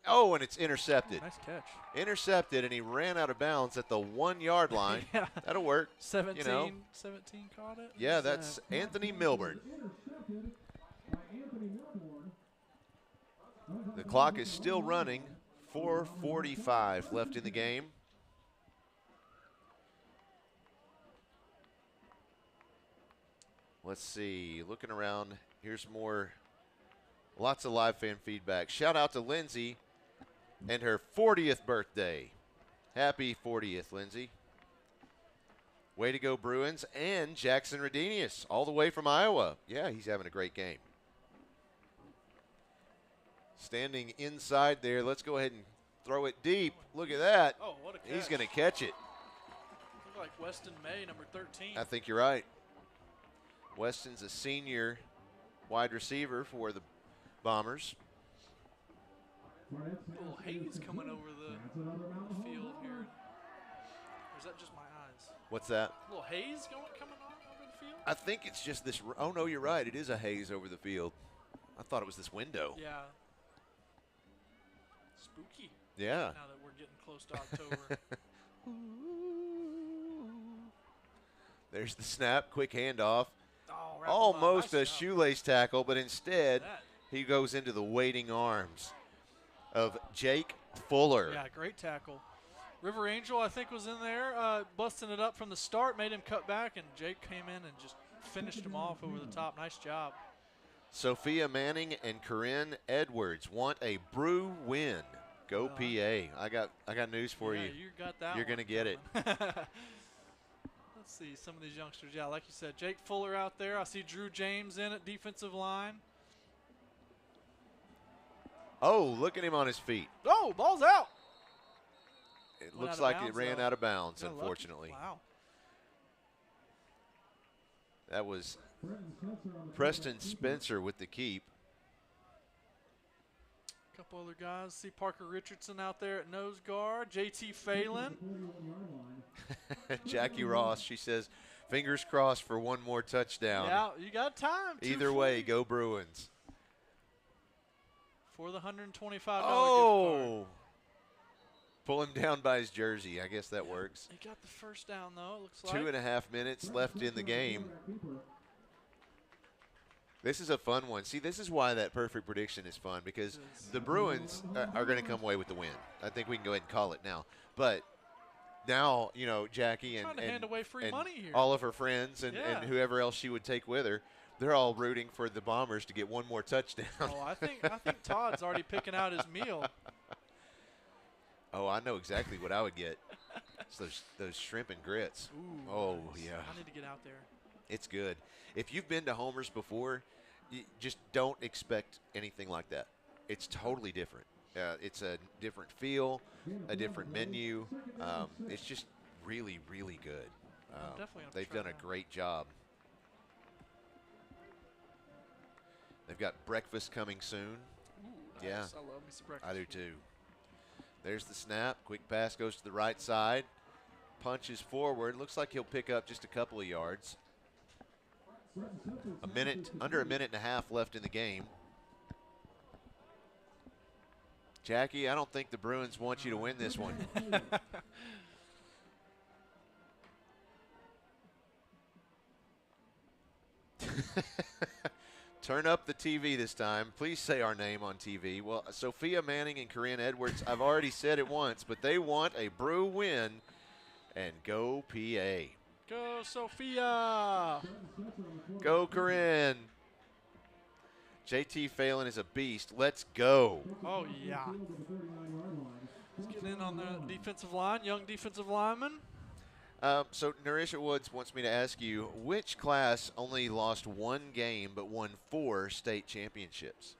Oh, and it's intercepted. Nice catch. Intercepted, and he ran out of bounds at the 1-yard line. Yeah. That'll work. 17 you know. 17 caught it. Yeah, that's Anthony Milburn. The clock is still running. 4:45 left in the game. Let's see. Looking around, here's more. Lots of live fan feedback. Shout out to Lindsay and her 40th birthday. Happy 40th, Lindsay. Way to go, Bruins. And Jackson Redenius, all the way from Iowa. Yeah, he's having a great game. Standing inside there. Let's go ahead and throw it deep. Look at that. Oh, what a catch. He's going to catch it. Look like Weston May, number 13. I think you're right. Weston's a senior wide receiver for the Bombers. A little haze coming over the field here. Or is that just my eyes? What's that? A little haze coming on over the field? I think it's just this. Oh, no, you're right. It is a haze over the field. I thought it was this window. Yeah. Spooky. Yeah. Now that we're getting close to October. There's the snap. Quick handoff. Oh, almost nice a shoelace tackle, but instead he goes into the waiting arms of Jake Fuller. Yeah, great tackle. River Angel, I think, was in there, busting it up from the start, made him cut back, and Jake came in and just finished him off over the top. Nice job. Sophia Manning and Corinne Edwards want a Brew win. Go PA. I got news for you. You got that. You're going to get it. Let's see some of these youngsters. Yeah, like you said, Jake Fuller out there. I see Drew James in at defensive line. Oh, look at him on his feet. Oh, ball's out. It looks like it ran out of bounds, unfortunately. Wow. That was Preston Spencer with the keep. A couple other guys. See Parker Richardson out there at nose guard. JT Phelan. Jackie Ross, she says, fingers crossed for one more touchdown. Yeah, you got time. Either way, go Bruins. For the $125 gift Oh! card. Pull him down by his jersey. I guess that works. He got the first down, though, it looks like. 2.5 minutes left in the game. This is a fun one. See, this is why that perfect prediction is fun, because the Bruins are going to come away with the win. I think we can go ahead and call it now. But now, you know, Jackie and hand away free money here. all of her friends and whoever else she would take with her, they're all rooting for the Bombers to get one more touchdown. Oh, I think Todd's already picking out his meal. Oh, I know exactly what I would get. It's those shrimp and grits. Ooh, oh, nice. yeah. I need to get out there. It's good. If you've been to Homer's before, you just don't expect anything like that. It's totally different. It's a different feel, a different menu. It's just really, really good. They've done a great job. They've got breakfast coming soon. Ooh, nice. Yeah, I love me some breakfast. I do too. There's the snap. Quick pass goes to the right side. Punches forward. Looks like he'll pick up just a couple of yards. Under a minute and a half left in the game. Jackie, I don't think the Bruins want you to win this one. Turn up the TV this time. Please say our name on TV. Well, Sophia Manning and Corinne Edwards, I've already said it once, but they want a Brew win, and go PA. Go, Sophia. Go, Corinne. JT Phelan is a beast. Let's go. Oh, yeah. Let's get in on the defensive line, young defensive lineman. So Narisha Woods wants me to ask you, which class only lost one game but won 4 state championships?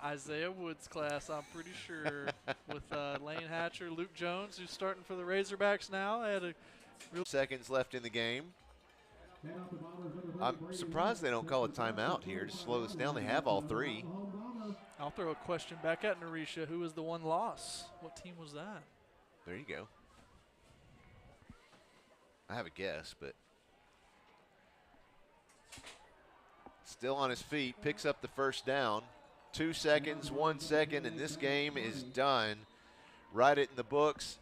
Isaiah Woods' class, I'm pretty sure, with Lane Hatcher, Luke Jones, who's starting for the Razorbacks now. They had a real seconds left in the game. I'm surprised they don't call a timeout here to slow this down. They have all 3. I'll throw a question back at Narisha. Who was the one loss? What team was that? There you go. I have a guess, but still on his feet, picks up the first down. 2 seconds, 1 second, and this game is done. Write it in the books.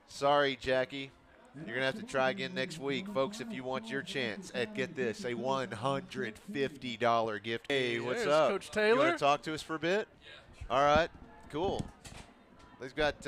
Sorry, Jackie. You're going to have to try again next week, folks, if you want your chance at, get this, a $150 gift. Hey, what's up? Coach Taylor. You want to talk to us for a bit? Yeah. All right, cool. They've got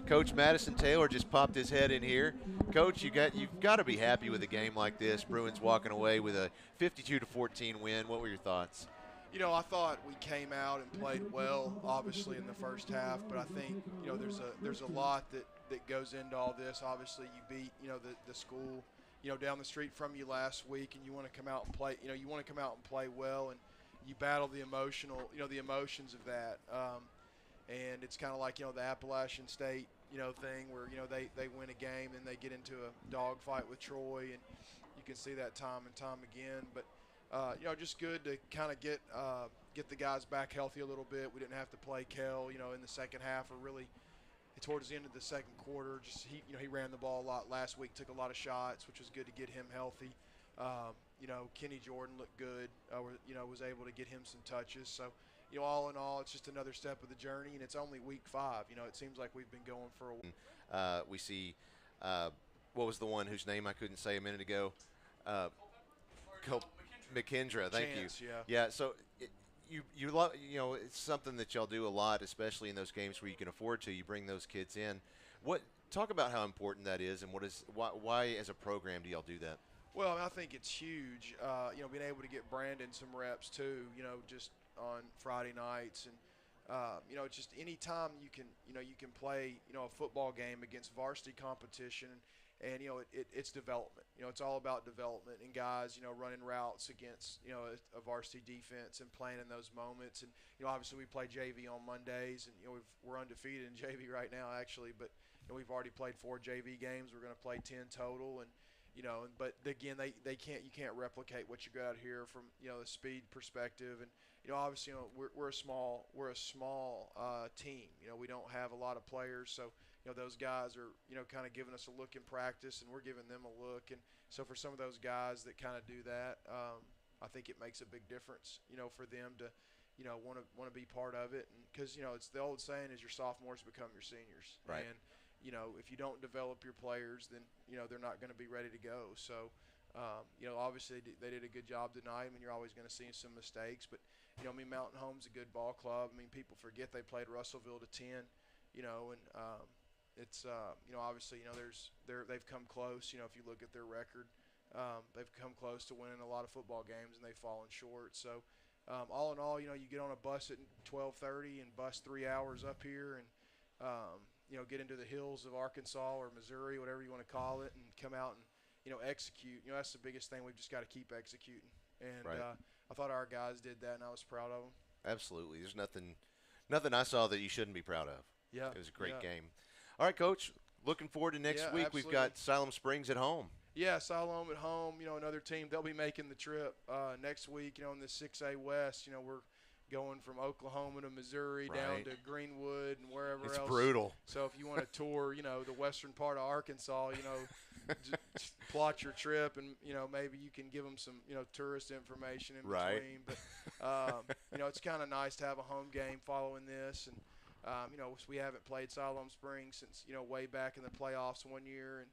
Coach Madison Taylor just popped his head in here. Coach, you've got to be happy with a game like this. Bruins walking away with a 52-14 win. What were your thoughts? You know, I thought we came out and played well, obviously, in the first half, but I think, you know, there's a lot that goes into all this. Obviously, you beat, you know, the school, you know, down the street from you last week, and you want to come out and play, you know, you want to come out and play well, and you battle the emotions of that. And it's kind of like, you know, the Appalachian State, you know, thing where, you know, they win a game and they get into a dogfight with Troy, and you can see that time and time again. But you know, just good to kind of get the guys back healthy a little bit. We didn't have to play Kel, you know, in the second half, or really towards the end of the second quarter. Just he ran the ball a lot last week, took a lot of shots, which was good to get him healthy. You know, Kenny Jordan looked good. You know, was able to get him some touches. So, you know, all in all, it's just another step of the journey, and it's only week 5. You know, it seems like we've been going for a while. We see, what was the one whose name I couldn't say a minute ago? McKendra, thank Chance, you. Yeah. Yeah. So you know, it's something that y'all do a lot, especially in those games where you can afford to. You bring those kids in. Talk about how important that is, and why as a program do y'all do that? Well, I think it's huge. You know, being able to get Brandon some reps too. You know, just on Friday nights, and you know, just any time you can play, you know, a football game against varsity competition. And, you know, it's development. You know, it's all about development and guys, you know, running routes against, you know, a varsity defense and playing in those moments. And, you know, obviously we play JV on Mondays, and, you know, we're undefeated in JV right now, actually. But, you know, we've already played 4 JV games. We're going to play 10 total. And, you know, but again, you can't replicate what you got out here from, you know, the speed perspective. And, you know, obviously, you know, we're a small team. You know, we don't have a lot of players, so, you know, those guys are, you know, kind of giving us a look in practice, and we're giving them a look. And so for some of those guys that kind of do that, I think it makes a big difference, you know, for them to, you know, want to be part of it. And because, you know, it's the old saying is your sophomores become your seniors. Right. And, you know, if you don't develop your players, then, you know, they're not going to be ready to go. So, you know, obviously they did a good job tonight. I mean, you're always going to see some mistakes. But, you know, I mean, Mountain Home's a good ball club. I mean, people forget they played Russellville to 10, you know, and it's you know, obviously, you know, they've come close. You know, if you look at their record, they've come close to winning a lot of football games, and they've fallen short. So, all in all, you know, you get on a bus at 12:30 and bus 3 hours up here, and you know, get into the hills of Arkansas or Missouri, whatever you want to call it, and come out and, you know, execute. You know, that's the biggest thing. We've just got to keep executing. And right. I thought our guys did that, and I was proud of them. Absolutely. There's nothing I saw that you shouldn't be proud of. Yeah. It was a great game. All right, Coach, looking forward to next week. Absolutely. We've got Siloam Springs at home. Yeah, Siloam at home, you know, another team. They'll be making the trip next week, you know, in the 6A West. You know, we're going from Oklahoma to Missouri down to Greenwood and wherever else. It's brutal. So if you want to tour, you know, the western part of Arkansas, you know, just plot your trip, and, you know, maybe you can give them some, you know, tourist information in between. But, you know, it's kind of nice to have a home game following this. And, you know, we haven't played Siloam Springs since, you know, way back in the playoffs one year. And,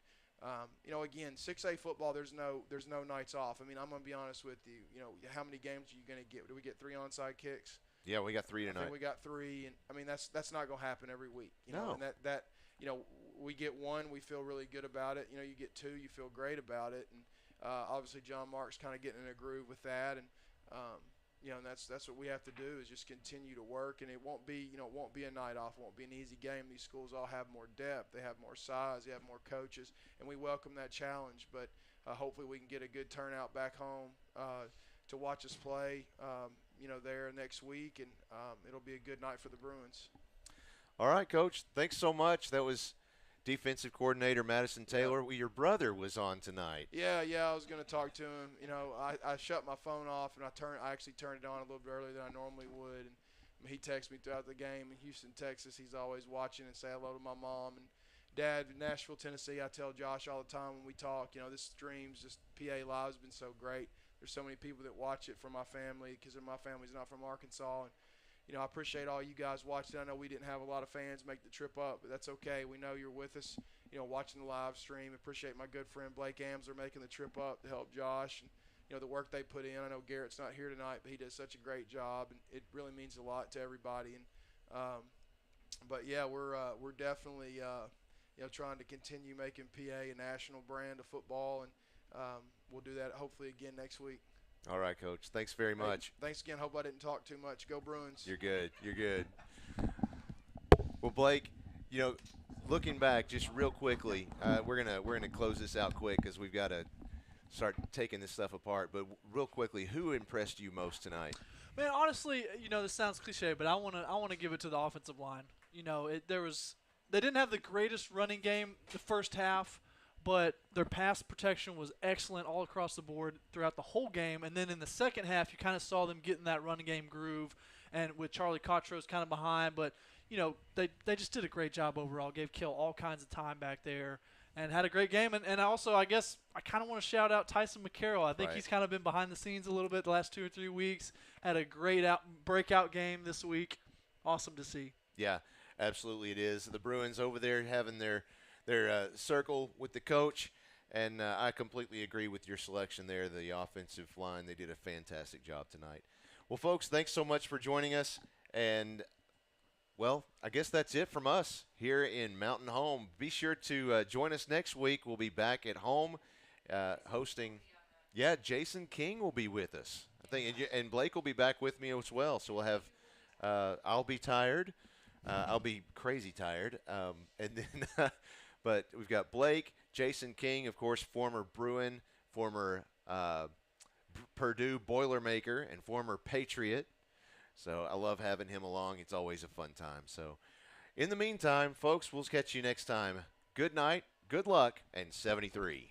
you know, again, 6A football, there's no nights off. I mean, I'm going to be honest with you. You know, how many games are you going to get? Do we get 3 onside kicks? Yeah, we got 3 tonight. I think we got 3, and I mean that's not going to happen every week. You know, and that you know, we get 1, we feel really good about it. You know, you get 2, you feel great about it. And obviously John Mark's kind of getting in a groove with that, and you know, and that's what we have to do is just continue to work. And it won't be, you know, it won't be a night off. It won't be an easy game. These schools all have more depth. They have more size. They have more coaches, and we welcome that challenge. But hopefully we can get a good turnout back home to watch us play, you know, there next week, and it'll be a good night for the Bruins. All right, Coach. Thanks so much. That was defensive coordinator Madison Taylor. Well, your brother was on tonight. Yeah, I was going to talk to him. You know, I shut my phone off, and I actually turned it on a little bit earlier than I normally would. And he texted me throughout the game in Houston, Texas. He's always watching and say hello to my mom and dad in Nashville, Tennessee. I tell Josh all the time when we talk, you know, this stream's just PA Live's been so great. There's so many people that watch it from my family because my family's not from Arkansas. And, you know, I appreciate all you guys watching. I know we didn't have a lot of fans make the trip up, but that's okay. We know you're with us, you know, watching the live stream. Appreciate my good friend Blake Amsler making the trip up to help Josh and, you know, the work they put in. I know Garrett's not here tonight, but he does such a great job, and it really means a lot to everybody. And, but yeah, we're definitely trying to continue making PA a national brand of football, and we'll do that hopefully again next week. All right, Coach. Thanks very much. Hey, thanks again. Hope I didn't talk too much. Go Bruins. You're good. You're good. Well, Blake, looking back just real quickly, we're gonna close this out quick because we've got to start taking this stuff apart. But real quickly, who impressed you most tonight? Man, honestly, this sounds cliche, but I wanna give it to the offensive line. They didn't have the greatest running game the first half, but their pass protection was excellent all across the board throughout the whole game. And then in the second half, you kind of saw them getting that running game groove, and with Charlie Cottrose kind of behind. But, they just did a great job overall, gave Kill all kinds of time back there, and had a great game. And also, I guess, I kind of want to shout out Tyson McCarroll. I think he's kind of been behind the scenes a little bit the last 2 or 3 weeks. Had a great breakout game this week. Awesome to see. Yeah, absolutely it is. The Bruins over there having their circle with the coach, and I completely agree with your selection there. The offensive line, they did a fantastic job tonight. Well, folks, thanks so much for joining us, and well, I guess that's it from us here in Mountain Home. Be sure to join us next week. We'll be back at home hosting. Yeah, Jason King will be with us, I think, and Blake will be back with me as well. So we'll have I'll be tired. I'll be crazy tired, and then but we've got Blake, Jason King, of course, former Bruin, former Purdue Boilermaker, and former Patriot. So I love having him along. It's always a fun time. So in the meantime, folks, we'll catch you next time. Good night, good luck, and 73.